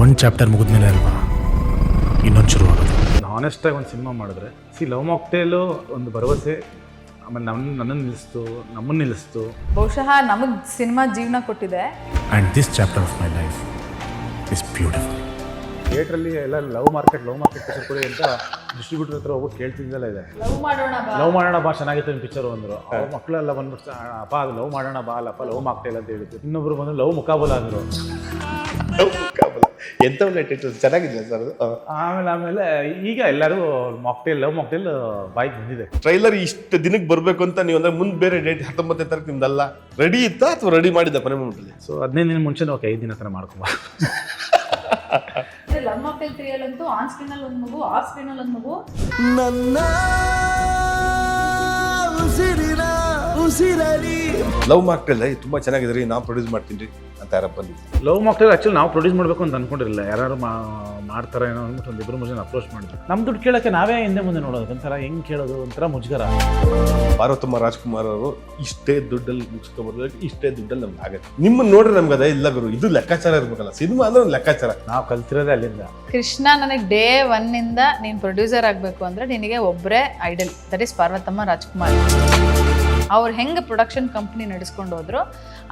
ಒಂದು ಚಾಪ್ಟರ್ ಮುಗಿದ್ಮೇಲೆ ಅಲ್ವಾ ಇನ್ನೊಂದು ಶುರು ಆಗೋದು. ಹಾನೆಸ್ಟಾಗಿ ಒಂದು ಸಿನಿಮಾ ಮಾಡಿದ್ರೆ ಲವ್ ಮಾಕ್ಟೇಲು ಒಂದು ಭರವಸೆ, ಆಮೇಲೆ ನನ್ನನ್ನು ನಿಲ್ಲಿಸ್ತು, ನಮ್ಮನ್ನು ನಿಲ್ಲಿಸ್ತು. ಬಹುಶಃ ನಮಗೆ ಸಿನಿಮಾ ಜೀವನ ಕೊಟ್ಟಿದೆ. And this chapter of my life is beautiful. ಥಿಯೇಟ್ರಲ್ಲಿ ಎಲ್ಲ ಲವ್ ಮಾರ್ಕೆಟ್ ಪಿಕ್ಚರ್ ಕೊಡಿ ಅಂತ ಡಿಸ್ಟ್ರಿಬ್ಯೂಟರ್ ಹತ್ರ ಹೋಗ್ಬಿಟ್ಟು ಕೇಳ್ತಿದ್ದೆಲ್ಲ ಇದೆ. ಲವ್ ಮಾಡೋಣ ಬಾ ಚೆನ್ನಾಗಿತ್ತು ನಿಮ್ಮ ಪಿಕ್ಚರು ಅಂದರು. ಅವ್ರ ಮಕ್ಕಳೆಲ್ಲ ಬಂದ್ಬಿಟ್ಟು ಅಪ್ಪ ಅದು ಲವ್ ಮಾಡೋಣ ಬಾ ಅಲ್ಲಪ್ಪ ಲವ್ ಮಾಕ್ಟೇಲ್ ಅಂತ ಹೇಳಿದ್ರು. ಇನ್ನೊಬ್ರು ಬಂದು ಲವ್ ಮುಕಾಬಲ ಅಂದರು. ಎಂತ ಚೆನ್ನಾಗಿದೆ ಸರ್ ಅದು. ಆಮೇಲೆ ಈಗ ಎಲ್ಲರೂ ಮಾಕ್ಟೇಲ್ ಲವ್ ಮಾಕ್ಟೇಲ್ ಬಾಯ್ಗೆ ಬಂದಿದೆ. ಟ್ರೈಲರ್ ಇಷ್ಟು ದಿನಕ್ಕೆ ಬರಬೇಕು ಅಂತ ನೀವು ಅಂದ್ರೆ ಮುಂದೆ ಬೇರೆ ಡೇಟ್ 19ನೇ ತಾರೀಕು ನಿಮ್ದಲ್ಲ ರೆಡಿ ಇತ್ತಾ ಅಥವಾ ರೆಡಿ ಮಾಡಿದ್ದ ಕೊನೆ ಮೂಮೆಂಟಲ್ಲಿ? ಸೊ 15 ದಿನ ಮುಂಚೆ ಓಕೆ 5 ದಿನ ಹತ್ರ ಮಾಡ್ಕೊಂಬ. ಲವ್ ಮಾಕ್ಟೇಲ್ 3 ಅಲ್ಲಂತೂ ಆನ್ ಸ್ಕ್ರೀನ್ ಅಲ್ಲಿ ಒಂದು ಮಗು, ಆಫ್ ಸ್ಕ್ರೀನ್ ಅಲ್ಲಿ ಒಂದು ಮಗು. ನನ್ನ ಉಸಿರಲಿ ಲವ್ ಮಾಕ್ಟೇಲ್ ತುಂಬಾ ಚೆನ್ನಾಗಿದ್ರಿ, ನಾವು ಪ್ರೊಡ್ಯೂಸ್ ಮಾಡ್ತೀನಿ ಅಂತ ಯಾರ ಬಂದಿದ್ದು. ಲವ್ ಮಾಕ್ಟೇಲ್ ಆಕ್ಚುಲಿ ನಾವು ಪ್ರೊಡ್ಯೂಸ್ ಮಾಡಬೇಕು ಅಂತ ಅನ್ಕೊಂಡಿರಲಿಲ್ಲ. ಯಾರು ಮಾಡ್ತಾರೆ ಏನೋ ಅಂದ್ಬಿಟ್ಟು ಒಂದು 2-3 ಜನ ಅಪ್ರೋಚ್ ಮಾಡಿದ್ರು. ನಮ್ಮ ದುಡ್ಡು ಕೇಳೋಕ್ಕೆ ನಾವೇ ಹಿಂದೆ ಮುಂದೆ ನೋಡೋದು, ಒಂಥರ ಹೆಂಗೆ ಕೇಳೋದು, ಒಂಥರ ಮುಜುಗರ. ಪಾರ್ವತಮ್ಮ ರಾಜ್ಕುಮಾರ್ ಅವರು ಇಷ್ಟೇ ದುಡ್ಡಲ್ಲಿ ಮುಗಿಸ್ಕೊಂಡ್ಬರ್ಬೇಕು, ಇಷ್ಟೇ ದುಡ್ಡಲ್ಲಿ ನಮ್ಗೆ ಆಗುತ್ತೆ. ನಿಮ್ಮನ್ನ ನೋಡ್ರೆ ನಮ್ಗೆ ಅದೇ ಇಲ್ಲ ಗುರು, ಇದು ಲೆಕ್ಕಾಚಾರ ಇರ್ಬೇಕಲ್ಲ. ಸಿನಿಮಾ ಅಂದ್ರೆ ಒಂದು ಲೆಕ್ಕಾಚಾರ. ನಾವು ಕಲ್ತಿರೋದೇ ಅಲ್ಲಿಂದ. ಕೃಷ್ಣ ನನಗೆ ಡೇ 1 ಇಂದ ನೀನು ಪ್ರೊಡ್ಯೂಸರ್ ಆಗಬೇಕು ಅಂದರೆ ನಿನಗೆ ಒಬ್ಬರೇ idol, that is Parvatamma Rajkumar. ಅವ್ರು ಹೆಂಗೆ ಪ್ರೊಡಕ್ಷನ್ ಕಂಪ್ನಿ ನಡೆಸ್ಕೊಂಡು ಹೋದ್ರು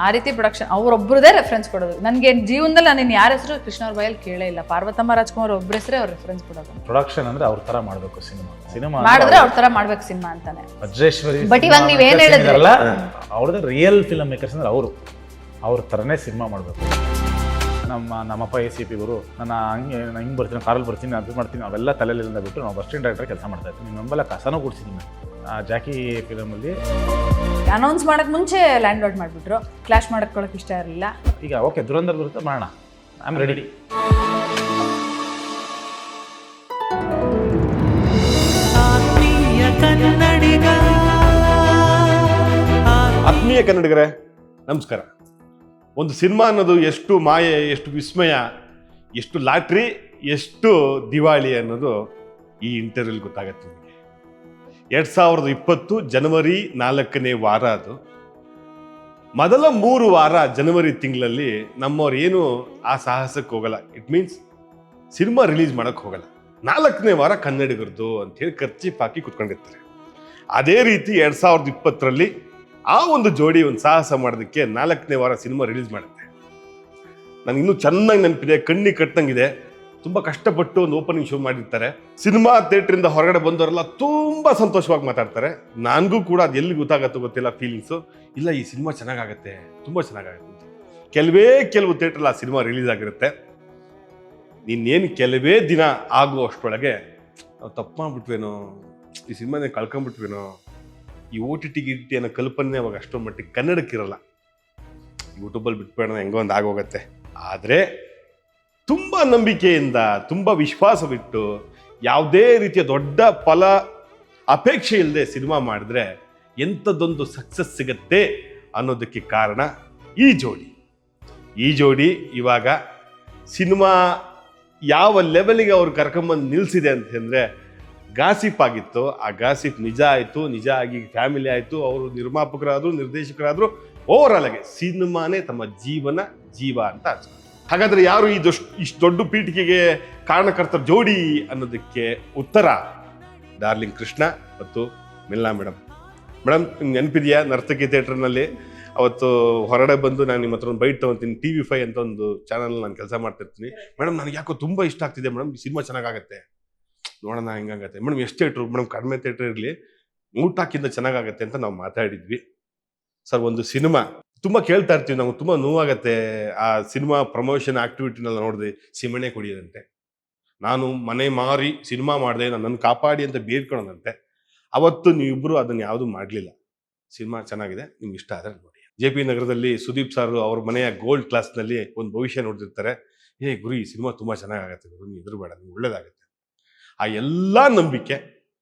ಆ ರೀತಿ ಪ್ರೊಡಕ್ಷನ್ ಅವರೊಬ್ಬರದೇ ರೆಫರೆನ್ಸ್ ಕೊಡೋದು. ನನಗೆ ಜೀವನದಲ್ಲಿ ನಾನು ಯಾರ ಹೆಸರು ಕೃಷ್ಣ ಅವ್ರ ಬಾಯಲ್ಲಿ ಕೇಳೇ ಇಲ್ಲ. ಪಾರ್ವತಮ್ಮ ರಾಜ್ಕುಮಾರ್ ಒಬ್ಬರ ಹೆಸರೇ ಅವ್ರ ರೆಫರೆನ್ಸ್ ಕೊಡೋದು. ಪ್ರೊಡಕ್ಷನ್ ಅಂದ್ರೆ ಅವ್ರ ತರ ಮಾಡಬೇಕು, ಸಿನಿಮಾ ಮಾಡಿದ್ರೆ ಅವ್ರ ತರ ಮಾಡ್ಬೇಕು ಸಿನಿಮಾ ಅಂತಾನೆ. ವಜ್ರೇಶ್ವರಿ ಬಟ್ ಇವಾಗ ನೀವೇನು ಹೇಳಿದ್ರಲ್ಲ, ಅವ್ರದ್ದು ರಿಯಲ್ ಫಿಲ್ಮ್ ಮೇಕರ್ಸ್ ಅಂದ್ರೆ ಅವ್ರ ಥರನೇ ಸಿನಿಮಾ ಮಾಡಬೇಕು. ನಮ್ಮಪ್ಪ ACP ಗುರು, ನಾನು ಹಿಂಗೆ ಬರ್ತೀನಿ, ಕಾರಲ್ಲಿ ಬರ್ತೀನಿ, ಅದು ಮಾಡ್ತೀನಿ, ಅವೆಲ್ಲ ತಲೆಯಲ್ಲಿಂದ ಬಿಟ್ಟು ನಾವು ಬಸ್ ಸ್ಟ್ಯಾಂಡ್ ಡೈರೆಕ್ಟರ್ ಕೆಲಸ ಮಾಡ್ತಾ ಇರ್ತೀನಿ. ನಿಮ್ಮೆಲ್ಲ ಕಸನೂ ಕೊಡ್ಸಿದ್ದೀನಿ. ಜಾಕಿ ಫಿಲಮಲ್ಲಿ ಅನೌನ್ಸ್ ಮಾಡಕ್ ಮುಂಚೆ ಲ್ಯಾಂಡ್ ಔಟ್ ಮಾಡಿಬಿಟ್ರು. ಕ್ಲಾಶ್ ಮಾಡಕ್ಕೊಳಕ್ಕೆ ಇಷ್ಟ ಇರಲಿಲ್ಲ. ಈಗ ಓಕೆ ದುರಂಧರ್ ಬರುತ್ತೆ, ಮಾಡೋಣ, ಐ ಆಮ್ ರೆಡಿ. ಆತ್ಮೀಯ ಕನ್ನಡಿಗರೇ ನಮಸ್ಕಾರ. ಒಂದು ಸಿನಿಮಾ ಅನ್ನೋದು ಎಷ್ಟು ಮಾಯೆ, ಎಷ್ಟು ವಿಸ್ಮಯ, ಎಷ್ಟು ಲಾಟ್ರಿ, ಎಷ್ಟು ದಿವಾಳಿ ಅನ್ನೋದು ಈ ಇಂಟರ್ವ್ಯೂಲ್ ಗೊತ್ತಾಗತ್ತೆ ನಿಮಗೆ. 2020 ಜನವರಿ 4ನೇ ವಾರ. ಅದು ಮೊದಲ 3 ವಾರ ಜನವರಿ ತಿಂಗಳಲ್ಲಿ ನಮ್ಮವ್ರು ಏನು ಆ ಸಾಹಸಕ್ಕೆ ಹೋಗಲ್ಲ. ಇಟ್ ಮೀನ್ಸ್ ಸಿನಿಮಾ ರಿಲೀಸ್ ಮಾಡೋಕ್ಕೆ ಹೋಗಲ್ಲ. 4ನೇ ವಾರ ಕನ್ನಡಿಗರದು ಅಂತೇಳಿ ಖರ್ಚಿಪ್ ಹಾಕಿ ಕುತ್ಕೊಂಡಿರ್ತಾರೆ. ಅದೇ ರೀತಿ 2020ರಲ್ಲಿ ಆ ಒಂದು ಜೋಡಿ ಒಂದು ಸಾಹಸ ಮಾಡೋದಕ್ಕೆ 4ನೇ ವಾರ ಸಿನಿಮಾ ರಿಲೀಸ್ ಮಾಡುತ್ತೆ. ನನಗೆ ಇನ್ನೂ ಚೆನ್ನಾಗಿ ನೆನಪಿದೆ, ಕಣ್ಣಿ ಕಟ್ಟಂಗಿದೆ. ತುಂಬ ಕಷ್ಟಪಟ್ಟು ಒಂದು ಓಪನಿಂಗ್ ಶೋ ಮಾಡಿರ್ತಾರೆ. ಸಿನಿಮಾ ಥಿಯೇಟ್ರಿಂದ ಹೊರಗಡೆ ಬಂದವರೆಲ್ಲ ತುಂಬ ಸಂತೋಷವಾಗಿ ಮಾತಾಡ್ತಾರೆ. ನನಗೂ ಕೂಡ ಅದು ಎಲ್ಲಿ ಗೊತ್ತಾಗತ್ತೋ ಗೊತ್ತಿಲ್ಲ ಫೀಲಿಂಗ್ಸು. ಇಲ್ಲ ಈ ಸಿನಿಮಾ ಚೆನ್ನಾಗಾಗತ್ತೆ, ತುಂಬ ಚೆನ್ನಾಗಾಗತ್ತೆ. ಕೆಲವು ಥಿಯೇಟ್ರಲ್ಲಿ ಆ ಸಿನಿಮಾ ರಿಲೀಸ್ ಆಗಿರುತ್ತೆ. ಇನ್ನೇನು ಕೆಲವೇ ದಿನ ಆಗುವಷ್ಟರೊಳಗೆ ನಾವು ತಪ್ಪು ಮಾಡ್ಬಿಟ್ವೇನೋ, ಈ ಸಿನಿಮಾನೇ ಕಳ್ಕೊಂಡ್ಬಿಟ್ವೇನೋ, ಈ OTT ಅನ್ನೋ ಕಲ್ಪನೆ ಅವಾಗ ಅಷ್ಟೊಂದು ಮಟ್ಟಿಗೆ ಕನ್ನಡಕ್ಕಿರಲ್ಲ. ಯೂಟ್ಯೂಬಲ್ಲಿ ಬಿಟ್ಬೇಡ ಹೆಂಗೋ ಒಂದು ಆಗೋಗತ್ತೆ. ಆದರೆ ತುಂಬ ನಂಬಿಕೆಯಿಂದ, ತುಂಬ ವಿಶ್ವಾಸವಿಟ್ಟು, ಯಾವುದೇ ರೀತಿಯ ದೊಡ್ಡ ಫಲ ಅಪೇಕ್ಷೆ ಇಲ್ಲದೆ ಸಿನಿಮಾ ಮಾಡಿದ್ರೆ ಎಂಥದ್ದೊಂದು ಸಕ್ಸಸ್ ಸಿಗತ್ತೆ ಅನ್ನೋದಕ್ಕೆ ಕಾರಣ ಈ ಜೋಡಿ. ಇವಾಗ ಸಿನಿಮಾ ಯಾವ ಲೆವೆಲಿಗೆ ಅವ್ರು ಕರ್ಕೊಂಬಂದು ನಿಲ್ಲಿಸಿದೆ ಅಂತಂದರೆ, ಗಾಸಿಪ್ ಆಗಿತ್ತು, ಆ ಗಾಸಿಪ್ ನಿಜ ಆಯಿತು. ನಿಜ ಆಗಿ ಫ್ಯಾಮಿಲಿ ಆಯಿತು, ಅವರು ನಿರ್ಮಾಪಕರಾದರು, ನಿರ್ದೇಶಕರಾದರು. ಓವರಾಲ್ ಆಗಿ ಸಿನಿಮಾನೇ ತಮ್ಮ ಜೀವ ಅಂತ ಅನ್ಸ್ತು. ಹಾಗಾದ್ರೆ ಯಾರು ಇಷ್ಟು ದೊಡ್ಡ ಪೀಠಿಕೆಗೆ ಕಾರಣಕರ್ತರ ಜೋಡಿ ಅನ್ನೋದಕ್ಕೆ ಉತ್ತರ ಡಾರ್ಲಿಂಗ್ ಕೃಷ್ಣ ಮತ್ತು ಮಿಲ್ನಾ ಮೇಡಮ್. ನಿಮ್ಗೆ ನೆನಪಿದೆಯಾ, ನರ್ತಕಿ ಥಿಯೇಟರ್ನಲ್ಲಿ ಅವತ್ತು ಹೊರಗಡೆ ಬಂದು ನಾನು ನಿಮ್ಮ ಹತ್ರ ಒಂದು ಬೈಟ್ ತೊಗೊತೀನಿ. TV5 ಅಂತ ಒಂದು ಚಾನಲ್ ನಾನು ಕೆಲಸ ಮಾಡ್ತಿರ್ತೀನಿ. ಮೇಡಮ್ ನನಗೆ ಯಾಕೋ ತುಂಬ ಇಷ್ಟ ಆಗ್ತಿದೆ ಮೇಡಮ್, ಈ ಸಿನಿಮಾ ಚೆನ್ನಾಗಾಗತ್ತೆ, ನೋಡೋಣ ಹೆಂಗಾಗತ್ತೆ ಮೇಡಮ್. ಎಷ್ಟು ಥಿಯೇಟ್ರು ಮೇಡಮ್, ಕಡಿಮೆ ಥಿಯೇಟ್ರ್ ಇರಲಿ, ಊಟಕ್ಕಿಂತ ಚೆನ್ನಾಗಾಗತ್ತೆ ಅಂತ ನಾವು ಮಾತಾಡಿದ್ವಿ. ಸರ್, ಒಂದು ಸಿನಿಮಾ ತುಂಬ ಕೇಳ್ತಾ ಇರ್ತೀವಿ ನಾವು, ತುಂಬ ನೋವಾಗತ್ತೆ. ಆ ಸಿನಿಮಾ ಪ್ರಮೋಷನ್ ಆಕ್ಟಿವಿಟಿನೆಲ್ಲ ನೋಡಿದೆ, ಸಿಮಣೆ ಕುಡಿಯೋದಂತೆ, ನಾನು ಮನೆ ಮಾರಿ ಸಿನಿಮಾ ಮಾಡಿದೆ, ನನ್ನನ್ನು ಕಾಪಾಡಿ ಅಂತ ಬೇಡ್ಕೊಳ್ಳೋದಂತೆ. ಅವತ್ತು ನೀವಿಬ್ಬರು ಅದನ್ನು ಯಾವುದೂ ಮಾಡಲಿಲ್ಲ. ಸಿನಿಮಾ ಚೆನ್ನಾಗಿದೆ, ನಿಮ್ಗೆ ಇಷ್ಟ ಆದರೆ ನೋಡಿ. JP ನಗರದಲ್ಲಿ ಸುದೀಪ್ ಸರ್ ಅವ್ರ ಮನೆಯ ಗೋಲ್ಡ್ ಕ್ಲಾಸ್ನಲ್ಲಿ ಒಂದು ಭವಿಷ್ಯ ನೋಡ್ತಿರ್ತಾರೆ. ಗುರು ಈ ಸಿನಿಮಾ ತುಂಬ ಚೆನ್ನಾಗಾಗತ್ತೆ ಗುರು, ನೀವು ಎದುರುಬೇಡ, ನಿಮ್ಗೆ ಒಳ್ಳೇದಾಗತ್ತೆ. ಆ ಎಲ್ಲ ನಂಬಿಕೆ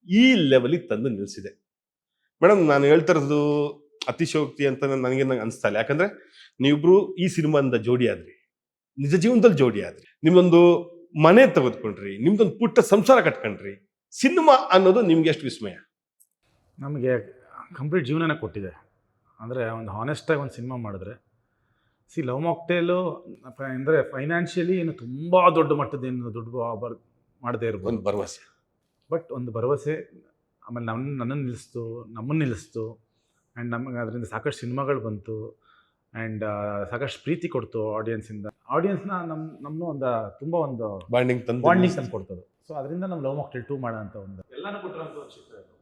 ಈ ಲೆವೆಲಿಗೆ ತಂದು ನಿಲ್ಲಿಸಿದೆ. ಮೇಡಮ್, ನಾನು ಹೇಳ್ತಿರೋದು ಅತಿಶಯೋಕ್ತಿ ಅಂತ ನನಗೆ ಅನಿಸ್ತಾ ಇಲ್ಲ. ಯಾಕಂದರೆ ನೀವಿಬ್ರು ಈ ಸಿನಿಮಾದಿಂದ ಜೋಡಿ ಆದ್ರಿ, ನಿಜ ಜೀವನದಲ್ಲಿ ಜೋಡಿ ಆದ್ರಿ, ನಿಮ್ದೊಂದು ಮನೆ ತೆಗೆದುಕೊಂಡ್ರಿ, ನಿಮ್ದೊಂದು ಪುಟ್ಟ ಸಂಸಾರ ಕಟ್ಕೊಂಡ್ರಿ. ಸಿನಿಮಾ ಅನ್ನೋದು ನಿಮ್ಗೆ ಎಷ್ಟು ವಿಸ್ಮಯ. ನಮಗೆ ಕಂಪ್ಲೀಟ್ ಜೀವನನೇ ಕೊಟ್ಟಿದೆ. ಅಂದರೆ ಒಂದು ಹಾನೆಸ್ಟಾಗಿ ಒಂದು ಸಿನಿಮಾ ಮಾಡಿದ್ರೆ ಲವ್ ಮಾಕ್ಟೇಲು ಅಂದರೆ ಫೈನಾನ್ಷಿಯಲಿ ಏನು ತುಂಬ ದೊಡ್ಡ ಮಟ್ಟದ ಏನು ದುಡ್ಡು ಮಾಡದೇ ಇರ್ಬೋದು, ಒಂದು ಭರವಸೆ. ಬಟ್ ಒಂದು ಭರವಸೆ. ಆಮೇಲೆ ನನ್ನನ್ನು ನಿಲ್ಲಿಸ್ತು, ನಮ್ಮನ್ನು ನಿಲ್ಲಿಸ್ತು. ಆ್ಯಂಡ್ ನಮಗೆ ಅದರಿಂದ ಸಾಕಷ್ಟು ಸಿನಿಮಾಗಳು ಬಂತು. ಆ್ಯಂಡ್ ಸಾಕಷ್ಟು ಪ್ರೀತಿ ಕೊಡ್ತು ಆಡಿಯನ್ಸಿಂದ. ಆಡಿಯನ್ಸ್ನ ನಮ್ಮನ್ನು ಒಂದು ತುಂಬ ಒಂದು ಬಾಂಡಿಂಗ್ ತಂದು ಕೊಡ್ತದೆ. ಸೊ ಅದರಿಂದ ನಮ್ಮ ಲವ್ ಮಾಕ್ಟೇಲ್ 2 ಮಾಡೋ ಅಂತ ಒಂದು ಎಲ್ಲನೂ ಕೊಟ್ಟಿರೋಂಥ ಒಂದು ಚಿತ್ರ ಇದು.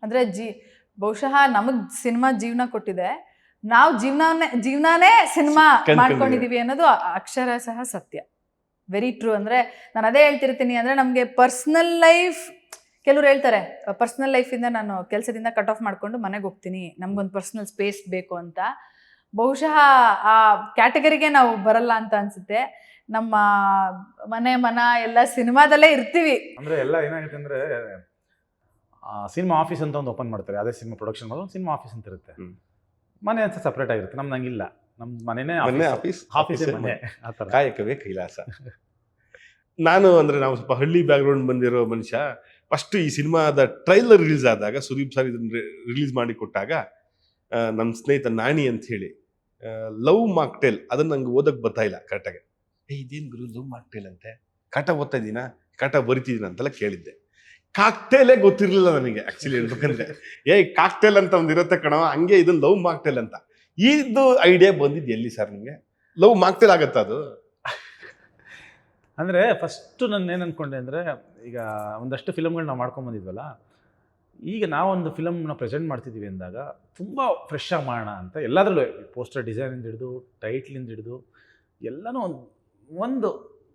ಅಂದರೆ ಬಹುಶಃ ನಮಗೆ ಸಿನಿಮಾ ಜೀವನ ಕೊಟ್ಟಿದೆ, ನಾವು ಜೀವನಾನೇ ಸಿನಿಮಾ ಮಾಡ್ಕೊಂಡಿದೀವಿ ಅನ್ನೋದು ಅಕ್ಷರ ಸಹ ಸತ್ಯ. Very true. ಅಂದರೆ ನಾನು ಅದೇ ಹೇಳ್ತಿರ್ತೀನಿ, ಅಂದರೆ ನಮಗೆ ಪರ್ಸ್ನಲ್ ಲೈಫ್, ಕೆಲವ್ರು ಹೇಳ್ತಾರೆ ಪರ್ಸ್ನಲ್ ಲೈಫಿಂದ ನಾನು ಕೆಲಸದಿಂದ ಕಟ್ ಆಫ್ ಮಾಡ್ಕೊಂಡು ಮನೆಗೆ ಹೋಗ್ತೀನಿ, ನಮ್ಗೊಂದು ಪರ್ಸ್ನಲ್ ಸ್ಪೇಸ್ ಬೇಕು ಅಂತ. ಬಹುಶಃ ಆ ಕ್ಯಾಟಗರಿಗೆ ನಾವು ಬರಲ್ಲ ಅಂತ ಅನ್ಸುತ್ತೆ. ನಮ್ಮ ಮನ ಎಲ್ಲ ಸಿನಿಮಾದಲ್ಲೇ ಇರ್ತೀವಿ. ಅಂದರೆ ಎಲ್ಲ ಏನಾಗುತ್ತೆ ಅಂದರೆ ಸಿನಿಮಾ ಆಫೀಸ್ ಅಂತ ಒಂದು ಓಪನ್ ಮಾಡ್ತಾರೆ, ಅದೇ ಸಿನಿಮಾ ಪ್ರೊಡಕ್ಷನ್ ಮಾಡೋದು ಸಿನಿಮಾ ಆಫೀಸ್ ಅಂತ ಇರುತ್ತೆ. ಮನೆ ಅಂತ ಸಪ್ರೇಟ್ ಆಗಿರುತ್ತೆ. ನಮ್ದು ಹಂಗಿಲ್ಲ, ನಮ್ಮ ಮನೆನೇ ಆಫೀಸೇ ಮನೆ, ಆ ಥರ. ಕಾಯಕವೇ ಕೈಲಾಸ. ನಾನು ಅಂದರೆ ನಾವು ಸ್ವಲ್ಪ ಹಳ್ಳಿ ಬ್ಯಾಕ್ಗ್ರೌಂಡ್ ಬಂದಿರೋ ಮನುಷ್ಯ. ಫಸ್ಟ್ ಈ ಸಿನಿಮಾದ ಟ್ರೈಲರ್ ರಿಲೀಸ್ ಆದಾಗ ಸುದೀಪ್ ಸರ್ ಇದನ್ನು ರಿಲೀಸ್ ಮಾಡಿ ಕೊಟ್ಟಾಗ ನಮ್ಮ ಸ್ನೇಹಿತ ನಾಣಿ ಅಂತ ಹೇಳಿ ಲವ್ ಮಾಕ್ಟೇಲ್ ಅದನ್ನು ನಂಗೆ ಓದಕ್ಕೆ ಬರ್ತಾ ಇಲ್ಲ ಕರೆಕ್ಟಾಗಿ. ಇದೇನು ಗುರು ಲವ್ ಮಾಕ್ಟೇಲ್ ಅಂತೆ, ಕಾಟ ಓದ್ತಾ ಇದ್ದೀನ, ಕಾಟ ಬರಿತಿದ್ದೀನ ಅಂತೆಲ್ಲ ಕೇಳಿದ್ದೆ. ಕಾಕ್ಟೇಲೇ ಗೊತ್ತಿರಲಿಲ್ಲ ನನಗೆ ಆ್ಯಕ್ಚುಲಿ ಹೇಳ್ಬೇಕಂದ್ರೆ. ಕಾಕ್ಟೇಲ್ ಅಂತ ಒಂದು ಇರುತ್ತೆ ಕಣವ, ಹಂಗೆ ಇದನ್ನು ಲವ್ ಮಾಕ್ಟೇಲ್ ಅಂತ. ಇದು ಐಡಿಯಾ ಬಂದಿದ್ದು ಎಲ್ಲಿ ಸರ್ ನಿಮಗೆ? ಲವ್ ಮಾಕ್ಟೇಲ್ ಆಗತ್ತಾ ಅದು? ಅಂದರೆ ಫಸ್ಟು ನಾನು ಏನು ಅಂದ್ಕೊಂಡೆ ಅಂದರೆ, ಈಗ ಒಂದಷ್ಟು ಫಿಲಮ್ಗಳು ನಾವು ಮಾಡ್ಕೊಂಬಂದಿದ್ವಲ್ಲ, ಈಗ ನಾವೊಂದು ಫಿಲಮ್ನ ಪ್ರೆಸೆಂಟ್ ಮಾಡ್ತಿದ್ದೀವಿ ಅಂದಾಗ ತುಂಬ ಫ್ರೆಶ್ ಆಗಿ ಮಾಡೋಣ ಅಂತ. ಎಲ್ಲದರಲ್ಲೂ ಪೋಸ್ಟರ್ ಡಿಸೈನಿಂದ ಹಿಡಿದು ಟೈಟ್ಲಿಂದ ಹಿಡಿದು ಎಲ್ಲನೂ ಒಂದು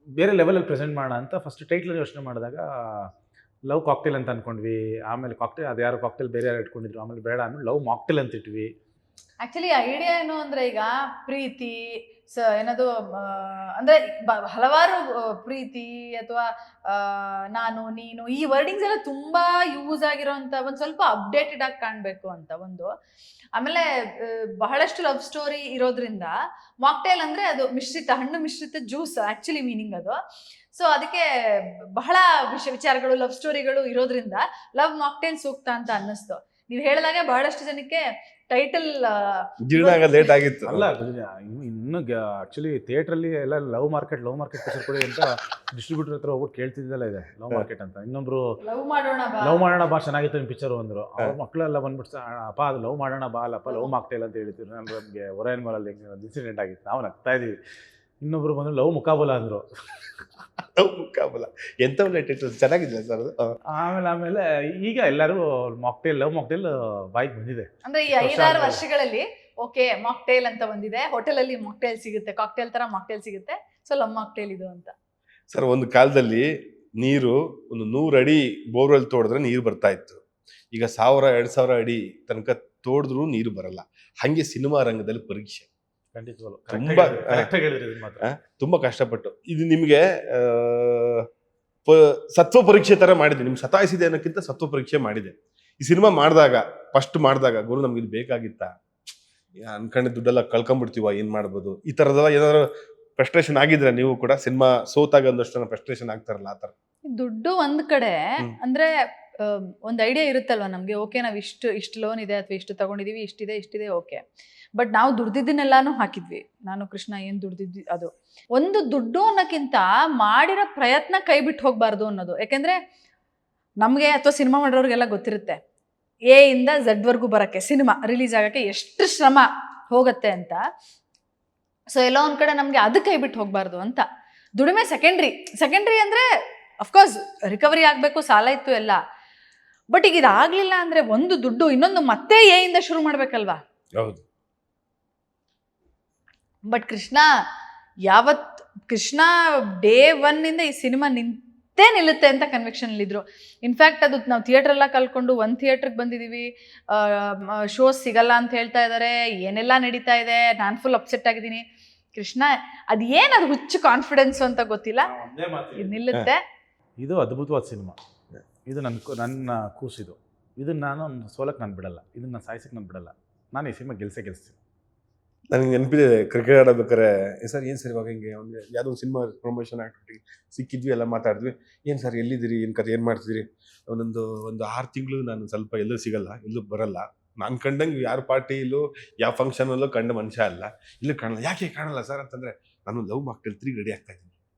ಬೇರೆ ಲೆವೆಲಲ್ಲಿ ಪ್ರೆಸೆಂಟ್ ಮಾಡೋಣ ಅಂತ ಫಸ್ಟ್ ಟೈಟ್ಲ್ ಯೋಚನೆ ಮಾಡಿದಾಗ ಲವ್ ಕಾಕ್ಟೇಲ್ ಅಂತ ಅಂದ್ಕೊಂಡ್ವಿ. ಆಮೇಲೆ ಕಾಕ್ಟೇಲ್ ಅದು ಯಾರು ಕಾಕ್ಟೇಲ್ ಬೇರೆ ಯಾರು ಇಟ್ಕೊಂಡಿದ್ರು, ಆಮೇಲೆ ಬೇಡ ಆಮೇಲೆ ಲವ್ ಮಾಕ್ಟೇಲ್ ಅಂತ ಇಟ್ವಿ. ಆ್ಯಕ್ಚುಲಿ ಐಡಿಯಾ ಏನು ಅಂದರೆ, ಈಗ ಪ್ರೀತಿ ಏನದು ಅಂದರೆ ಹಲವಾರು ಪ್ರೀತಿ ಅಥವಾ ನಾನು ನೀನು ಈ ವರ್ಡಿಂಗ್ಸ್ ಎಲ್ಲ ತುಂಬ ಯೂಸ್ ಆಗಿರೋಂಥ ಒಂದು ಸ್ವಲ್ಪ ಅಪ್ಡೇಟೆಡ್ ಆಗಿ ಕಾಣಬೇಕು ಅಂತ ಒಂದು. ಆಮೇಲೆ ಬಹಳಷ್ಟು ಲವ್ ಸ್ಟೋರಿ ಇರೋದ್ರಿಂದ ಮಾಕ್ಟೇಲ್ ಅಂದರೆ ಅದು ಮಿಶ್ರಿತ, ಹಣ್ಣು ಮಿಶ್ರಿತ ಜ್ಯೂಸ್ ಆ್ಯಕ್ಚುಲಿ ಮೀನಿಂಗ್ ಅದು. ಸೊ ಅದಕ್ಕೆ ಬಹಳ ವಿಚಾರಗಳು ಲವ್ ಸ್ಟೋರಿಗಳು ಇರೋದ್ರಿಂದ ಲವ್ ಮಾಕ್ಟೇಲ್ ಸೂಕ್ತ ಅಂತ ಅನ್ನಿಸ್ತು. ನೀವು ಹೇಳಿದಾಗ ಬಹಳಷ್ಟು ಜನಕ್ಕೆ ಟೈಟಲ್ ಲೇಟ್ ಆಗಿತ್ತು. ಅಲ್ಲ, ಇನ್ನು ಆಕ್ಚುಲಿ ಥಿಯೇಟ್ರಲ್ಲಿ ಎಲ್ಲ ಲವ್ ಮಾರ್ಕೆಟ್ ಪಿಕ್ಚರ್ ಕೊಡಿ ಅಂತ ಡಿಸ್ಟ್ರಿಬ್ಯೂಟರ್ ಹತ್ರ ಹೋಗ್ಬಿಟ್ಟು ಕೇಳ್ತಿದ್ದೆಲ್ಲ ಇದೆ ಲವ್ ಮಾರ್ಕೆಟ್ ಅಂತ. ಇನ್ನೊಬ್ರು ಲವ್ ಮಾಡೋಣ ಬಾ ಚೆನ್ನಾಗಿತ್ತು ನಿಮ್ಮ ಪಿಕ್ಚರ್ ಅಂದರು. ಅವ್ರ ಮಕ್ಕಳೆಲ್ಲ ಬಂದ್ಬಿಟ್ಟು ಅಪ್ಪ ಅದು ಲವ್ ಮಾಡೋಣ ಬಾ ಅಲ್ಲಪ್ಪ ಲವ್ ಮಾಕ್ಟೇಲ್ ಅಂತ ಹೇಳ್ತಿದ್ರು. ನಮಗೆ ಒರೈನ್ ಮಾಲಲ್ಲಿ ಒಂದು ಇನ್ಸಿಡೆಂಟ್ ಆಗಿತ್ತು, ನಾವು ನಗ್ತಾ ಇದೀವಿ. ಇನ್ನೊಬ್ರು ಬಂದು ಲವ್ ಮುಕಾಬಲ ಅಂದರು. ಲವ್ ಮುಕಾಬಲ ಎಂತ ಒಳ್ಳೆ ಟೈಟಲ್, ಚೆನ್ನಾಗಿದೆ ಸರ್ ಅದು. ಆಮೇಲೆ ಈಗ ಎಲ್ಲರೂ ಲವ್ ಮಾಕ್ಟೇಲ್ ಬಾಯ್ಗೆ ಬಂದಿದೆ. ಅಂದ್ರೆ ಈ 5-6 ವರ್ಷಗಳಲ್ಲಿ ಓಕೆ ಮಾಕ್ಟೇಲ್ ಅಂತ ಬಂದಿದೆ, ಹೋಟೆಲಲ್ಲಿ ಮಾಕ್ಟೇಲ್ ಸಿಗುತ್ತೆ, ಕಾಕ್ಟೇಲ್ ತರ ಮಾಕ್ಟೇಲ್ ಸಿಗುತ್ತೆ, ಸೊ ಲವ್ ಮಾಕ್ಟೇಲ್ ಇದು ಅಂತ. ಸರ್ ಒಂದು ಕಾಲದಲ್ಲಿ ನೀರು ಒಂದು 100 ಅಡಿ ಬೋರ್ವೆಲ್ ತೋಡಿದ್ರೆ ನೀರು ಬರ್ತಾ ಇತ್ತು. ಈಗ 1000-2000 ಅಡಿ ತನಕ ತೋಡಿದ್ರು ನೀರು ಬರಲ್ಲ. ಹಂಗೆ ಸಿನಿಮಾ ರಂಗದಲ್ಲಿ ಪರೀಕ್ಷೆ ತುಂಬಾ ಕಷ್ಟಪಟ್ಟು ಇದು ನಿಮ್ಗೆ ಸತ್ವ ಪರೀಕ್ಷೆ ತರ ಮಾಡಿದೆ. ನಿಮ್ಗೆ ಸತಾಯಿಸಿದೆ ಅನ್ನೋಕ್ಕಿಂತ ಸತ್ವ ಪರೀಕ್ಷೆ ಮಾಡಿದೆ. ಈ ಸಿನಿಮಾ ಫಸ್ಟ್ ಮಾಡಿದಾಗ ಗುರು ನಮ್ಗೆ ಇದು ಬೇಕಾಗಿತ್ತ, ಅನ್ಕೊಂಡಿದ್ದ ದುಡ್ಡೆಲ್ಲ ಕಳ್ಕೊಂಡ್ಬಿಡ್ತೀವ, ಏನ್ ಮಾಡ್ಬೋದು, ಈ ತರದೆಲ್ಲ ಏನಾದ್ರು ಫ್ರಸ್ಟ್ರೇಷನ್ ಆಗಿದ್ರೆ ನೀವು ಕೂಡ ಸಿನಿಮಾ ಸೋತಾಗ ಒಂದಷ್ಟು ಫ್ರಸ್ಟ್ರೇಷನ್ ಆಗ್ತಾರಲ್ಲ ಆ ತರ? ದುಡ್ಡು ಒಂದ್ ಕಡೆ ಅಂದ್ರೆ ಒಂದು ಐಡಿಯಾ ಇರುತ್ತಲ್ವ ನಮ್ಗೆ, ಓಕೆ ನಾವ್ ಇಷ್ಟು ಲೋನ್ ಇದೆ ಅಥವಾ ಇಷ್ಟು ತಗೊಂಡಿದೀವಿ, ಇಷ್ಟಿದೆ ಓಕೆ. ಬಟ್ ನಾವು ದುಡ್ದಿದ್ದನ್ನೆಲ್ಲಾನು ಹಾಕಿದ್ವಿ. ನಾನು ಕೃಷ್ಣ ಏನ್ ದುಡ್ದಿದ್ವಿ ಅದು ಒಂದು ದುಡ್ಡು ಅನ್ನೋಕ್ಕಿಂತ ಮಾಡಿರೋ ಪ್ರಯತ್ನ ಕೈ ಬಿಟ್ಟು ಹೋಗ್ಬಾರ್ದು ಅನ್ನೋದು. ಯಾಕೆಂದ್ರೆ ನಮ್ಗೆ ಅಥವಾ ಸಿನಿಮಾ ಮಾಡೋರಿಗೆಲ್ಲ ಗೊತ್ತಿರುತ್ತೆ ಎ ಇಂದ ಝೆಡ್ ವರ್ಗೂ ಬರಕ್ಕೆ, ಸಿನಿಮಾ ರಿಲೀಸ್ ಆಗಕ್ಕೆ ಎಷ್ಟು ಶ್ರಮ ಹೋಗುತ್ತೆ ಅಂತ. ಸೊ ಎಲ್ಲೋ ಒಂದ್ ಕಡೆ ನಮ್ಗೆ ಅದು ಕೈ ಬಿಟ್ಟು ಹೋಗ್ಬಾರ್ದು ಅಂತ. ದುಡಿಮೆ ಸೆಕೆಂಡ್ರಿ ಅಂದ್ರೆ ಅಫ್ಕೋರ್ಸ್ ರಿಕವರಿ ಆಗ್ಬೇಕು, ಸಾಲ ಇತ್ತು ಎಲ್ಲ. ಬಟ್ ಈಗ ಇದಾಗ್ಲಿಲ್ಲ ಅಂದ್ರೆ ಒಂದು ದುಡ್ಡು, ಇನ್ನೊಂದು ಮತ್ತೆ ಎ ಇಂದ ಶುರು ಮಾಡ್ಬೇಕಲ್ವಾ? ಹೌದು. ಬಟ್ ಕೃಷ್ಣ ಡೇ 1 ಇಂದ ಈ ಸಿನಿಮಾ ನಿಲ್ಲುತ್ತೆ ಅಂತ ಕನ್ವಿಕ್ಷನ್ ಇದ್ರು. ಇನ್ಫ್ಯಾಕ್ಟ್ ಅದು ನಾವು ಥಿಯೇಟರ್ ಎಲ್ಲ ಕಲ್ಕೊಂಡು 1 ಥಿಯೇಟರ್ಗೆ ಬಂದಿದೀವಿ, ಶೋಸ್ ಸಿಗಲ್ಲ ಅಂತ ಹೇಳ್ತಾ ಇದ್ದಾರೆ, ಏನೆಲ್ಲ ನಡೀತಾ ಇದೆ, ನಾನು ಫುಲ್ ಅಪ್ಸೆಟ್ ಆಗಿದ್ದೀನಿ. ಕೃಷ್ಣ ಅದು ಹುಚ್ಚು ಕಾನ್ಫಿಡೆನ್ಸ್ ಅಂತ ಗೊತ್ತಿಲ್ಲ, ಇದು ನಿಲ್ಲುತ್ತೆ. ಇದು ಅದ್ಭುತವಾದ ಸಿನಿಮಾ. ಇದು ನನ್ನ ಕೂಸಿದು. ಇದನ್ನ ನಾನು ಸೋಲಕ್ಕೆ ನಾನು ಬಿಡಲ್ಲ, ಇದನ್ನ ಸಾಯಿಸಕ್ಕೆ ನಾನು ಬಿಡಲ್ಲ. ನಾನು ಈ ಸಿನಿಮಾ ಗೆಲ್ಸ್ತೀನಿ. ನನಗೆ ನೆನಪಿದೆ ಕ್ರಿಕೆಟ್ ಆಡಬೇಕಾರೆ, ಸರ್ ಏನು ಸರ್ ಇವಾಗ ಹಿಂಗೆ ಒಂದು ಯಾವುದೋ ಒಂದು ಸಿನಿಮಾ ಪ್ರಮೋಷನ್ ಆಕ್ಟಿವಿಟಿ ಸಿಕ್ಕಿದ್ವಿ, ಎಲ್ಲ ಮಾತಾಡಿದ್ವಿ. ಏನು ಸರ್ ಎಲ್ಲಿದ್ದೀರಿ, ಏನು ಕತೆ, ಏನು ಮಾಡ್ತಿದ್ದೀರಿ? ಒಂದು 6 ತಿಂಗಳು ನಾನು ಸ್ವಲ್ಪ ಎಲ್ಲೂ ಸಿಗಲ್ಲ, ಎಲ್ಲೂ ಬರಲ್ಲ, ನಾನು ಕಂಡಂಗೆ ಯಾರ ಪಾರ್ಟಿಲೂ ಯಾವ ಫಂಕ್ಷನಲ್ಲೂ ಕಂಡ ಮನುಷ್ಯ ಅಲ್ಲ. ಇಲ್ಲಿ ಕಾಣಲ್ಲ. ಯಾಕೆ ಕಾಣಲ್ಲ ಸರ್ ಅಂತಂದರೆ, ನಾನು ಲವ್ ಮಾಕ್ಟೇಲ್ 3 ರೆಡಿ ಆಗ್ತಾ ಇದ್ದೀನಿ,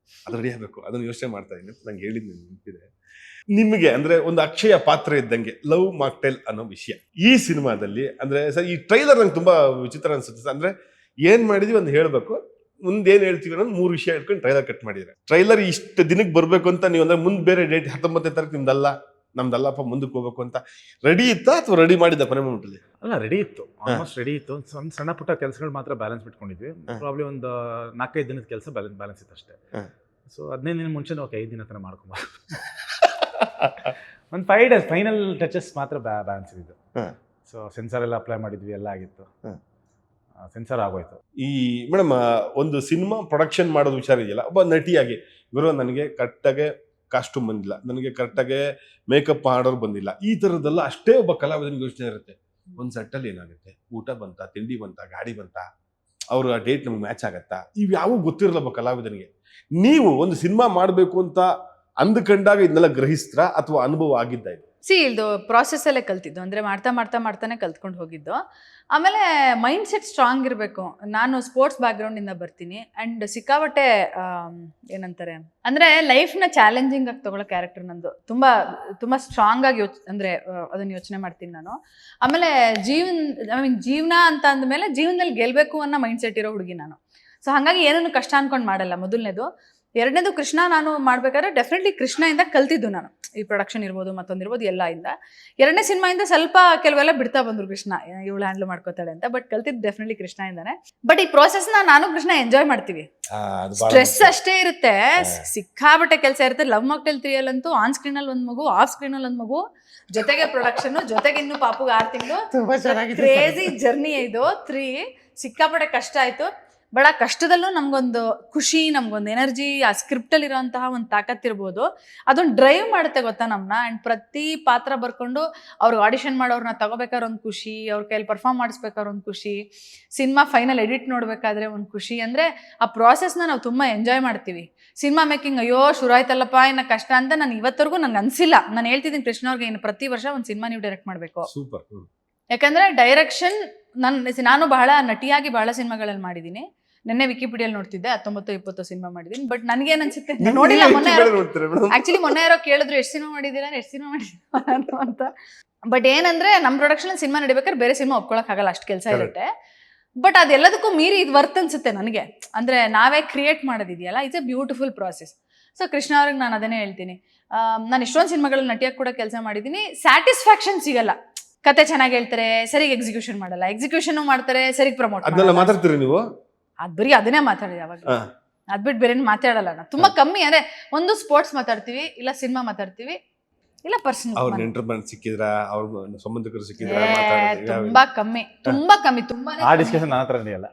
ಅದು ರೆಡಿ ಆಗಬೇಕು, ಅದನ್ನು ಯೋಚನೆ ಮಾಡ್ತಾ ಇದ್ದೀನಿ ಅಂತ ನಂಗೆ ಹೇಳಿದ್ದು ನೆನಪಿದೆ. ನಿಮಗೆ ಅಂದರೆ ಒಂದು ಅಕ್ಷಯ ಪಾತ್ರ ಇದ್ದಂಗೆ ಲವ್ ಮಾಕ್ಟೇಲ್ ಅನ್ನೋ ವಿಷಯ ಈ ಸಿನಿಮಾದಲ್ಲಿ ಅಂದರೆ ಸರ್, ಈ ಟ್ರೈಲರ್ ನಂಗೆ ತುಂಬ ವಿಚಿತ್ರ ಅನ್ಸುತ್ತೆ. ಅಂದರೆ ಏನು ಮಾಡಿದ್ವಿ ಒಂದು ಹೇಳಬೇಕು, ಮುಂದೆ ಏನು ಹೇಳ್ತೀವಿ ಅನ್ನೋದು 3 ವಿಷಯ ಹೇಳ್ಕೊಂಡು ಟ್ರೈಲರ್ ಕಟ್ ಮಾಡಿದ್ರೆ. ಟ್ರೈಲರ್ ಇಷ್ಟು ದಿನಕ್ಕೆ ಬರಬೇಕು ಅಂತ ನೀವು ಅಂದರೆ ಮುಂದೆ ಬೇರೆ ಡೇಟ್ 19ನೇ ತಾರೀಕು ನಿಮ್ದಲ್ಲ, ನಮ್ದಲ್ಲಪ್ಪ ಮುಂದಕ್ಕೆ ಹೋಗ್ಬೇಕು ಅಂತ ರೆಡಿ ಇತ್ತಾ ಅಥವಾ ರೆಡಿ ಮಾಡಿದ್ದ ಕೊನೆ ಮೂಮೆಂಟಲ್ಲಿ? ಅಲ್ಲ, ರೆಡಿ ಇತ್ತು, ಆಲ್ಮೋಸ್ಟ್ ರೆಡಿ ಇತ್ತು. ಒಂದು ಸಣ್ಣ ಪುಟ್ಟ ಕೆಲಸಗಳು ಮಾತ್ರ ಬ್ಯಾಲೆನ್ಸ್ ಬಿಟ್ಕೊಂಡಿದ್ವಿ. ಪ್ರಾಬ್ಲಿ ಒಂದು 4-5 ದಿನದ ಕೆಲಸ ಬ್ಯಾಲೆನ್ಸ್ ಇತ್ತು ಅಷ್ಟೇ. ಸೊ 15 ದಿನ ಮುಂಚೆ ಓಕೆ 5 ದಿನ ಥರ ಮಾಡ್ಕೊಂಬಾರ ಒಂದು 5 days ಫೈನಲ್ ಟಚಸ್ ಮಾತ್ರ ಬ್ಯಾಲೆನ್ಸ್ ಇದ್ದು. ಸೊ ಸೆನ್ಸಾರ್ ಎಲ್ಲ ಅಪ್ಲೈ ಮಾಡಿದ್ವಿ, ಎಲ್ಲ ಆಗಿತ್ತು, ಸೆನ್ಸಾರ್ ಆಗೋಯ್ತು. ಈ ಮೇಡಮ್ ಒಂದು ಸಿನಿಮಾ ಪ್ರೊಡಕ್ಷನ್ ಮಾಡೋದು ವಿಚಾರ ಇದೆಯಲ್ಲ, ಒಬ್ಬ ನಟಿಯಾಗಿ ಗುರು ನನಗೆ ಕರೆಕ್ಟಾಗೆ ಕಾಸ್ಟ್ಯೂಮ್ ಬಂದಿಲ್ಲ, ನನಗೆ ಕರೆಕ್ಟಾಗೆ ಮೇಕಪ್ ಮಾಡೋರು ಬಂದಿಲ್ಲ, ಈ ಥರದ್ದೆಲ್ಲ ಅಷ್ಟೇ ಒಬ್ಬ ಕಲಾವಿದನಿಗೆ ಯೋಚನೆ ಇರುತ್ತೆ. ಒಂದು ಸೆಟ್ಟಲ್ಲಿ ಏನಾಗುತ್ತೆ, ಊಟ ಬಂತ, ತಿಂಡಿ ಬಂತ, ಗಾಡಿ ಬಂತ, ಅವರು ಆ ಡೇಟ್ ನಮ್ಗೆ ಮ್ಯಾಚ್ ಆಗತ್ತಾ, ಇವ್ಯಾವೂ ಗೊತ್ತಿರಲ್ಲ ಒಬ್ಬ ಕಲಾವಿದನಿಗೆ. ನೀವು ಒಂದು ಸಿನಿಮಾ ಮಾಡಬೇಕು ಅಂತ ಅಂದುಕೊಂಡಾಗ ಇದನ್ನೆಲ್ಲ ಗ್ರಹಿಸ್ತ್ರ ಅಥವಾ ಅನುಭವ ಆಗಿದ್ದ ಇದು? ಇದು ಪ್ರಾಸೆಸ್ಸಲ್ಲೇ ಕಲ್ತಿದ್ದು, ಅಂದರೆ ಮಾಡ್ತಾನೆ ಕಲ್ತ್ಕೊಂಡು ಹೋಗಿದ್ದು. ಆಮೇಲೆ ಮೈಂಡ್ ಸೆಟ್ ಸ್ಟ್ರಾಂಗ್ ಇರಬೇಕು. ನಾನು ಸ್ಪೋರ್ಟ್ಸ್ ಬ್ಯಾಕ್ಗ್ರೌಂಡಿಂದ ಬರ್ತೀನಿ ಆ್ಯಂಡ್ ಸಿಕ್ಕಾಪಟ್ಟೆ ಏನಂತಾರೆ ಅಂದರೆ ಲೈಫ್ನ ಚಾಲೆಂಜಿಂಗ್ ಆಗಿ ತೊಗೊಳ್ಳೋ ಕ್ಯಾರೆಕ್ಟರ್ ನಂದು. ತುಂಬ ಸ್ಟ್ರಾಂಗ್ ಆಗಿ ಅದನ್ನು ಯೋಚನೆ ಮಾಡ್ತೀನಿ ನಾನು. ಆಮೇಲೆ ಜೀವನ ಅಂತ ಅಂದಮೇಲೆ ಜೀವನದಲ್ಲಿ ಗೆಲ್ಲಬೇಕು ಅನ್ನೋ ಮೈಂಡ್ ಸೆಟ್ ಇರೋ ಹುಡುಗಿ ನಾನು. ಸೊ ಹಾಗಾಗಿ ಏನನ್ನು ಕಷ್ಟ ಅಂದ್ಕೊಂಡು ಮಾಡಲ್ಲ, ಮೊದಲನೇದು. ಎರಡನೇದು, ಕೃಷ್ಣ ನಾನು ಮಾಡ್ಬೇಕಾದ್ರೆ ಡೆಫಿನೆಟ್ಲಿ ಕೃಷ್ಣಯಿಂದ ಕಲ್ತಿದ್ದು ನಾನು. ಈ ಪ್ರೊಡಕ್ಷನ್ ಇರ್ಬೋದು, ಮತ್ತೊಂದಿರ್ಬೋದು, ಎಲ್ಲ ಇಂದ. ಎರಡನೇ ಸಿನಿಮಾಯಿಂದ ಸ್ವಲ್ಪ ಕೆಲವೆಲ್ಲ ಬಿಡ್ತಾ ಬಂದರು, ಕೃಷ್ಣ ಇವಳು ಹ್ಯಾಂಡಲ್ ಮಾಡ್ಕೋತಾಳೆ ಅಂತ. ಬಟ್ ಕಲ್ತಿದ್ದು ಡೆಫಿನೆಟ್ಲಿ ಕೃಷ್ಣಯಿಂದಾನೆ. ಬಟ್ ಈ ಪ್ರೋಸೆಸ್ನ ನಾನು ಕೃಷ್ಣ ಎಂಜಾಯ್ ಮಾಡ್ತೀವಿ. ಸ್ಟ್ರೆಸ್ ಅಷ್ಟೇ ಇರುತ್ತೆ, ಸಿಕ್ಕಾಬಟ್ಟೆ ಕೆಲಸ ಇರುತ್ತೆ. ಲವ್ ಮಾಕ್ಟೇಲ್ 3 ಅಂತೂ ಆನ್ ಸ್ಕ್ರೀನಲ್ಲಿ ಒಂದು ಮಗು, ಆಫ್ ಸ್ಕ್ರೀನಲ್ಲಿ ಒಂದು ಮಗು, ಜೊತೆಗೆ ಪ್ರೊಡಕ್ಷನ್, ಜೊತೆಗೆ ಇನ್ನು ಪಾಪುಗೆ 6 ತಿಂಗಳು. ಕ್ರೇಜಿ ಜರ್ನಿ ಇದು 3. ಸಿಕ್ಕಾಪಟ್ಟೆ ಕಷ್ಟ ಆಯ್ತು. ಬಟ್ ಆ ಕಷ್ಟದಲ್ಲೂ ನಮಗೊಂದು ಖುಷಿ, ನಮಗೊಂದು ಎನರ್ಜಿ, ಆ ಸ್ಕ್ರಿಪ್ಟಲ್ಲಿ ಇರೋಂತಹ ಒಂದು ತಾಕತ್ತಿರ್ಬೋದು, ಅದೊಂದು ಡ್ರೈವ್ ಮಾಡುತ್ತೆ ಗೊತ್ತಾ ನಮ್ಮನ್ನ. ಆ್ಯಂಡ್ ಪ್ರತಿ ಪಾತ್ರ ಬರ್ಕೊಂಡು ಅವ್ರಿಗೆ ಆಡಿಷನ್ ಮಾಡೋರನ್ನ ತಗೋಬೇಕಾದ್ರೆ ಒಂದು ಖುಷಿ, ಅವ್ರ ಕೈಯಲ್ಲಿ ಪರ್ಫಾರ್ಮ್ ಮಾಡಿಸ್ಬೇಕಾದ್ರೆ ಒಂದು ಖುಷಿ, ಸಿನಿಮಾ ಫೈನಲ್ ಎಡಿಟ್ ನೋಡಬೇಕಾದ್ರೆ ಒಂದು ಖುಷಿ. ಅಂದರೆ ಆ ಪ್ರಾಸೆಸ್ನ ನಾವು ತುಂಬ ಎಂಜಾಯ್ ಮಾಡ್ತೀವಿ. ಸಿನಿಮಾ ಮೇಕಿಂಗ್ ಅಯ್ಯೋ ಶುರು ಆಯ್ತಲ್ಲಪ್ಪ ಇನ್ನು ಕಷ್ಟ ಅಂತ ನಾನು ಇವತ್ತರೆಗೂ ನಂಗೆ ಅನಿಸಿಲ್ಲ. ನಾನು ಹೇಳ್ತಿದ್ದೀನಿ ಕೃಷ್ಣ ಅವ್ರಿಗೆ, ಇನ್ನು ಪ್ರತಿ ವರ್ಷ ಒಂದು ಸಿನಿಮಾ ನೀವು ಡೈರೆಕ್ಟ್ ಮಾಡಬೇಕು. ಸೂಪರ್. ಯಾಕಂದರೆ ಡೈರೆಕ್ಷನ್ ನಾನು ಬಹಳ ನಟಿಯಾಗಿ ಬಹಳ ಸಿನಿಮಾಗಳಲ್ಲಿ ಮಾಡಿದ್ದೀನಿ. ನೆನ್ನೆ ವಿಕಿಪೀಡಿಯಲ್ಲಿ ನೋಡ್ತಿದ್ದೆ, 19-20 ಸಿನಿಮಾ ಮಾಡಿದ್ದೀನಿ. ಬಟ್ ನನಗೇನು ಅನ್ಸುತ್ತೆ, ನೋಡಿಲ್ಲ. ಮೊನ್ನೆ ಯಾರೋ ಕೇಳಿದ್ರು ಎಷ್ಟು ಸಿನಿಮಾ ಮಾಡಿದ್ದೀರಾ ಅಂತ. ಬಟ್ ಏನಂದ್ರೆ ನಮ್ಮ ಪ್ರೊಡಕ್ಷನ್ ಸಿನಿಮಾ ನಡಿಬೇಕಾದ್ರೆ ಬೇರೆ ಸಿನಿಮಾ ಒಪ್ಕೊಳಕ್ಕಾಗಲ್ಲ, ಅಷ್ಟು ಕೆಲಸ ಇರುತ್ತೆ. ಬಟ್ ಅದೆಲ್ಲದಕ್ಕೂ ಮೀರಿ ಇದು ವರ್ತ್ ಅನ್ಸುತ್ತೆ ನನಗೆ. ಅಂದ್ರೆ ನಾವೇ ಕ್ರಿಯೇಟ್ ಮಾಡೋದಿದೆಯಲ್ಲ, it's a beautiful process. So Krishna ಅವ್ರಿಗೆ ನಾನು ಅದನ್ನೇ ಹೇಳ್ತೀನಿ. ನಾನು ಇಷ್ಟೊಂದು ಸಿನಿಮಾಗಳಲ್ಲಿ ನಟಿಯಾಗಿ ಕೂಡ ಕೆಲಸ ಮಾಡಿದ್ದೀನಿ. ಸ್ಯಾಟಿಸ್ಫ್ಯಾಕ್ಷನ್ ಸಿಗಲ್ಲ. ಕತೆ ಚೆನ್ನಾಗಿ ಹೇಳ್ತಾರೆ, ಸರಿಗೆ ಎಕ್ಸಿಕ್ಯೂಷನ್ ಮಾಡಲ್ಲ, ಎಕ್ಸಿಕ್ಯೂಷನ್ ಮಾಡ್ತಾರೆ, ಸರಿಗೆ ಪ್ರಮೋಟ್ ಅದನ್ನೆಲ್ಲ ಮಾತಾಡ್ತೀರಿ ನೀವು? ಅದ್ ಬರೀ ಅದನ್ನೇ ಮಾತಾಡಿದೆ ಯಾವಾಗ. ಅದ್ಬಿಟ್ಟು ಬೇರೆ ಮಾತಾಡಲ್ಲ ನಾನು. ತುಂಬಾ ಕಮ್ಮಿ. ಅಂದ್ರೆ ಒಂದು ಸ್ಪೋರ್ಟ್ಸ್ ಮಾತಾಡ್ತೀವಿ, ಇಲ್ಲ ಸಿನಿಮಾ ಮಾತಾಡ್ತೀವಿ, ಇಲ್ಲ ಪರ್ಸನಲ್. ಅವ್ರ ನೆಂಟರು ಸಿಕ್ಕಿದ್ರ, ಅವ್ರ ಸಂಬಂಧಿಕರು ಸಿಕ್ಕಿದ್ರ? ತುಂಬಾ ಕಮ್ಮಿ, ತುಂಬಾ ಕಮ್ಮಿ. ತುಂಬಾ ಆ ಡಿಸ್ಕಷನ್ ನನ್ನ ಹತ್ರ ನಡೆಯಲ್ಲ,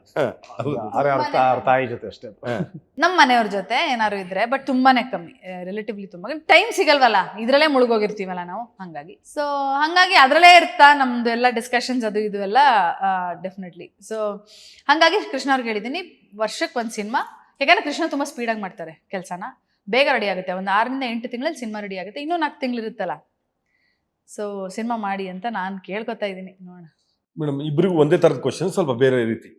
ಅವ್ರ ತಾಯಿ ಜೊತೆ ಅಷ್ಟೇ, ನಮ್ಮ ಮನೆಯವ್ರ ಜೊತೆ ಏನಾದ್ರು ಇದ್ರೆ. ಬಟ್ ತುಂಬಾನೇ ಕಮ್ಮಿ, ರಿಲೇಟಿವ್ಲಿ ತುಂಬಾ ಟೈಮ್ ಸಿಗಲ್ವಲ್ಲ, ಇದ್ರಲ್ಲೇ ಮುಳುಗೋಗಿರ್ತೀವಲ್ಲ ನಾವು. ಹಂಗಾಗಿ ಅದ್ರಲ್ಲೇ ಇರ್ತಾ ನಮ್ದು ಎಲ್ಲ ಡಿಸ್ಕಷನ್ಸ್ ಅದು ಇದು ಎಲ್ಲ ಡೆಫಿನೆಟ್ಲಿ. ಸೊ ಹಂಗಾಗಿ ಕೃಷ್ಣ ಅವ್ರಿಗೆ ಹೇಳಿದ್ದೀನಿ, ವರ್ಷಕ್ಕೆ ಒಂದು ಸಿನಿಮಾ. ಯಾಕಂದ್ರೆ ಕೃಷ್ಣ ತುಂಬಾ ಸ್ಪೀಡಾಗಿ ಮಾಡ್ತಾರೆ ಕೆಲಸನ, ಬೇಗ ರೆಡಿ ಆಗುತ್ತೆ. ಒಂದು 6-8 ತಿಂಗಳಲ್ಲಿ ಸಿನಿಮಾ ರೆಡಿ ಆಗುತ್ತೆ. ಇನ್ನೂ 4 ತಿಂಗಳು ಇರುತ್ತಲ್ಲ. ಸೊ ಸಿನಿಮಾ ಮಾಡಿ ಅಂತ ನಾನು ಕೇಳ್ಕೊತಾ ಇದ್ದೀನಿ, ನೋಡೋಣ. ಮೇಡಮ್, ಇಬ್ಬರಿಗೂ ಒಂದೇ ಥರದ ಕ್ವಶನ್, ಸ್ವಲ್ಪ ಬೇರೆ ರೀತಿ.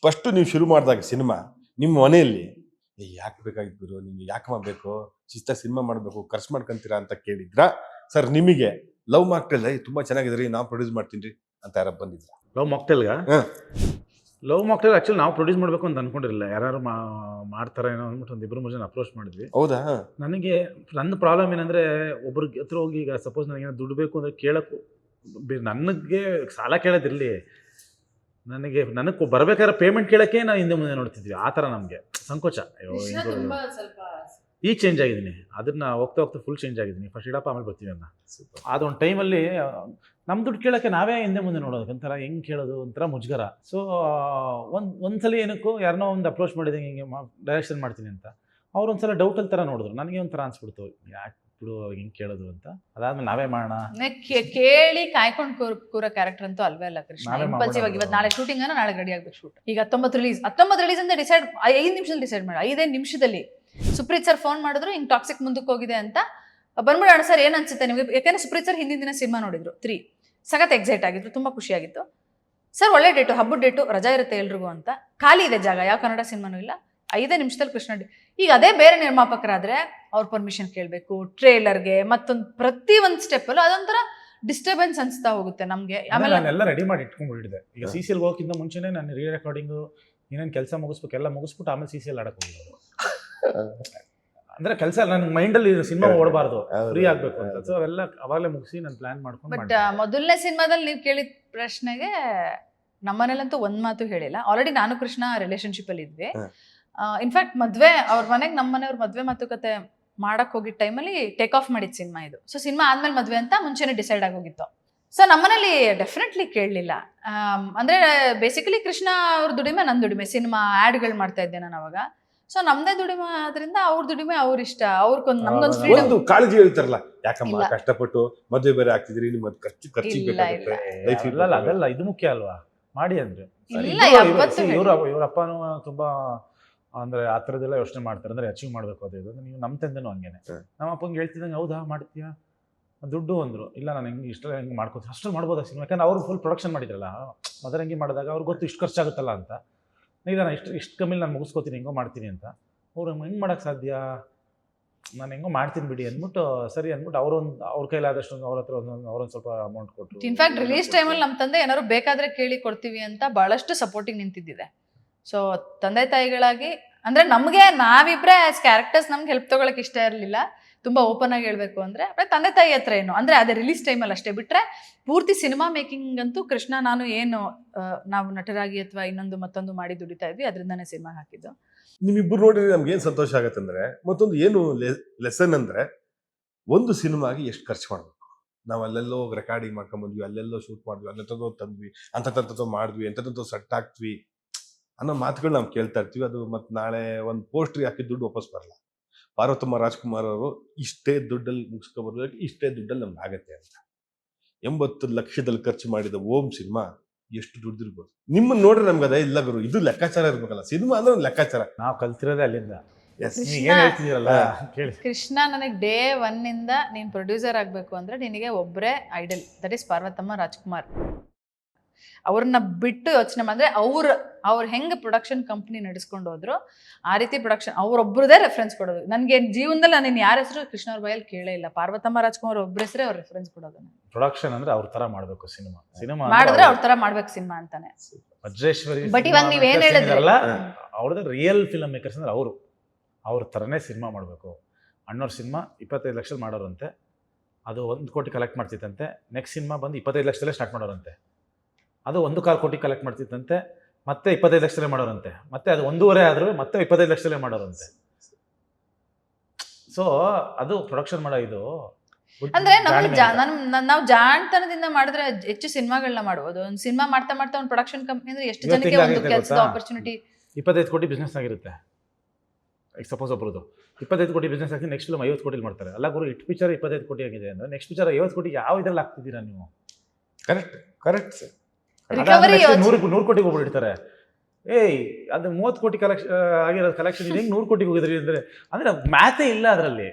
ಫಸ್ಟ್ ನೀವು ಶುರು ಮಾಡಿದಾಗ ಸಿನಿಮಾ ನಿಮ್ಮ ಮನೆಯಲ್ಲಿ ಯಾಕೆ ಬೇಕಾಗಿತ್ತು ಗುರು, ನಿಮ್ಗೆ ಯಾಕೆ ಬೇಕು, ಶಿಸ್ತಾಗಿ ಸಿನಿಮಾ ಮಾಡಬೇಕು, ಖರ್ಚು ಮಾಡ್ಕೊಂತೀರಾ ಅಂತ ಕೇಳಿದ್ರಾ? ಸರ್ ನಿಮಗೆ ಲವ್ ಮಾಕ್ಟೇಲ್ ತುಂಬಾ ಚೆನ್ನಾಗಿದ್ರಿ, ನಾವು ಪ್ರೊಡ್ಯೂಸ್ ಮಾಡ್ತೀನಿ ಅಂತ ಯಾರು ಬಂದಿದ್ರ? ಲವ್ ಮಾಕ್ಟೇಲ್ ಆ್ಯಕ್ಚುಲಿ ನಾವು ಪ್ರೊಡ್ಯೂಸ್ ಮಾಡಬೇಕು ಅಂತ ಅನ್ಕೊಂಡಿರಲಿಲ್ಲ. ಯಾರು ಮಾಡ್ತಾರೆ ಏನೋ ಅಂದ್ಬಿಟ್ಟು ಒಂದು 2-3 ಜನ ಅಪ್ರೋಚ್ ಮಾಡಿದ್ವಿ. ಹೌದಾ? ನನಗೆ ನನ್ನ ಪ್ರಾಬ್ಲಮ್ ಏನಂದರೆ, ಒಬ್ರಿಗೆ ಹತ್ರ ಹೋಗಿ ಈಗ ಸಪೋಸ್ ನನಗೇನೋ ದುಡ್ಡು ಬೇಕು ಅಂದರೆ ಕೇಳೋಕ್ಕೂ, ನನಗೆ ಸಾಲ ಕೇಳೋದಿರಲಿ, ನನಗೆ ಬರಬೇಕಾದ್ರೆ ಪೇಮೆಂಟ್ ಕೇಳೋಕ್ಕೆ ನಾವು ಹಿಂದೆ ಮುಂದೆ ನೋಡ್ತಿದ್ವಿ. ಆ ಥರ ನಮಗೆ ಸಂಕೋಚ. ಈಗ ಚೇಂಜ್ ಆಗಿದ್ದೀನಿ, ಅದನ್ನು ಹೋಗ್ತಾ ಫುಲ್ ಚೇಂಜ್ ಆಗಿದ್ದೀನಿ. ಫಸ್ಟ್ ಇಡಪ್ಪ ಆಮೇಲೆ ಬರ್ತೀವಿ ಅಂತ. ಅದೊಂದು ಟೈಮಲ್ಲಿ ನಮ್ಮ ದುಡ್ಡು ಕೇಳೋಕ್ಕೆ ನಾವೇ ಹಿಂದೆ ಮುಂದೆ ನೋಡೋದು, ಒಂಥರ ಹೆಂಗೆ ಕೇಳೋದು, ಒಂಥರ ಮುಜುಗರ. ಸೊ ಒಂದ್ಸಲ ಏನಕ್ಕೂ ಯಾರನ್ನೋ ಒಂದು ಅಪ್ರೋಚ್ ಮಾಡಿದೆ, ಹಿಂಗೆ ಡೈರೆಕ್ಷನ್ ಮಾಡ್ತೀನಿ ಅಂತ. ಅವ್ರು ಒಂದ್ಸಲ ಡೌಟಲ್ಲಿ ಥರ ನೋಡಿದ್ರು, ನನಗೆ ಒಂಥರ ಅನ್ಸ್ಬಿಡ್ತು, ಯಾಕೆ ಬಿಡು ಹಿಂಗೆ ಕೇಳೋದು ಅಂತ. ಅದಾದ್ಮೇಲೆ ನಾವೇ ಮಾಡೋಣ. ಕೇಳಿ ಕಾಯ್ಕೊಂಡು ಕೂರೋ ಕ್ಯಾರೆಕ್ಟರ್ ಅಂತೂ ಅಲ್ವೇ ಅಲ್ಲ ಕೃಷ್ಣ. ಇಂಪಲ್ಸಿವ್ ಆಗಿ ಇವತ್ತು ನಾಳೆ ಶೂಟಿಂಗ್ ಅನ್ನ ನಾಳೆ ರೆಡಿ ಆಗ್ಬೇಕು ಶೂಟ್. ಈಗ 19 ರಿಲೀಸ್ ಅಂತ ಡಿಸೈಡ್ 5 ನಿಮಿಷದಲ್ಲಿ ಡಿಸೈಡ್ ಮಾಡಿ. 5 ನಿಮಿಷದಲ್ಲಿ ಸುಪ್ರೀತ್ ಸರ್ ಫೋನ್ ಮಾಡಿದ್ರು, ಹಿಂಗೆ ಟಾಕ್ಸಿಕ್ ಮುಂದಕ್ಕೆ ಹೋಗಿದೆ ಅಂತ. ಬಂದ್ಬಿಡೋಣ ಸರ್, ಏನ್ ಅನ್ಸುತ್ತೆ ನಿಮಗೆ? ಯಾಕಂದ್ರೆ ಸುಪ್ರೀತ್ ಸರ್ ಹಿಂದಿನ ದಿನ ಸಿನಿಮಾ ನೋಡಿದ್ರು 3. ಸಖತ್ ಎಕ್ಸೈಟ್ ಆಗಿತ್ತು, ತುಂಬ ಖುಷಿಯಾಗಿತ್ತು. ಸರ್ ಒಳ್ಳೆ ಡೇಟು, ಹಬ್ಬದ ಡೇಟು, ರಜಾ ಇರುತ್ತೆ ಎಲ್ರಿಗೂ ಅಂತ, ಖಾಲಿ ಇದೆ ಜಾಗ, ಯಾವ ಕನ್ನಡ ಸಿನಿಮಾನೂ ಇಲ್ಲ, 5 ನಿಮಿಷದಲ್ಲಿ ಕೃಷ್ಣ ಈಗ ಅದೇ ಬೇರೆ ನಿರ್ಮಾಪಕರಾದ್ರೆ ಅವ್ರ ಪರ್ಮಿಷನ್ ಕೇಳಬೇಕು, ಟ್ರೇಲರ್ಗೆ ಮತ್ತೊಂದು ಪ್ರತಿ ಒಂದು ಸ್ಟೆಪ್ಪಲ್ಲೂ ಅದೊಂಥರ ಡಿಸ್ಟರ್ಬೆನ್ಸ್ ಅನಿಸ್ತಾ ಹೋಗುತ್ತೆ ನಮಗೆ. ಆಮೇಲೆ ನಾನೆಲ್ಲ ರೆಡಿ ಮಾಡಿ ಇಟ್ಕೊಂಡ್ಬಿಟ್ಟಿದ್ದೆ. ಈಗ CCL ಹೋಗೋಕ್ಕಿಂತ ಮುಂಚೆನೇ ನಾನು ರೀ ರೆಕಾರ್ಡಿಂಗು ಏನೇನು ಕೆಲಸ ಮುಗಿಸ್ಬೇಕು ಎಲ್ಲ ಮುಗಿಸ್ಬಿಟ್ಟು ಆಮೇಲೆ CCL ಆಡಕ್ಕೆ ಹೋಗಿದ್ದು. ಅಂದ್ರೆ ಕೆಲಸ ನನ್ನ ಮೈಂಡಲ್ಲಿ ಸಿನಿಮಾ ಓಡಬಾರ್ದು, ಫ್ರೀ ಆಗಬೇಕು ಅಂತ. ಸೊ ಅವೆಲ್ಲ ಅವಾಗಲೇ ಮುಗಿಸಿ ನಾನು ಪ್ಲಾನ್ ಮಾಡ್ಕೊಂಡು. ಬಟ್ ಮೊದಲನೇ ಸಿನಿಮಾದಲ್ಲಿ ನೀವು ಕೇಳಿದ ಪ್ರಶ್ನೆಗೆ ನಮ್ಮನೇಲಂತೂ ಒಂದ್ ಮಾತು ಹೇಳಿಲ್ಲ. ಆಲ್ರೆಡಿ ನಾನು ಕೃಷ್ಣ ರಿಲೇಶನ್ಶಿಪ್ ಅಲ್ಲಿ ಇದ್ವಿ. ಇನ್ಫ್ಯಾಕ್ಟ್ ಮದ್ವೆ ಅವ್ರ ಮನೆಗೆ ನಮ್ಮ ಮನೆಯವ್ರ ಮದ್ವೆ ಮಾತುಕತೆ ಮಾಡಕ್ ಹೋಗಿದ್ದ ಟೈಮಲ್ಲಿ ಟೇಕ್ ಆಫ್ ಮಾಡಿದ ಸಿನಿಮಾ ಇದು. ಸೊ ಸಿನಿಮಾ ಆದ್ಮೇಲೆ ಮದ್ವೆ ಅಂತ ಮುಂಚೆನೆ ಡಿಸೈಡ್ ಆಗೋಗಿತ್ತು. ಸೊ ನಮ್ಮನೇಲಿ ಡೆಫಿನೆಟ್ಲಿ ಕೇಳಲಿಲ್ಲ. ಅಂದ್ರೆ ಬೇಸಿಕಲಿ ಕೃಷ್ಣ ಅವ್ರ ದುಡಿಮೆ ನನ್ನ ದುಡಿಮೆ, ಸಿನಿಮಾ ಆ್ಯಡ್ಗಳು ಮಾಡ್ತಾ ಇದ್ದೆ ನಾನು ಅವಾಗ. ಸೊ ನಮ್ದೇ ದುಡಿಮೆ ಆದ್ರಿಂದ ಅವ್ರ ದುಡಿಮೆ ಅವ್ರ ಇಷ್ಟ, ಅವ್ರಿಗೊಂದು ನಮ್ಗೊಂದು ಫ್ರೀಡಮ್. ಒಂದು ಕಾಳಜಿ ಹೇಳ್ತಾರಲ್ಲ, ಯಾಕಮ್ಮ ಕಷ್ಟಪಟ್ಟು ಮದುವೆ ಬೇರೆ ಆಗ್ತಿದ್ರಿ, ನಿಮ್ಮ ಖರ್ಚಿಗೆ ಬೇಕಾಗುತ್ತೆ. ಅದೆಲ್ಲ ಇದು ಮುಖ್ಯ ಅಲ್ವಾ, ಮಾಡಿ ಅಂದ್ರೆ. ಇವ್ರ ಅಪ್ಪನೂ ತುಂಬಾ ಅಂದ್ರೆ ಆ ಥರದ್ದೆಲ್ಲ ಯೋಚನೆ ಮಾಡ್ತಾರೆ, ಅಂದ್ರೆ ಅಚೀವ್ ಮಾಡ್ಬೇಕು ಅದು ಇದು. ನೀವು ನಮ್ಮ ತಂದೆನೂ ಹಂಗೇನೆ. ನಮ್ಮ ಅಪ್ಪಂಗೆ ಹೇಳ್ತಿದ್ದಂಗೆ ಹೌದಾ ಮಾಡ್ತೀಯಾ ದುಡ್ಡು ಅಂದ್ರು. ಇಲ್ಲ ನಾನು ಹೆಂಗೆ ಇಷ್ಟೆಲ್ಲ ಹೆಂಗೆ ಮಾಡ್ಕೋತೀನಿ ಅಷ್ಟು ಮಾಡ್ಬೋದಾ ಸಿನಿಮಾ, ಯಾಕಂದ್ರೆ ಅವ್ರು ಫುಲ್ ಪ್ರೊಡಕ್ಷನ್ ಮಾಡಿದ್ರಲ್ಲ ಮದರಂಗಿ ಮಾಡಿದಾಗ ಅವ್ರಿಗೆ ಗೊತ್ತು ಇಷ್ಟು ಖರ್ಚಾಗುತ್ತಲ್ಲ ಅಂತ. ಇಲ್ಲ ನಾನು ಇಷ್ಟು ಕಮ್ಮಿಲಿ ನಾನು ಮುಗಿಸ್ಕೋತೀನಿ, ಹೆಂಗೋ ಮಾಡ್ತೀನಿ ಅಂತ. ಅವ್ರು ಹೆಂಗೆ ಮಾಡೋಕ್ಕೆ ಸಾಧ್ಯ, ನಾನು ಹೆಂಗೋ ಮಾಡ್ತೀನಿ ಬಿಡಿ ಅಂದ್ಬಿಟ್ಟು ಸರಿ ಅಂದ್ಬಿಟ್ಟು ಅವ್ರ ಕೈಲಾದಷ್ಟು ಅವ್ರ ಹತ್ರ ಅವ್ರೊಂದು ಸ್ವಲ್ಪ ಅಮೌಂಟ್ ಕೊಟ್ಟರು. ಇನ್ಫ್ಯಾಕ್ಟ್ ರಿಲೀಸ್ ಟೈಮಲ್ಲಿ ನಮ್ಮ ತಂದೆ ಏನಾದ್ರು ಬೇಕಾದ್ರೆ ಕೇಳಿ ಕೊಡ್ತೀವಿ ಅಂತ ಬಹಳಷ್ಟು ಸಪೋರ್ಟಿಂಗ್ ನಿಂತಿದ್ದಿದೆ. ಸೊ ತಂದೆ ತಾಯಿಗಳಾಗಿ ಅಂದ್ರೆ ನಮಗೆ ನಾವಿಬ್ರೆ ಆಸ್ ಕ್ಯಾರೆಕ್ಟರ್ಸ್ ನಮ್ಗೆ ಹೆಲ್ಪ್ ತೊಗೊಳಕ್ಕೆ ಇಷ್ಟ ಇರಲಿಲ್ಲ, ತುಂಬ ಓಪನ್ ಆಗಿ ಹೇಳ್ಬೇಕು ಅಂದರೆ. ತಂದೆ ತಾಯಿ ಹತ್ರ ಏನು ಅಂದರೆ ಅದೇ ರಿಲೀಸ್ ಟೈಮಲ್ಲಿ ಅಷ್ಟೇ, ಬಿಟ್ಟರೆ ಪೂರ್ತಿ ಸಿನಿಮಾ ಮೇಕಿಂಗ್ ಅಂತೂ ಕೃಷ್ಣ ನಾನು ಏನು ನಾವು ನಟರಾಗಿ ಅಥವಾ ಇನ್ನೊಂದು ಮತ್ತೊಂದು ಮಾಡಿ ದುಡಿತಾ ಇದ್ವಿ, ಅದರಿಂದನೇ ಸಿನಿಮಾ ಹಾಕಿದ್ದು. ನಿಮ್ಮಿಬ್ಬರು ನೋಡಿದ್ರೆ ನಮ್ಗೆ ಏನು ಸಂತೋಷ ಆಗತ್ತೆ ಅಂದ್ರೆ, ಮತ್ತೊಂದು ಏನು ಲೆಸನ್ ಅಂದ್ರೆ, ಒಂದು ಸಿನಿಮಾಗೆ ಎಷ್ಟು ಖರ್ಚು ಮಾಡಬೇಕು. ನಾವು ಅಲ್ಲೆಲ್ಲೋ ರೆಕಾರ್ಡಿಂಗ್ ಮಾಡ್ಕೊಂಬಂದ್ವಿ, ಅಲ್ಲೆಲ್ಲೋ ಶೂಟ್ ಮಾಡಿದ್ವಿ, ಅಲ್ಲೆಂಥದ್ದು ತಂದ್ವಿ, ಅಂಥದ್ದು ಮಾಡಿದ್ವಿ, ಎಂಥದ್ದು ಸೆಟ್ ಹಾಕ್ದ್ವಿ ಅನ್ನೋ ಮಾತುಗಳು ನಾವು ಕೇಳ್ತಾ ಇರ್ತೀವಿ. ಅದು ಮತ್ತೆ ನಾಳೆ ಒಂದು ಪೋಸ್ಟ್ರಿಗೆ ಹಾಕಿ ದುಡ್ಡು ವಾಪಸ್ ಬರಲ್ಲ. ಪಾರ್ವತಮ್ಮ ರಾಜ್ಕುಮಾರ್ ಅವರು ಇಷ್ಟೇ ದುಡ್ಡಲ್ಲಿ ಮುಗಿಸ್ಕೊಬರ್ಬೇಕು, ಇಷ್ಟೇ ದುಡ್ಡಲ್ಲಿ ನಮ್ಗೆ ಆಗತ್ತೆ ಅಂತ 80 ಲಕ್ಷದಲ್ಲಿ ಖರ್ಚು ಮಾಡಿದ ಓಂ ಸಿನಿಮಾ ಎಷ್ಟು ದುಡ್ಡಿರ್ಬೋದು. ನಿಮ್ಮನ್ನ ನೋಡ್ರೆ ನಮ್ಗೆ ಅದೇ ಇಲ್ಲ ಗುರು, ಇದು ಲೆಕ್ಕಾಚಾರ ಇರ್ಬೇಕಲ್ಲ. ಸಿನಿಮಾ ಅಂದ್ರೆ ಒಂದು ಲೆಕ್ಕಾಚಾರ. ನಾವು ಕಲ್ತಿರೋದೇ ಅಲ್ಲಿಂದ. ಕೃಷ್ಣ ಕೇಳಿ, ಕೃಷ್ಣ ನನಗೆ ಡೇ 1 ನೀನು ಪ್ರೊಡ್ಯೂಸರ್ ಆಗಬೇಕು ಅಂದರೆ ನಿನಗೆ ಒಬ್ಬರೇ idol, that is Parvatamma Rajkumar. ಅವ್ರನ್ನ ಬಿಟ್ಟು ಯೋಚನೆ ಮಾಡಿದ್ರೆ ಅವ್ರು ಹೆಂಗೆ ಪ್ರೊಡಕ್ಷನ್ ಕಂಪ್ನಿ ನಡೆಸ್ಕೊಂಡು ಹೋದ್ರು ಆ ರೀತಿ ಪ್ರೊಡಕ್ಷನ್ ಅವ್ರೊಬ್ಬರದೇ ರೆಫರೆನ್ಸ್ ಕೊಡೋದು. ನನಗೆ ಜೀವನದಲ್ಲಿ ನಾನು ಯಾರ ಹೆಸರು ಕೃಷ್ಣ ಅವ್ರ ಬಾಯಲ್ಲಿ ಕೇಳೇ ಇಲ್ಲ. ಪಾರ್ವತಮ್ಮ ರಾಜ್ಕುಮಾರ್ ಒಬ್ಬರ ಹೆಸರೇ ಅವ್ರ ರೆಫರೆನ್ಸ್ ಕೊಡೋದು. ಪ್ರೊಡಕ್ಷನ್ ಅಂದ್ರೆ ಅವ್ರ ತರ ಮಾಡಬೇಕು, ಸಿನಿಮಾ ಮಾಡಿದ್ರೆ ಅವ್ರ ತರ ಮಾಡ್ಬೇಕು ಸಿನಿಮಾ ಅಂತಾನೆ. ವಜ್ರೇಶ್ವರಿ ಬಟ್ ಇವಾಗ ನೀವೇನ್ ಹೇಳಿದ್ರಲ್ಲ, ಅವ್ರದ್ದು ರಿಯಲ್ ಫಿಲಮ್ ಮೇಕರ್ಸ್ ಅಂದ್ರೆ ಅವ್ರ ಥರನೇ ಸಿನಿಮಾ ಮಾಡಬೇಕು. ಅಣ್ಣವ್ರ ಸಿನಿಮಾ 25 ಲಕ್ಷದ ಮಾಡೋರಂತೆ, ಅದು 1 ಕೋಟಿ ಕಲೆಕ್ಟ್ ಮಾಡ್ತಿತ್ತಂತೆ. ನೆಕ್ಸ್ಟ್ ಸಿನಿಮಾ ಬಂದು 25 ಲಕ್ಷದಲ್ಲೇ ಸ್ಟಾರ್ಟ್ ಮಾಡೋರಂತೆ, ಅದು 1.25 ಕೋಟಿ ಕಲೆಕ್ಟ್ ಮಾಡ್ತಿತ್ತಂತೆ. ಮತ್ತೆ 25 ಲಕ್ಷದಲ್ಲೇ ಮಾಡೋರಂತೆ, ಮತ್ತೆ ಅದು 1.5 ಆದ್ರೂ ಮತ್ತೆ 25 ಲಕ್ಷದಲ್ಲೇ ಮಾಡೋರಂತೆ. ಸೊ ಅದು ಪ್ರೊಡಕ್ಷನ್ ಮಾಡೋ ಇದು. ಅಂದ್ರೆ ನಾವು ಜಾಣತನದಿಂದ ಮಾಡಿದ್ರೆ ಹೆಚ್ಚು ಸಿನಿಮಾಗಳನ್ನ ಮಾಡ್ಬೋದು. ಒಂದು ಸಿನಿಮಾ ಮಾಡ್ತಾ ಒಂದು ಪ್ರೊಡಕ್ಷನ್ ಕಂಪ್ನಿ ಅಂದ್ರೆ ಎಷ್ಟು ಜನಕ್ಕೆ ಒಂದು ಕೆಲಸದ ಆಪರ್ಚುನಿಟಿ. 25 ಕೋಟಿ ಬಿಸ್ನೆಸ್ ಆಗಿರುತ್ತೆ. ಈಗ ಸಪೋಸ್ ಒಬ್ಬರದು 25 ಕೋಟಿ ಬಿಸ್ನೆಸ್ ಆಗಿ ನೆಕ್ಸ್ಟ್ ಫಿಲ್ಮ್ 50 ಕೋಟಿಲಿ ಮಾಡ್ತಾರೆ. ಅಲ್ಲ ಗುರು, ಇಟ್ ಪಿಕ್ಚರ್ 25 ಕೋಟಿ ಆಗಿದೆ ಅಂದ್ರೆ ನೆಕ್ಸ್ಟ್ ಪಿಕ್ಚರ್ 50 ಕೋಟಿ ಯಾವ ಇದ್ರಲ್ಲಿ ಹಾಕ್ತಿದ್ದೀರಾ ನೀವು? Correct sir. 100 ಕೋಟಿಗೆ ಹೋಗ್ಬಿಡ್ತಾರೆ. ಅದು 30 ಕೋಟಿ ಆಗಿರೋದು ಕಲೆಕ್ಷನ್ ಹೆಂಗೆ 100 ಕೋಟಿಗೆ ಹೋಗಿದ್ರಿ ಅಂದ್ರೆ ಮ್ಯಾಥೇ ಇಲ್ಲ ಅದರಲ್ಲಿ.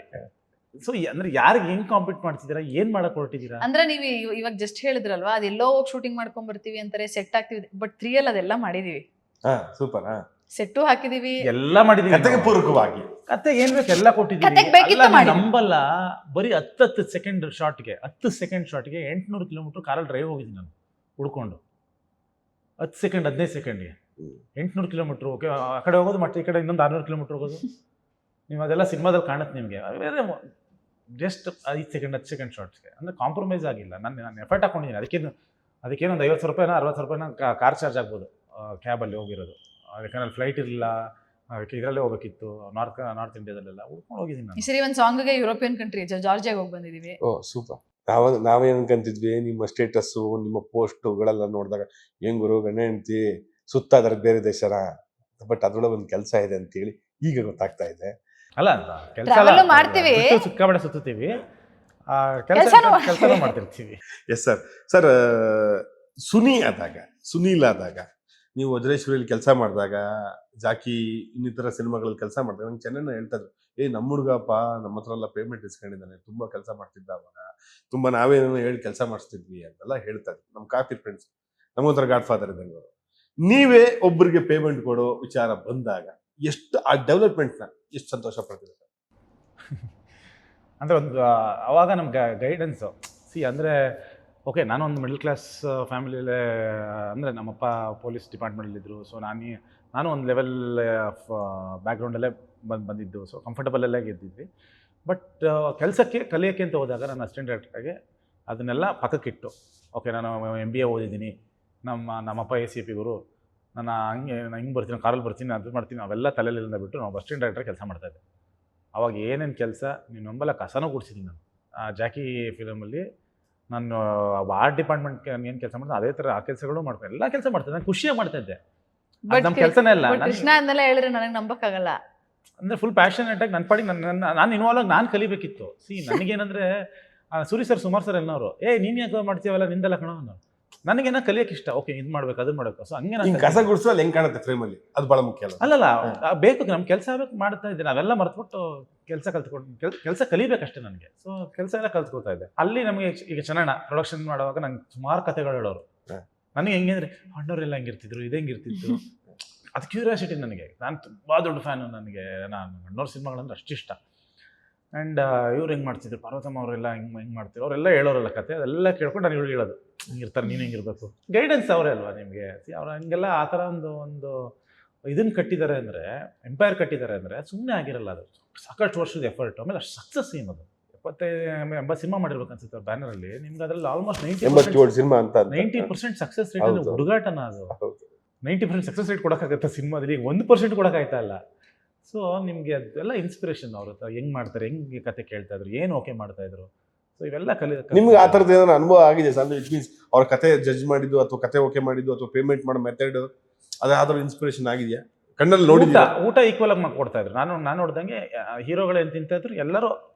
ಸೊ ಅಂದ್ರೆ ಯಾರಿಗೆ ಹೆಂಗ್ ಕಾಂಪೀಟ್ ಮಾಡ್ತಿದ್ದೀರಾ, ಏನ್ ಮಾಡಕ್ ಹೊರಟಿದ್ದೀರಾ? ಅಂದ್ರೆ ನೀವು ಇವಾಗ ಜಸ್ಟ್ ಹೇಳಿದ್ರಲ್ವಾ, ಅದೆಲ್ಲೋ ಹೋಗಿ ಶೂಟಿಂಗ್ ಮಾಡ್ಕೊಂಡ್ ಬರ್ತೀವಿ ಅಂತಾರೆ, ಸೆಟ್ ಆಗ್ತೀವಿ. ಬಟ್ 3 ಅಲ್ಲಿ ಅದೆಲ್ಲ ಮಾಡಿದೀವಿ. ಸೂಪರ್. ಸೆಟ್ಟು ಹಾಕಿದೀವಿ, ಎಲ್ಲ ಮಾಡಿದೀವಿ. ಕತೆಗೆ ಪೂರಕವಾಗಿ ಕತೆ ಏನ್ ಬೇಕು ಎಲ್ಲ ಕೊಟ್ಟಿದ್ದೀವಿ. ನಂಬಲ್ಲ, ಬರೀ 10 ಸೆಕೆಂಡ್ ಶಾರ್ಟ್ಗೆ 800 ಕಿಲೋಮೀಟರ್ ಕಾರಲ್ಲಿ ಡ್ರೈವ್ ಹೋಗಿದ್ದೀನಿ ನಾನು ಹುಡ್ಕೊಂಡು. 10 ಸೆಕೆಂಡ್ 15 ಸೆಕೆಂಡ್ಗೆ 800 ಕಿಲೋಮೀಟರ್ ಓಕೆ, ಆ ಕಡೆ ಹೋಗೋದು ಮತ್ತೆ ಈ ಕಡೆ ಇನ್ನೊಂದು 600 ಕಿಲೋಮೀಟರ್ ಹೋಗೋದು. ನೀವು ಅದೆಲ್ಲ ಸಿನಿಮಾದಲ್ಲಿ ಕಾಣುತ್ತೆ ನಿಮಗೆ. ಜಸ್ಟ್ 5 ಸೆಕೆಂಡ್ 10 ಸೆಕೆಂಡ್ ಶಾರ್ಟ್ಸ್ಗೆ ಅಂದ್ರೆ ಕಾಂಪ್ರಮೈಸ್ ಆಗಿಲ್ಲ. ನಾನು ಎಫರ್ಟ್ ಹಾಕೊಂಡಿದ್ದೀನಿ. ಅದಕ್ಕೇನು ಒಂದು 50 ರೂಪಾಯಿನ 60 ರೂಪಾಯಿನ ಕಾರ್ ಚಾರ್ಜ್ ಆಗ್ಬೋದು ಕ್ಯಾಬಲ್ಲಿ ಹೋಗಿರೋದು. ಯಾಕಂದ್ರೆ ಫ್ಲೈಟ್ ಇರಲಿಲ್ಲ, ಇದರಲ್ಲೇ ಹೋಗ್ಬೇಕಿತ್ತು. ನಾರ್ತ್ ಇಂಡಿಯಾದಲ್ಲೆಲ್ಲ ಉಳ್ಕೊಂಡು ಹೋಗಿದ್ದೀನಿ ನಾನು. ಈ ಸರಿ ಒಂದು ಸಾಂಗ್ಗೆ ಯುರೋಪಿಯನ್ ಕಂಟ್ರಿ ಜಾರ್ಜಿಯಾಗ ಹೋಗಿ ಬಂದಿದ್ದೀವಿ. ಸೂಪರ್. ನಾವೇನು ಅನ್ಕೊಂತಿದ್ವಿ, ನಿಮ್ಮ ಸ್ಟೇಟಸ್ಸು ನಿಮ್ಮ ಪೋಸ್ಟುಗಳೆಲ್ಲ ನೋಡಿದಾಗ ಹೆಂಗ್ ಗುರು ಗಂಡ ಹೆಂಡ್ತಿ ಸುತ್ತ ಅದ್ರ ಬೇರೆ ದೇಶನ, ಬಟ್ ಅದ್ರೊಳಗೆ ಒಂದು ಕೆಲಸ ಇದೆ ಅಂತೇಳಿ ಈಗ ಗೊತ್ತಾಗ್ತಾ ಇದೆ. ಅಲ್ಲ ಕೆಲಸ ಮಾಡ್ತೀವಿ, ಸಿಕ್ಕಾಪಟ್ಟೆ ಸುತ್ತೀವಿ, ಕೆಲಸ ಮಾಡ್ತಿರ್ತೀವಿ. Yes sir. ಸುನೀಲ್ ಆದಾಗ ನೀವು ವಜ್ರೇಶ್ವರಿಯಲ್ಲಿ ಕೆಲಸ ಮಾಡಿದಾಗ, ಜಾಕಿ ಇನ್ನಿತರ ಸಿನಿಮಾಗಳಲ್ಲಿ ಕೆಲಸ ಮಾಡಿದಾಗ ನಂಗೆ ಚೆನ್ನಾಗಿ ಹೇಳ್ತಾ ಇದ್ರು, ನಮ್ಮ ಹುಡುಗಪ್ಪ ನಮ್ಮ ಹತ್ರ ಎಲ್ಲ ಪೇಮೆಂಟ್ ಇಸ್ಕೊಂಡಿದ್ದಾನೆ, ತುಂಬಾ ಕೆಲಸ ಮಾಡ್ತಿದ್ದ ಅವಾಗ, ತುಂಬಾ ನಾವೇನೋ ಹೇಳಿ ಕೆಲಸ ಮಾಡಿಸ್ತಿದ್ವಿ ಅಂತೆಲ್ಲ ಹೇಳ್ತಾ ಇದ್ರು. ನಮ್ಮ ಕಾಫಿ ಫ್ರೆಂಡ್ಸ್, ನಮ್ಮೊಂಥರ ಗಾಡ್ ಫಾದರ್ ಇದ್ದಂಗೆ ಅವರು. ನೀವೇ ಒಬ್ಬರಿಗೆ ಪೇಮೆಂಟ್ ಕೊಡೋ ವಿಚಾರ ಬಂದಾಗ ಎಷ್ಟು ಆ ಡೆವಲಪ್ಮೆಂಟ್ನ ಎಷ್ಟು ಸಂತೋಷ ಪಡ್ತೀವಿ ಸರ್? ಅಂದರೆ ಒಂದು ಅವಾಗ ನಮ್ಗೆ ಗೈಡೆನ್ಸು ಅಂದರೆ ಓಕೆ, ನಾನು ಒಂದು ಮಿಡಲ್ ಕ್ಲಾಸ್ ಫ್ಯಾಮಿಲಿಯಲ್ಲೇ, ಅಂದರೆ ನಮ್ಮಪ್ಪ ಪೊಲೀಸ್ ಡಿಪಾರ್ಟ್ಮೆಂಟಲ್ಲಿದ್ದರು. ಸೊ ನಾನು ಒಂದು ಲೆವೆಲ್ ಆಫ್ ಬ್ಯಾಕ್ಗ್ರೌಂಡಲ್ಲೇ ಬಂದಿದ್ದು. ಸೊ ಕಂಫರ್ಟಬಲಲ್ಲೇ ಗೆದ್ದಿದ್ವಿ. ಬಟ್ ಕೆಲಸಕ್ಕೆ ಕಲಿಯೋಕ್ಕೆ ಅಂತ ಹೋದಾಗ ನಾನು ಅಸಿಸ್ಟೆಂಟ್ ಡೈರೆಕ್ಟ್ರಾಗಿ ಅದನ್ನೆಲ್ಲ ಪಕ್ಕಕ್ಕಿಟ್ಟು, ಓಕೆ ನಾನು MBA ಓದಿದ್ದೀನಿ, ನಮ್ಮಪ್ಪ ACP ಗುರು, ನಾನು ಹಿಂಗೆ ಬರ್ತೀನಿ, ಕಾರಲ್ಲಿ ಬರ್ತೀನಿ, ಅದು ಮಾಡ್ತೀನಿ, ಅವೆಲ್ಲ ತಲೆಯಲ್ಲಿಂದ ಬಿಟ್ಟು ನಾವು ಅಸಿಸ್ಟೆಂಟ್ ಡೈರೆಕ್ಟ್ರಾಗಿ ಕೆಲಸ ಮಾಡ್ತಾಯಿದ್ದೆ. ಅವಾಗ ಏನೇನು ಕೆಲಸ ನೀವು ನಂಬಲ್ಲ, ಕಸನೂ ಗುಡಿಸಿದ್ದೀನಿ ನಾನು. ಆ ಜಾಕಿ ಫಿಲಮಲ್ಲಿ ನಾನು ಆರ್ಟ್ ಡಿಪಾರ್ಟ್ಮೆಂಟ್ಗೆ ಏನು ಕೆಲಸ ಮಾಡ್ತೀನಿ ಅದೇ ಥರ ಆ ಕೆಲಸಗಳು ಮಾಡ್ತೀನಿ, ಎಲ್ಲ ಕೆಲಸ ಮಾಡ್ತೀನಿ. ನಾನು ಖುಷಿಯಾಗಿ ಮಾಡ್ತಾಯಿದ್ದೆ. ನಮ್ಮ ಕೆಲಸನೇ ಇಲ್ಲ. ಕೃಷ್ಣ ಅಂದೆಲ್ಲ ಹೇಳಿದ್ರೆ ನನಗೆ ನಂಬಕ್ಕಾಗಲ್ಲ. ಅಂದರೆ ಫುಲ್ ಪ್ಯಾಷನೇಟಾಗಿ ನನ್ನ ಪಾಡಿಗೆ ನಾನು ಇನ್ವಾಲ್ವ್ ಆಗಿ ನಾನು ಕಲಿಬೇಕಿತ್ತು. ನನಗೇನಂದರೆ ಸೂರಿ ಸರ್, ಸುಮಾರು ಸರ್ ಎಲ್ಲನವರು ನೀನು ಯಾಕೆ ಮಾಡ್ತೀವಲ್ಲ ನಿಂದೆಲ್ಲ ಕಣೋ ಅನ್ನೋರು. ನನಗೇನೋ ಕಲಿಯೋಕೆ ಇಷ್ಟ. ಓಕೆ, ಇದು ಮಾಡ್ಬೇಕು, ಅದನ್ನ ಮಾಡಬೇಕು. ಸೊ ಹಂಗೆ ನಾನು ಕಸ ಗುಡಿಸೋದು ಹೆಂಗೆ ಕಾಣುತ್ತೆ ಫ್ರೇಮಲ್ಲಿ, ಅದು ಭಾಳ ಮುಖ್ಯ ಅಲ್ಲ? ಅಲ್ಲಲ್ಲ, ಬೇಕು, ನಮ್ಮ ಕೆಲಸ ಆಗಬೇಕು, ಮಾಡ್ತಾ ಇದ್ದೆ. ನಾವೆಲ್ಲ ಮರೆತುಬಿಟ್ಟು ಕೆಲಸ ಕಲ್ತ್ಕೊಂಡು ಕೆಲಸ ಕಲಿಬೇಕಷ್ಟೇ ನನಗೆ. ಸೊ ಕೆಲಸ ಎಲ್ಲ ಕಲ್ತ್ಕೊಳ್ತಾ ಇದ್ದೆ. ಅಲ್ಲಿ ನಮಗೆ ಈಗ ಚೆನ್ನಾಗಿ ಪ್ರೊಡಕ್ಷನ್ ಮಾಡುವಾಗ ನಂಗೆ ಸುಮಾರು ಕಥೆಗಳು ಹೇಳೋರು. ನನಗೆ ಹೆಂಗೆ ಅಂದರೆ ಅಣ್ಣವರೆಲ್ಲ ಹೆಂಗಿರ್ತಿದ್ರು, ಇದು ಹೆಂಗಿರ್ತಿತ್ತು, ಅದು ಕ್ಯೂರಿಯಾಸಿಟಿ ನನಗೆ. ನಾನು ತುಂಬ ದೊಡ್ಡ ಫ್ಯಾನು. ನನಗೆ ನಾನು ಅಣ್ಣವ್ರ ಸಿನಿಮಾಗಳಂದ್ರೆ ಅಷ್ಟು ಇಷ್ಟ. ಆ್ಯಂಡ್ ಇವ್ರು ಹೆಂಗೆ ಮಾಡ್ತಿದ್ರು, ಪಾರ್ವತಮ್ಮ ಅವರೆಲ್ಲ ಹೆಂಗೆ ಮಾಡ್ತಿದ್ರು, ಅವರೆಲ್ಲ ಹೇಳೋರಲ್ಲ ಕತೆ, ಅದೆಲ್ಲ ಕೇಳ್ಕೊಂಡು ನಾನು ಇವ್ರಿಗೆ ಹೇಳೋದು, ಹಿಂಗಿರ್ತಾರೆ, ನೀನು ಹೆಂಗಿರ್ಬೇಕು. ಗೈಡೆನ್ಸ್ ಅವರೇ ಅಲ್ವಾ ನಿಮಗೆ. ಅವ್ರು ಹಂಗೆಲ್ಲ ಆ ಥರ ಒಂದು ಇದನ್ನು ಕಟ್ಟಿದ್ದಾರೆ ಅಂದರೆ, ಎಂಪೈರ್ ಕಟ್ಟಿದ್ದಾರೆ ಅಂದರೆ ಸುಮ್ಮನೆ ಆಗಿರಲ್ಲ. ಅದು ಸಾಕಷ್ಟು ವರ್ಷದ ಎಫರ್ಟ್. ಆಮೇಲೆ ಅಷ್ಟು ಸಕ್ಸಸ್ ಏನದು. 70-80 ಸಿನಿಮಾ ಮಾಡಿರ್ಬೇಕು ಅನ್ಸುತ್ತೆ ಬ್ಯಾನರಲ್ಲಿ. ನಿಮ್ಗೆ ಅದರಲ್ಲಿ ಆಲ್ಮೋಸ್ಟ್ 90% ಸಕ್ಸಸ್ ರೇಟ್. ಹುಡುಗಾಟನ ಅದು. 90% ಸಕ್ಸಸ್ ರೇಟ್ ಕೊಡೋಕ್ಕಾಗತ್ತೆ ಸಿನಿಮಾದಲ್ಲಿ, 1% ಕೊಡೋಕ್ಕಾಯ್ತಾ ಇಲ್ಲ. ಸೊ ನಿಮಗೆ ಅದೆಲ್ಲ ಇನ್ಸ್ಪಿರೇಷನ್. ಅವ್ರ ಹತ್ರ ಹೆಂಗೆ ಮಾಡ್ತಾರೆ, ಹೆಂಗೆ ಕತೆ ಕೇಳ್ತಾ ಇದ್ರು, ಏನು ಓಕೆ ಮಾಡ್ತಾ ಇದ್ರು. ಸೊ ಇವೆಲ್ಲ ನಿಮ್ಗೆ ಆ ಥರದ್ದು ಏನಾದ್ರು ಅನುಭವ ಆಗಿದೆ ಸರ್? ಇಟ್ ಮೀನ್ಸ್ ಅವ್ರ ಕತೆ ಜಡ್ಜ್ ಮಾಡಿದ್ದು, ಅಥವಾ ಕತೆ ಓಕೆ ಮಾಡಿದ್ದು, ಅಥವಾ ಪೇಮೆಂಟ್ ಮಾಡೋ ಮೆಥಡ್, ಅದಾದ್ರೂ ಇನ್ಸ್ಪಿರೇಷನ್ ಆಗಿದೆಯಾ? ಕಣ್ಣಲ್ಲಿ ನೋಡಿದ್ಯಾ? ಊಟ ಈಕ್ವಲ್ ಆಗಿ ಕೊಡ್ತಾ ಇದ್ರು. ನಾನು ನೋಡ್ದಂಗೆ ಹೀರೋಗಳು ಏನು ತಿಂತಾ ಇದ್ರು, ಎಲ್ಲರೂ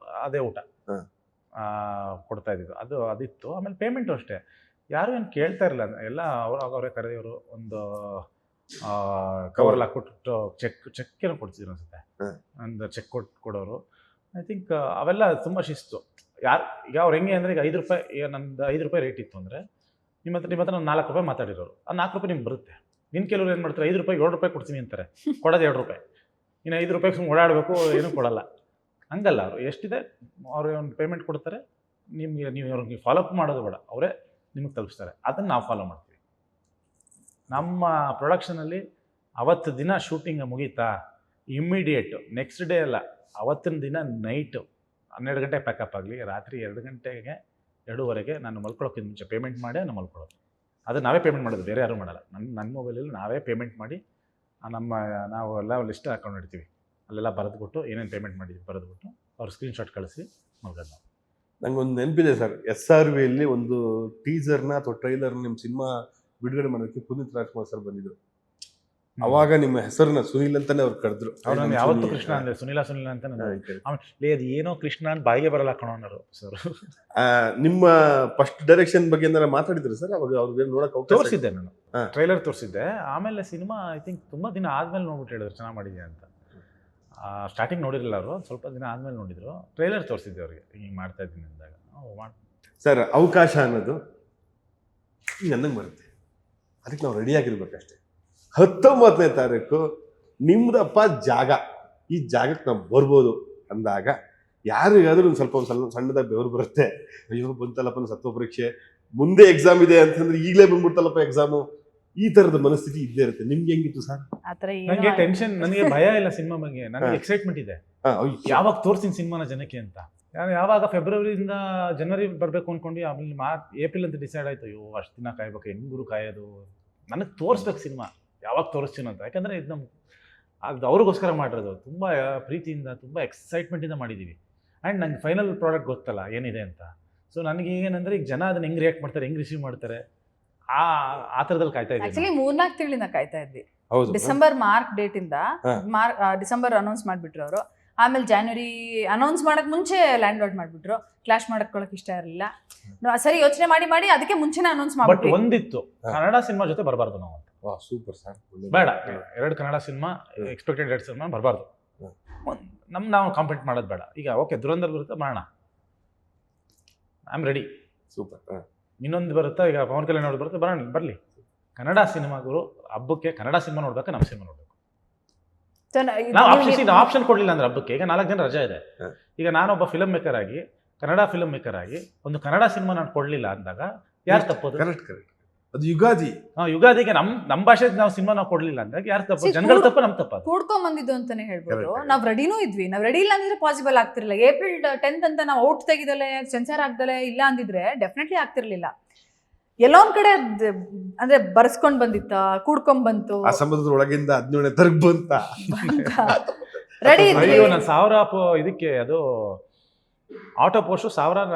ಅದೇ ಊಟ ಕೊಡ್ತಾ ಇದ್ದಿದ್ದು. ಅದಿತ್ತು. ಆಮೇಲೆ ಪೇಮೆಂಟು ಅಷ್ಟೇ, ಯಾರು ಏನು ಕೇಳ್ತಾ ಇರಲಿಲ್ಲ. ಎಲ್ಲ ಅವರೇ ಕರೆಯೋರು. ಒಂದು ಕವರಲ್ಲಿ ಹಾಕ್ಬಿಟ್ಟು ಚೆಕ್ ಏನೋ ಕೊಡ್ತಿದ್ರು ಅನ್ಸುತ್ತೆ. ಒಂದು ಚೆಕ್ ಕೊಡೋರು. ಐ ಥಿಂಕ್ ಅವೆಲ್ಲ ತುಂಬ ಶಿಸ್ತು. ಈಗ ಅವ್ರು ಹೆಂಗೆ ಅಂದರೆ, ಈಗ ₹5 ನಂದು ₹5 ರೇಟ್ ಇತ್ತು ಅಂದರೆ ನಿಮ್ಮ ಹತ್ರ ನಾನು ₹4 ಮಾತಾಡಿರೋರು. ಆ ₹4 ನಿಮ್ಗೆ ಬರುತ್ತೆ. ಇನ್ನು ಕೆಲವರು ಏನು ಮಾಡ್ತಾರೆ, ₹5 ₹7 ಕೊಡ್ತೀನಿ ಅಂತಾರೆ, ಕೊಡೋದು ₹2. ಇನ್ನು ₹5 ಸುಮ್ಮನೆ ಓಡಾಡಬೇಕು, ಏನೂ ಕೊಡಲ್ಲ. ಹಂಗಲ್ಲ. ಅವರು ಎಷ್ಟಿದೆ ಅವ್ರು ಒಂದು ಪೇಮೆಂಟ್ ಕೊಡ್ತಾರೆ, ನೀವು ಅವ್ರಿಗೆ ಫಾಲೋಅಪ್ ಮಾಡೋದು ಬೇಡ, ಅವರೇ ನಿಮಗೆ ತಲುಪಿಸ್ತಾರೆ. ಅದನ್ನು ನಾವು ಫಾಲೋ ಮಾಡ್ತೀವಿ. ನಮ್ಮ ಪ್ರೊಡಕ್ಷನಲ್ಲಿ ಅವತ್ತು ದಿನ ಶೂಟಿಂಗ್ ಮುಗೀತಾ, ಇಮ್ಮಿಡಿಯೇಟು ನೆಕ್ಸ್ಟ್ ಡೇ ಅಲ್ಲ, ಅವತ್ತಿನ ದಿನ ನೈಟು 12 ಗಂಟೆಗೆ ಪ್ಯಾಕಪ್ ಆಗಲಿ, ರಾತ್ರಿ 2 ಗಂಟೆಗೆ 2:15 ನಾನು ಮಲ್ಕೊಳ್ಳೋಕ್ಕಿಂತ ಮುಂಚೆ ಪೇಮೆಂಟ್ ಮಾಡಿ ನಾವು ಮಲ್ಕೊಳ್ಳೋದು. ಅದು ನಾವೇ ಪೇಮೆಂಟ್ ಮಾಡೋದು, ಬೇರೆ ಯಾರು ಮಾಡಲ್ಲ. ನನ್ನ ಮೊಬೈಲಲ್ಲಿ ನಾವೇ ಪೇಮೆಂಟ್ ಮಾಡಿ ನಾವು ಎಲ್ಲ ಲಿಸ್ಟ್ ಹಾಕೊಂಡಿರ್ತೀವಿ. ಅಲ್ಲೆಲ್ಲ ಬರೆದ್ಬಿಟ್ಟು ಏನೇನು ಪೇಮೆಂಟ್ ಮಾಡಿದ್ವಿ ಬರೆದ್ಬಿಟ್ಟು ಅವ್ರು ಸ್ಕ್ರೀನ್ಶಾಟ್ ಕಳಿಸಿ ಮಲ್ಗೋದು ನಾವು. ನಂಗೊಂದು ನೆನಪಿದೆ ಸರ್, SRVಯಲ್ಲಿ ಒಂದು ಟೀಸರ್ನ ಅಥವಾ ಟ್ರೈಲರ್ನ ನಿಮ್ಮ ಸಿನಿಮಾ ಬಿಡುಗಡೆ ಮಾಡೋದಕ್ಕೆ ಪುನೀತ್ ರಾಜ್ಕುಮಾರ್ ಸರ್ ಬಂದಿದ್ರು. ಅವಾಗ ನಿಮ್ಮ ಹೆಸರನ್ನ ಸುನೀಲ್ ಅಂತಾನೆ ಅವ್ರು ಕರೆದ್ರು. ಅವ್ರು ನಾನು ಯಾವತ್ತೂ ಕೃಷ್ಣ ಅಂದರೆ ಸುನೀಲ ಅಂತ ಆಮೇಲೆ ಅದು ಏನೋ ಕೃಷ್ಣ ಅಂತ ಬಾಯಿಗೆ ಬರಲ್ಲ ಕಣೋರು ಸರ್. ನಿಮ್ಮ ಫಸ್ಟ್ ಡೈರೆಕ್ಷನ್ ಬಗ್ಗೆ ಏನಾರ ಮಾತಾಡಿದ್ರು ಸರ್? ಅವಾಗ ಅವ್ರಿಗೆ ನೋಡಕ್ಕೆ ತೋರಿಸಿದ್ದೆ, ನಾನು ಟ್ರೈಲರ್ ತೋರಿಸಿದ್ದೆ. ಆಮೇಲೆ ಸಿನಿಮಾ ಐ ಥಿಂಕ್ ತುಂಬ ದಿನ ಆದಮೇಲೆ ನೋಡ್ಬಿಟ್ಟು ಹೇಳಿದ್ರು ಚೆನ್ನಾಗಿ ಮಾಡಿದ್ಯಾ ಅಂತ. ಸ್ಟಾರ್ಟಿಂಗ್ ನೋಡಿರಲಿಲ್ಲ ಅವರು, ಸ್ವಲ್ಪ ದಿನ ಆದಮೇಲೆ ನೋಡಿದ್ರು. ಟ್ರೈಲರ್ ತೋರಿಸಿದ್ದೆ ಅವ್ರಿಗೆ, ಹಿಂಗೆ ಮಾಡ್ತಾ ಇದ್ದೀನಿ ಅಂದಾಗ. ಸರ್, ಅವಕಾಶ ಅನ್ನೋದು ನನಗೆ ಬರುತ್ತೆ, ಅದಕ್ಕೆ ನಾವು ರೆಡಿಯಾಗಿರ್ಬೇಕಷ್ಟೇ. 19ನೇ ತಾರೀಕು ನಿಮ್ದಪ್ಪ ಜಾಗ, ಈ ಜಾಗಕ್ಕೆ ನಾವು ಬರ್ಬೋದು ಅಂದಾಗ ಯಾರಿಗಾದ್ರೂ ಒಂದು ಸ್ವಲ್ಪ ಸಣ್ಣದಾಗಿ ಬೆವರು ಬರುತ್ತೆ. ಅಯ್ಯೋ ಬಂತಲ್ಲಪ್ಪ ಸತ್ವ ಪರೀಕ್ಷೆ, ಮುಂದೆ ಎಕ್ಸಾಮ್ ಇದೆ ಅಂತಂದ್ರೆ ಈಗಲೇ ಬಂದ್ಬಿಡ್ತಲ್ಲಪ್ಪ ಎಕ್ಸಾಮು, ಈ ತರದ ಮನಸ್ಥಿತಿ ಇದ್ದೇ ಇರುತ್ತೆ. ನಿಮ್ಗೆ ಹೆಂಗಿತ್ತು ಸರ್? ನನಗೆ ಟೆನ್ಷನ್, ನನಗೆ ಭಯ ಇಲ್ಲ ಸಿನಿಮಾ ಬಗ್ಗೆ, ನನಗೆ ಎಕ್ಸೈಟ್ಮೆಂಟ್ ಇದೆ. ಯಾವಾಗ ತೋರಿಸ್ತೀನಿ ಸಿನಿಮಾನ ಜನಕ್ಕೆ ಅಂತ. ಯಾವಾಗ ಫೆಬ್ರವರಿಯಿಂದ ಜನವರಿ ಬರಬೇಕು ಅಂದ್ಕೊಂಡು ಆಮೇಲೆ ಏಪ್ರಿಲ್ ಅಂತ ಡಿಸೈಡ್ ಆಯಿತು. ಅಯ್ಯೋ ಅಷ್ಟು ದಿನ ಕಾಯ್ಬೇಕು, ಹೆಂಗೂರು ಕಾಯೋದು, ನನಗೆ ತೋರಿಸ್ಬೇಕು ಸಿನಿಮಾ, ಯಾವಾಗ ತೋರಿಸ್ತೀನಿ ಅಂತ. ಯಾಕಂದರೆ ಇದು ಅದು ಅವ್ರಿಗೋಸ್ಕರ ಮಾಡಿರೋದು, ತುಂಬ ಪ್ರೀತಿಯಿಂದ ತುಂಬ ಎಕ್ಸೈಟ್ಮೆಂಟಿಂದ ಮಾಡಿದ್ದೀವಿ. ಆ್ಯಂಡ್ ನಂಗೆ ಫೈನಲ್ ಪ್ರಾಡಕ್ಟ್ ಗೊತ್ತಲ್ಲ ಏನಿದೆ ಅಂತ. ಸೊ ನನಗೆ ಏನಂದರೆ, ಈಗ ಜನ ಅದನ್ನು ಹೆಂಗೆ ರಿಯಾಕ್ಟ್ ಮಾಡ್ತಾರೆ, ಹೆಂಗೆ ರಿಸೀವ್ ಮಾಡ್ತಾರೆ, ಆ ಥರದಲ್ಲಿ ಕಾಯ್ತಾ ಇದ್ದೀವಿ. ಆಕ್ಚುಲಿ 3-4 ತಿಂಗಳಿಂದ ಕಾಯ್ತಾ ಇದ್ವಿ. ಡಿಸೆಂಬರ್ ಮಾರ್ಕ್ ಡೇಟ್ ಇಂದ ಡಿಸೆಂಬರ್ ಅನೌನ್ಸ್ ಮಾಡಿಬಿಟ್ರು ಅವರು. ಆಮೇಲೆ ಜಾನ್ವರಿ ಅನೌನ್ಸ್ ಮಾಡಕ್ ಮುಂಚೆ ಲ್ಯಾಂಡ್ ಔಟ್ ಮಾಡಿಬಿಟ್ರು. ಕ್ಲಾಶ್ ಮಾಡಕ್ ಇಷ್ಟ ಇರಲಿಲ್ಲ. ಸರಿ ಯೋಚನೆ ಮಾಡಿ ಅದಕ್ಕೆ ಮುಂಚೆನೇ ಅನೌನ್ಸ್ ಮಾಡ್ಬಿಟ್ಟು. ಬಟ್ ಒಂದಿತ್ತು, ಕನ್ನಡ ಸಿನಿಮಾ ಜೊತೆ ಬರಬಾರ್ದು ನಾವು ಅಂತ ಸೂಪರ್ ಸರ್. ಬೇಡ, 2 ಕನ್ನಡ ಸಿನಿಮಾ ಎಕ್ಸ್ಪೆಕ್ಟೆಡ್ 2 ಸಿನಿಮಾ ಬರಬಾರ್ದು. ನಾವು ಕಾಂಪೀಟ್ ಮಾಡೋದು ಬೇಡ. ಈಗ ಓಕೆ ದುರಂಧರ್ ಬರುತ್ತೆ ಮಾಡೋಣ, ಐ ಆಮ್ ರೆಡಿ. ಸೂಪರ್. ಇನ್ನೊಂದು ಬರುತ್ತಾ, ಈಗ ಪವನ್ ಕಲ್ಯಾಣ್ ಅವ್ರು ಬರುತ್ತೆ, ಬರಲಿ. ಕನ್ನಡ ಸಿನಿಮಾಗಳು ಹಬ್ಬಕ್ಕೆ ಕನ್ನಡ ಸಿನಿಮಾ ನೋಡ್ಬೇಕು, ನಮ್ಮ ಸಿನಿಮಾ ನೋಡ್ಬೇಕು. ನಾವು ಆಪ್ಷನ್ ಕೊಡಲಿಲ್ಲ ಅಂದ್ರೆ ಹಬ್ಬಕ್ಕೆ, ಈಗ 4 ಜನ ರಜೆ ಇದೆ, ಈಗ ನಾನೊಬ್ಬ ಫಿಲ್ಮ್ ಮೇಕರ್ ಆಗಿ, ಕನ್ನಡ ಫಿಲ್ಮ್ ಮೇಕರ್ ಆಗಿ ಒಂದು ಕನ್ನಡ ಸಿನಿಮಾ ನಾನು ಕೊಡಲಿಲ್ಲ ಅಂದಾಗ ಯಾರು ತಪ್ಪೋದು? ಕರೆಕ್ಟ್. ಅದು ಯುಗಾದಿಗೆ ನಮ್ಮ ಭಾಷೆಗೆ ನಾವು ಸಿನಿಮಾ ನಾವು ಕೊಡ್ಲಿಲ್ಲ ಅಂದಾಗ ಯಾರು ತಪ್ಪು? ಜನಗಳ ತಪ್ಪು, ನಮ್ಮ ತಪ್ಪ? ಕೂಡ್ಕೊಂಡ್ ಬಂದಿದ್ದು ಅಂತಾನೆ ಹೇಳ್ಬೋದು. ನಾವ್ ರೆಡಿನೂ ಇದ್ವಿ, ನಾವ್ ರೆಡಿ ಇಲ್ಲ ಅಂದ್ರೆ ಪಾಸಿಬಲ್ ಆಗ್ತಿರ್ಲಿಲ್ಲ. ಏಪ್ರಿಲ್ 10th ಅಂತ ನಾವು ಔಟ್ ತೆಗಿದಲೆ ಸೆನ್ಸಾರ್ ಆಗ್ದಲೆ ಇಲ್ಲ ಅಂದಿದ್ರೆ ಡೆಫಿನೆಟ್ಲಿ ಆಗ್ತಿರ್ಲಿಲ್ಲ. ಎಲ್ಲೋ ಒಂದ್ ಕಡೆ ಅಂದ್ರೆ ಬರ್ಸ್ಕೊಂಡ್ ಬಂದಿತ್ತ, ಕೂಡ್ಕೊಂಡ್ ಬಂತು, ಆ ಸಂಬಂಧದ ಒಳಗಿಂದ 17ನೇ ತರಗ್ ಬಂತ ರೆಡಿ. ನಾನು 1000 ಇದಕ್ಕೆ ಅದು ಆಟೋ ಪೋಸ್ಟ್ 1000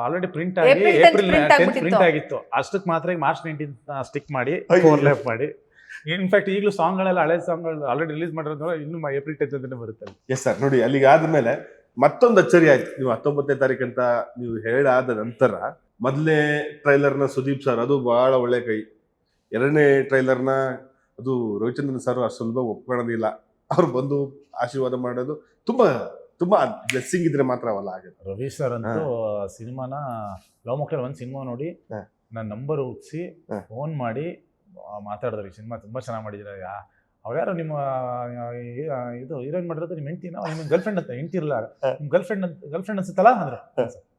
ಆಲ್ರೆಡಿ ಪ್ರಿಂಟ್ ಆಗಿ ಏಪ್ರಿಲ್ 10th ಪ್ರಿಂಟ್ ಆಗಿತ್ತು. ಅಷ್ಟಕ್ಕೆ ಮಾತ್ರ ಈಗ ಮಾರ್ಚ್ 19 ಸ್ಟಿಕ್ ಮಾಡಿ ಓವರ್ಲ್ಯಾಪ್ ಮಾಡಿ, ಇನ್ಫ್ಯಾಕ್ಟ್ ಈಗಲೂ ಸಾಂಗ್ಗಳೆಲ್ಲ ಹಳೆ ಸಾಂಗ್ಗಳು ಆಲ್ರೆಡಿ ರಿಲೀಸ್ ಮಾಡಿರೋದು ಇನ್ನು ಏಪ್ರಿಲ್ 10th ಅಂತಾನೆ ಬರುತ್ತೆ. Yes sir. ನೋಡಿ, ಅಲ್ಲಿಗೆ ಆದ್ಮೇಲೆ ಮತ್ತೊಂದು ಅಚ್ಚರಿ ಆಯ್ತು. ನೀವು 19ನೇ ತಾರೀಕು ಅಂತ ನೀವು ಹೇಳಾದ ನಂತರ ಮೊದಲನೇ ಟ್ರೈಲರ್ನ ಸುದೀಪ್ ಸರ್ ಅದು ಬಹಳ ಒಳ್ಳೆ ಕೈ, 2ನೇ ಟ್ರೈಲರ್ನ ಅದು ರವಿಚಂದ್ರನ್ ಸರ್ ಅಷ್ಟು ಸುಲಭ ಒಪ್ಕೊಳ್ಳೋದಿಲ್ಲ. ಅವ್ರು ಬಂದು ಆಶೀರ್ವಾದ ಮಾಡೋದು ತುಂಬಾ ತುಂಬಾ ಬ್ಲೆಸ್ಸಿಂಗ್ ಇದ್ರೆ ಮಾತ್ರ ಅವಲ್ಲ ಆಗುತ್ತೆ. ರವಿ ಸರ್ ಅಂತೂ ಸಿನಿಮಾನ ಲವ್ ಮಾಕ್ಟೇಲ್ 1 ಸಿನಿಮಾ ನೋಡಿ ನನ್ನ ನಂಬರ್ ಹುಡ್ಸಿ ಫೋನ್ ಮಾಡಿ ಮಾತಾಡಿದ್ರು, ಈ ಸಿನಿಮಾ ತುಂಬಾ ಚೆನ್ನಾಗಿ ಮಾಡಿದಿರ, ಅವ್ರು ಯಾರು ನಿಮ್ಮ ಇದು ಹೀರೋಯಿನ್ ಮಾಡಿರೋದು ನಿಮ್ಮ ಹೆಂಡ್ತಿ, ನಾವು ನಿಮ್ಮ ಗರ್ಲ್ ಫ್ರೆಂಡ್ ಅಂತ, ಹೆಂಡ್ತಿ ಇರಲ್ಲ, ನಿಮ್ಮ ಗರ್ಲ್ ಫ್ರೆಂಡ್ ಅನ್ಸುತ್ತಲ್ಲ ಅಂದ್ರೆ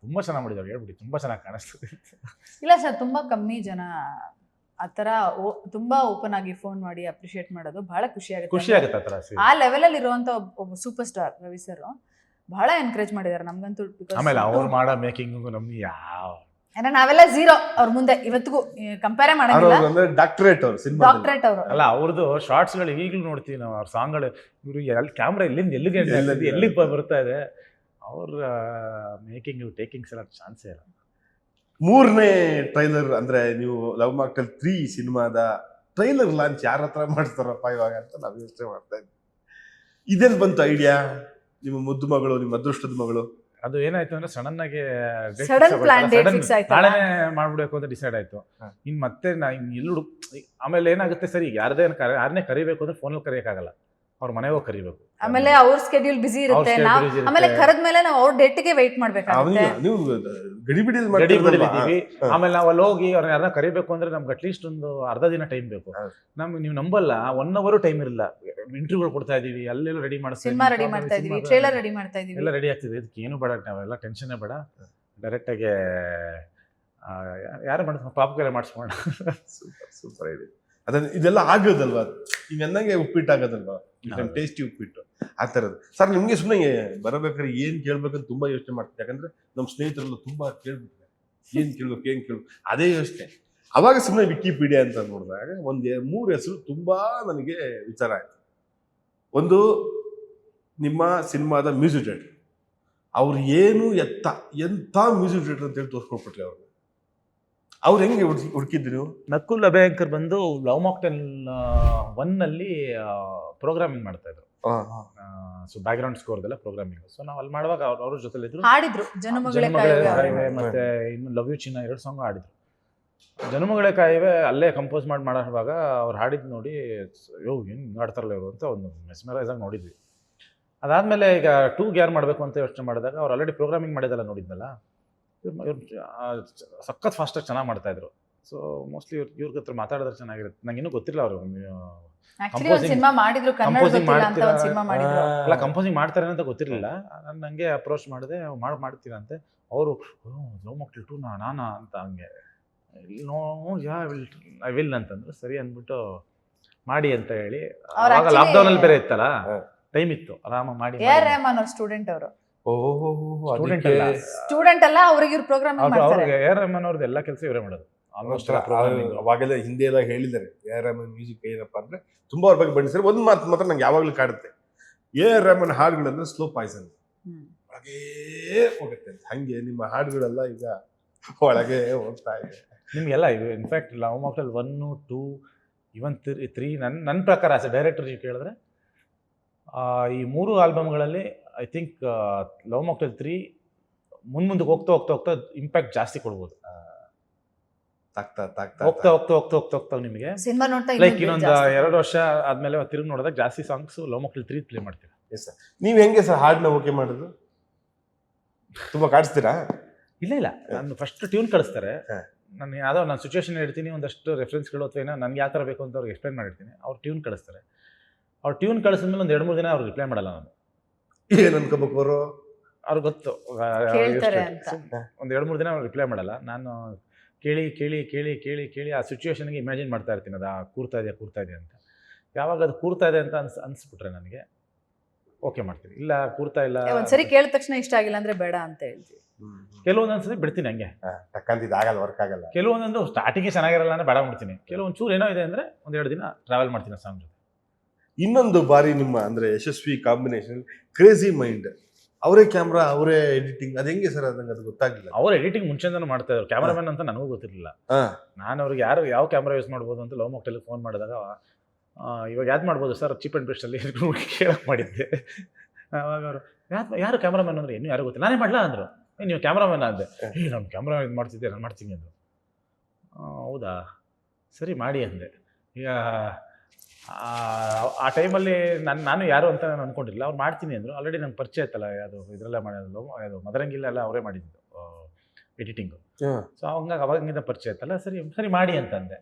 ತುಂಬಾ ಚೆನ್ನಾಗಿ ಮಾಡಿದ್ರು, ಹೇಳ್ಬಿಡಿ ತುಂಬಾ ಚೆನ್ನಾಗಿ ಕಾಣಿಸ್ತದೆ. ಇಲ್ಲ ಸರ್, ತುಂಬಾ ಕಮ್ಮಿ ಜನ ಆತರ ತುಂಬಾ ಓಪನ್ ಆಗಿ ಫೋನ್ ಮಾಡಿ ಅಪ್ರಿಶಿಯೇಟ್ ಮಾಡೋದು ಬಹಳ ಖುಷಿ ಆಗುತ್ತೆ. ಆ ಲೆವೆಲ್ ಅಲ್ಲಿ ಇರುವಂತ ಒಬ್ಬ ಸೂಪರ್ ಸ್ಟಾರ್ ರವಿ ಸರ್ ಬಹಳ ಎನ್ಕರೇಜ್ ಮಾಡಿದಾರೆ ನಮ್ಗಂತೂ. ಆಮೇಲೆ ಅವ್ರು ಮಾಡೋ ಮೇಕಿಂಗ್ ನಮ್ಗೆ ಯಾವ ನಾವೆಲ್ಲ ಝೀರೋ ಅವ್ರ ಮುಂದೆ ಇವತ್ತಿಗೂ ಕಂಪೇರ್ ಮಾಡಂಗಿಲ್ಲ. ಡಾಕ್ಟರೇಟ್ ಅವರು ಅಲ್ಲ, ಅವ್ರದ್ದು ಶಾರ್ಟ್ಸ್ ಗಳು ಈಗಲೂ ನೋಡ್ತೀವಿ ನಾವು, ಅವ್ರ ಸಾಂಗ್ಗಳು ಇವರು ಕ್ಯಾಮ್ರಾ ಎಲ್ಲಿಗೆ ಬರ್ತಾ ಇದೆ, ಅವ್ರ ಮೇಕಿಂಗ್ ಟೇಕಿಂಗ್ಸ್ ಎಲ್ಲ ಚಾನ್ಸೇ ಇಲ್ಲ. 3ನೇ ಟ್ರೈಲರ್ ಅಂದ್ರೆ ನೀವು ಲವ್ ಮಾಕ್ಟೇಲ್ 3 ಸಿನಿಮಾದ ಟ್ರೈಲರ್ ಲಾಂಚ್ ಯಾರ ಹತ್ರ ಮಾಡ್ತಾರಪ್ಪ ಇವಾಗ ಅಂತ ನಾವು ಯೋಚನೆ ಮಾಡ್ತಾ ಇದ್ವಿ. ಇದೆಲ್ಲಿ ಬಂತು ಐಡಿಯಾ? ನಿಮ್ಮ ಮುದ್ದು ಮಗಳು, ನಿಮ್ಮ ಅದೃಷ್ಟದ ಮಗಳು, ಅದು ಏನಾಯ್ತು ಅಂದ್ರೆ ಸಡನ್ ಆಗಿ ನಾಳೆ ಮಾಡ್ಬಿಡ್ಬೇಕು ಅಂತ ಡಿಸೈಡ್ ಆಯ್ತು. ಇನ್ ಮತ್ತೆ ಎಲ್ಲೂ ಆಮೇಲೆ ಏನಾಗುತ್ತೆ ಸರಿ, ಯಾರನ್ನೇ ಕರಿಬೇಕು ಅಂದ್ರೆ ಫೋನಲ್ಲಿ ಕರಿಯಕ್ಕಾಗಲ್ಲ, ಅವ್ರ ಮನೆಗೆ ಹೋಗಿ ಕರಿಬೇಕು. ಆಮೇಲೆ ಅವ್ರ ಸ್ಕೆಡ್ಯೂಲ್ ಬಿಸಿ ಇರುತ್ತೆ, ಆಮೇಲೆ ಕರೆದ್ಮೇಲೆ ನಾವು ಅವ್ರ ಡೇಟ್ಗೆ ವೆಯ್ಟ್ ಮಾಡ್ಬೇಕಾಗುತ್ತೆ. ನೀವು ಗಡಿಬಿಡಿದೀವಿ, ಆಮೇಲೆ ನಾವು ಅಲ್ಲಿ ಹೋಗಿ ಅವ್ರನ್ನ ಯಾರನ್ನ ಕರಿಬೇಕು ಅಂದ್ರೆ ನಮ್ಗೆ ಅಟ್ಲೀಸ್ಟ್ ಒಂದು ಅರ್ಧ ದಿನ ಟೈಮ್ ಬೇಕು. ನೀವು ನಂಬಲ್ಲ, 1 hour ಟೈಮ್ ಇರಲ್ಲ. ಇಂಟರ್ವ್ಯೂಗಳು ಕೊಡ್ತಾ ಇದೀವಿ, ಅಲ್ಲೆಲ್ಲ ರೆಡಿ ಮಾಡ್ತೀವಿ, ಸಿನಿಮಾ ರೆಡಿ ಮಾಡ್ತಾ ಇದೀವಿ, ಟ್ರೇಲರ್ ರೆಡಿ ಮಾಡ್ತಾ ಇದೀವಿ, ಎಲ್ಲ ರೆಡಿ ಆಗ್ತಿದೆ. ಇದಕ್ಕೆ ಏನು ಬೇಡ, ನಾವೆಲ್ಲ ಟೆನ್ಷನ್ನೇ ಬೇಡ, ಡೈರೆಕ್ಟ್ ಆಗಿ ಯಾರು ಮಾಡ್ತಾರೆ ಪಾಪಗೆಲ್ಲ ಮಾಡಿಸ್ಕೋಣ. Super idea. ಅದನ್ನ ಇದೆಲ್ಲ ಆಗೋದಲ್ವಾ, ಈಗ ಅನ್ನಂಗೆ ಉಪ್ಪಿಟ್ಟು ಆಗೋದಲ್ವಾ, ಟೇಸ್ಟಿ ಉಪ್ಪಿಟ್ಟು ಆ ಥರದ್ದು. ಸರ್, ನಿಮ್ಗೆ ಸುಮ್ಮನೆ ಬರಬೇಕಾದ್ರೆ ಏನ್ ಕೇಳ್ಬೇಕಂತ ತುಂಬಾ ಯೋಚನೆ ಮಾಡ್ತೀನಿ. ಯಾಕಂದ್ರೆ ನಮ್ಮ ಸ್ನೇಹಿತರೆಲ್ಲ ತುಂಬಾ ಕೇಳ್ಬಿಟ್ರೆ ಏನ್ ಕೇಳ್ಬೇಕು ಅದೇ ಯೋಚನೆ. ಅವಾಗ ಸುಮ್ಮನೆ ವಿಕಿಪೀಡಿಯಾ ಅಂತ ನೋಡಿದಾಗ 3 ಹೆಸರು ತುಂಬಾ ನನಗೆ ವಿಚಾರ ಆಯ್ತು. ಒಂದು, ನಿಮ್ಮ ಸಿನಿಮಾದ ಮ್ಯೂಸಿಕ್ ಡೈರೆಕ್ಟರ್, ಅವ್ರು ಏನು ಎಂಥ ಮ್ಯೂಸಿಕ್ ಡೈರೆಕ್ಟರ್ ಅಂತೇಳಿ ತೋರಿಸ್ಕೊಟ್ಬಿಟ್ರಿ ಅವ್ರು ಹೆಂಗೆ ಹುಡುಕಿದ್ರಿ ನೀವು? ನಕುಲ್ ಅಭಯಂಕರ್ ಬಂದು ಲವ್ ಮಾಕ್ಟೇಲ್ 1 ಪ್ರೋಗ್ರಾಮಿಂಗ್ ಮಾಡ್ತಾ ಇದ್ರು. ಸೊ ಬ್ಯಾಕ್ ಗ್ರೌಂಡ್ ಸ್ಕೋರ್ದೆಲ್ಲ ಪ್ರೋಗ್ರಾಮಿಂಗ್. ಸೊ ನಾವು ಅಲ್ಲಿ ಮಾಡುವಾಗ ಅವ್ರ ಜೊತೆಲಿ ಇದ್ರು, ಹಾಡಿದ್ರು ಜನಮಗಳೇ ಕಾಯುವೆ ಮತ್ತೆ ಇನ್ನು ಲವ್ ಯು ಚಿನ್ನ 2 ಸಾಂಗ್ ಹಾಡಿದ್ರು. ಜನಮಗಳೇ ಕಾಯುವೆ ಅಲ್ಲೇ ಕಂಪೋಸ್ ಮಾಡುವಾಗ ಅವ್ರು ಹಾಡಿದ್ ನೋಡಿ ಹೆಂಗ್ ಹಾಡ್ತಾರಲ್ಲ ಇವರು ಅಂತ ಒಂದು ಮೆಸ್ಮರೈಸ್ ಆಗಿ ನೋಡಿದ್ವಿ. ಅದಾದ್ಮೇಲೆ ಈಗ 2 ಯಾರು ಮಾಡಬೇಕು ಅಂತ ಯೋಚನೆ ಮಾಡಿದಾಗ ಅವ್ರು ಆಲ್ರೆಡಿ ಪ್ರೋಗ್ರಾಮಿಂಗ್ ಮಾಡಿದೆಲ್ಲ ನೋಡಿದ್ನಲ್ಲ, ಇವ್ರು ಸಖತ್ ಫಾಸ್ಟಾಗಿ ಚೆನ್ನಾಗಿ ಮಾಡ್ತಾ ಇದ್ರು. ಸೊ ಮೋಸ್ಟ್ಲಿ ಇವ್ರ ಹತ್ರ ಮಾತಾಡಿದ್ರೆ ಚೆನ್ನಾಗಿರುತ್ತೆ. ನಂಗೆ ಇನ್ನೂ ಗೊತ್ತಿಲ್ಲ ಅವರು ಕಂಪೋಸಿಂಗ್ ಮಾಡ್ತಾರೆ ಅಂತ ಗೊತ್ತಿರಲಿಲ್ಲ. ನಾನು ನಂಗೆ ಅಪ್ರೋಚ್ ಮಾಡಿದೆ, ಮಾಡ್ತೀರಾ ಅಂತೆ. ಅವರು ಲವ್ ಮಾಕ್ಟೇಲ್ 2 ನಾನಾ ಅಂತ ಹಂಗೆ ಐ ವಿಲ್ ಅಂತಂದ್ರು. ಸರಿ ಅಂದ್ಬಿಟ್ಟು ಮಾಡಿ ಅಂತ ಹೇಳಿ, ಅವಾಗ ಲಾಕ್ಡೌನ್ ಅಲ್ಲಿ ಬೇರೆ ಇತ್ತಲ್ಲ, ಟೈಮ್ ಇತ್ತು, ಆರಾಮಾಗಿ ಮಾಡಿ. AR ರೆಹಮಾನ್ ಅವ್ರ ಸ್ಟೂಡೆಂಟ್ ಅವರು, ಸ್ಟೂಡೆಂಟ್ ಅಲ್ಲ, ಅವ್ರಿಗೆ ಇವ್ರು ಪ್ರೋಗ್ರಾಮಿಂಗ್ ಮಾಡ್ತಾರೆ. AR ರೆಹಮಾನ್ ಅವ್ರದ್ದು ಎಲ್ಲ ಕೆಲಸ ಇವರೇ ಮಾಡೋದು ಆಲ್ಮೋಸ್ಟ್. ಅವಾಗೆಲ್ಲ ಹಿಂದೆ ಎಲ್ಲ ಹೇಳಿದ್ದಾರೆ AR ರೆಹಮಾನ್ ಮ್ಯೂಸಿಕ್ ಏನಪ್ಪ ಅಂದ್ರೆ ತುಂಬಾ ಅವ್ರ ಬಗ್ಗೆ ಬಣ್ಣಿಸ್ತಾರೆ. ಒಂದು ಮಾತು ಮಾತ್ರ ನಂಗೆ ಯಾವಾಗಲೂ ಕಾಡುತ್ತೆ, AR ರೆಹಮಾನ್ ಹಾಡುಗಳಂದ್ರೆ ಸ್ಲೋ ಪಾಯ್ಸನ್, ಒಳಗೇ ಹೋಗುತ್ತೆ ಅಂತ. ಹಂಗೆ ನಿಮ್ಮ ಹಾಡುಗಳೆಲ್ಲ ಈಗ ಒಳಗೆ ಹೋಗ್ತಾ ಇದೆ ನಿಮ್ಗೆಲ್ಲ. ಇದು ಇನ್ಫ್ಯಾಕ್ಟ್ ಲವ್ ಮಾಕ್ಟೇಲ್ 1, 2, ಇವನ್ 3 ನನ್ನ ಪ್ರಕಾರ ಆಸ್ ಎ ಡೈರೆಕ್ಟರ್ ಕೇಳಿದ್ರೆ ಈ 3 ಆಲ್ಬಮ್ಗಳಲ್ಲಿ ಐ ಥಿಂಕ್ ಲವ್ ಮಾಕ್ಟೇಲ್ 3 ಮುಂದಕ್ಕೆ ಹೋಗ್ತಾ ಇಂಪ್ಯಾಕ್ಟ್ ಜಾಸ್ತಿ ಕೊಡ್ಬೋದು. ಹೋಗ್ತಾ ಹೋಗ್ತಾ ಹೋಗ್ತಾ ಹೋಗ್ತಾ ಹೋಗ್ತಾ ನಿಮಗೆ ಸಿನಿಮಾ ನೋಡ್ತಾ ಲೈಕ್ ಇನ್ನೊಂದು 2 ವರ್ಷ ಆದ್ಮೇಲೆ ತಿರುಗಿ ನೋಡಿದಾಗ ಜಾಸ್ತಿ ಸಾಂಗ್ಸ್ ಲವ್ ಮಕ್ಕಳು 3 ಪ್ಲೇ ಮಾಡ್ತೀವಿ. Yes sir. ನೀವು ಹೆಂಗೆ ಸರ್ ಹಾಡನ್ನ ಓಕೆ ಮಾಡೋದು? ತುಂಬಾ ಕಾಡಿಸ್ತೀರಾ? ಇಲ್ಲ ನಾನು ಫಸ್ಟ್ ಟ್ಯೂನ್ ಕಳಿಸ್ತಾರೆ. ಹಾ. ನಾನು ಯಾವುದೋ ನಾನು ಸಿಚುವೇಶನ್ ಹೇಳ್ತೀನಿ, ಒಂದಷ್ಟು ರೆಫರೆನ್ಸ್ಗಳು ಅಥವಾ ಏನೋ ನನಗೆ ಯಾವ ಥರ ಬೇಕು ಅಂತ ಅವ್ರಿಗೆ ಎಕ್ಸ್ಪ್ಲೈನ್ ಮಾಡಿರ್ತೀನಿ. ಅವ್ರು ಟ್ಯೂನ್ ಕಳಿಸ್ತಾರೆ. ಅವ್ರು ಟ್ಯೂನ್ ಕಳಿಸಿದ್ಮೇಲೆ ಒಂದು 2-3 ದಿನ ಅವ್ರಿಗೆ ರಿಪ್ಲೈ ಮಾಡಲ್ಲ ನಾನು. ಏನು ಅನ್ಕೋಬೇಕು ಅವರು? ಅವ್ರಿಗೆ ಗೊತ್ತು ಕೇಳ್ತಾರೆ ಅಂತ. ಒಂದು 2-3 ದಿನ ಅವ್ರು ರಿಪ್ಲೈ ಮಾಡಲ್ಲ. ನಾನು ಕೇಳಿ ಕೇಳಿ ಕೇಳಿ ಕೇಳಿ ಕೇಳಿ ಆ ಸಿಚುವೇಶನ್ಗೆ ಇಮ್ಯಾಜಿನ್ ಮಾಡ್ತಾ ಇರ್ತೀನಿ, ಅದು ಕೂರ್ತಾ ಇದೆ ಅಂತ. ಯಾವಾಗ ಅದು ಕೂರ್ತಾ ಇದೆ ಅಂತ ಅನ್ಸ್ಬಿಟ್ರೆ ನನಗೆ ಓಕೆ ಮಾಡ್ತೀನಿ. ಇಲ್ಲ ಕೂರ್ತಾ ಇಲ್ಲ, ಒಂದ್ಸರಿ ಕೇಳಿದ ತಕ್ಷಣ ಇಷ್ಟ ಆಗಿಲ್ಲ ಅಂದ್ರೆ ಬೇಡ ಅಂತ ಹೇಳ್ತೀವಿ. ಕೆಲವೊಂದು ಅನ್ಸತಿ ಬಿಡ್ತೀನಿ ಹಂಗೆ. ಟಕ್ಕಂತಿದ್ದು ಆಗಲ್ಲ, ವರ್ಕ್ ಆಗಲ್ಲ. ಕೆಲವೊಂದೊಂದು ಸ್ಟಾರ್ಟಿಂಗ್ ಚೆನ್ನಾಗಿರಲ್ಲ ಅಂದ್ರೆ ಬೇಡ ಮಾಡ್ತೀನಿ. ಕೆಲವೊಂದು ಚೂರು ಏನೋ ಇದೆ ಅಂದ್ರೆ 1-2 ದಿನ ಟ್ರಾವೆಲ್ ಮಾಡ್ತೀನಿ ಸಾಂಗ್ ಜೊತೆ. ಇನ್ನೊಂದು ಬಾರಿ ನಿಮ್ಮ ಅಂದ್ರೆ ಯಶಸ್ವಿ ಕಾಂಬಿನೇಷನ್ ಕ್ರೇಜಿ ಮೈಂಡ್. ಅವರೇ ಕ್ಯಾಮ್ರಾ, ಅವರೇ ಎಡಿಟಿಂಗ್, ಅದು ಹೆಂಗೆ ಸರ್? ಅದು ಗೊತ್ತಾಗಿಲ್ಲ. ಅವ್ರ ಎಡಿಟಿಂಗ್ ಮುಂಚೆಯಿಂದನೂ ಮಾಡ್ತಾ ಇದ್ರು. ಕ್ಯಾಮ್ರಾಮನ್ ಅಂತ ನನಗೂ ಗೊತ್ತಿರಲಿಲ್ಲ. ನಾನು ಅವ್ರಿಗೆ ಯಾವ ಕ್ಯಾಮ್ರಾ ಯೂಸ್ ಮಾಡ್ಬೋದು ಅಂತ ಲವ್ ಮಾಕ್ಟೆಲ್ ಫೋನ್ ಮಾಡಿದಾಗ ಇವಾಗ ಯಾವ್ದು ಮಾಡ್ಬೋದು ಸರ್ ಚೀಪ್ ಆ್ಯಂಡ್ ಬೆಸ್ಟಲ್ಲಿ ಕೇಳಕ್ಕೆ ಮಾಡಿದ್ದೆ. ಅವಾಗ ಅವರು ಯಾರು ಕ್ಯಾಮ್ರಾಮನ್ ಅಂದ್ರೆ ಇನ್ನೂ ಯಾರು ಗೊತ್ತಿಲ್ಲ. ನಾನೇ ಮಾಡಲಾ ಅಂದರು. ನೀವು ಕ್ಯಾಮ್ರಾಮನ್ ಅಂದೆ. ನಾನು ಕ್ಯಾಮ್ರಾ ಇದು ಮಾಡ್ತಿದ್ದೆ, ನಾನು ಮಾಡ್ತೀನಿ ಅಂದರು. ಹೌದಾ ಸರಿ ಮಾಡಿ ಅಂದೆ. ಈಗ ಆ ಟೈಮಲ್ಲಿ ನಾನು ಯಾರು ಅಂತ ನಾನು ಅಂದ್ಕೊಂಡಿಲ್ಲ. ಅವ್ರು ಮಾಡ್ತೀನಿ ಅಂದರು. ಆಲ್ರೆಡಿ ನಂಗೆ ಪರಿಚಯ ಇತ್ತಲ್ಲ, ಅದು ಇದರಲ್ಲೇ ಮಾಡೋದು, ಅದು ಮದರಂಗಿಲ್ಲ ಅವರೇ ಮಾಡಿದ್ದು ಎಡಿಟಿಂಗು. ಸೊ ಹಂಗಾಗಿ ಅವಾಗಿಂದ ಪರಿಚಯ ಇತ್ತಲ್ಲ, ಸರಿ ಮಾಡಿ ಅಂತಂದೆ.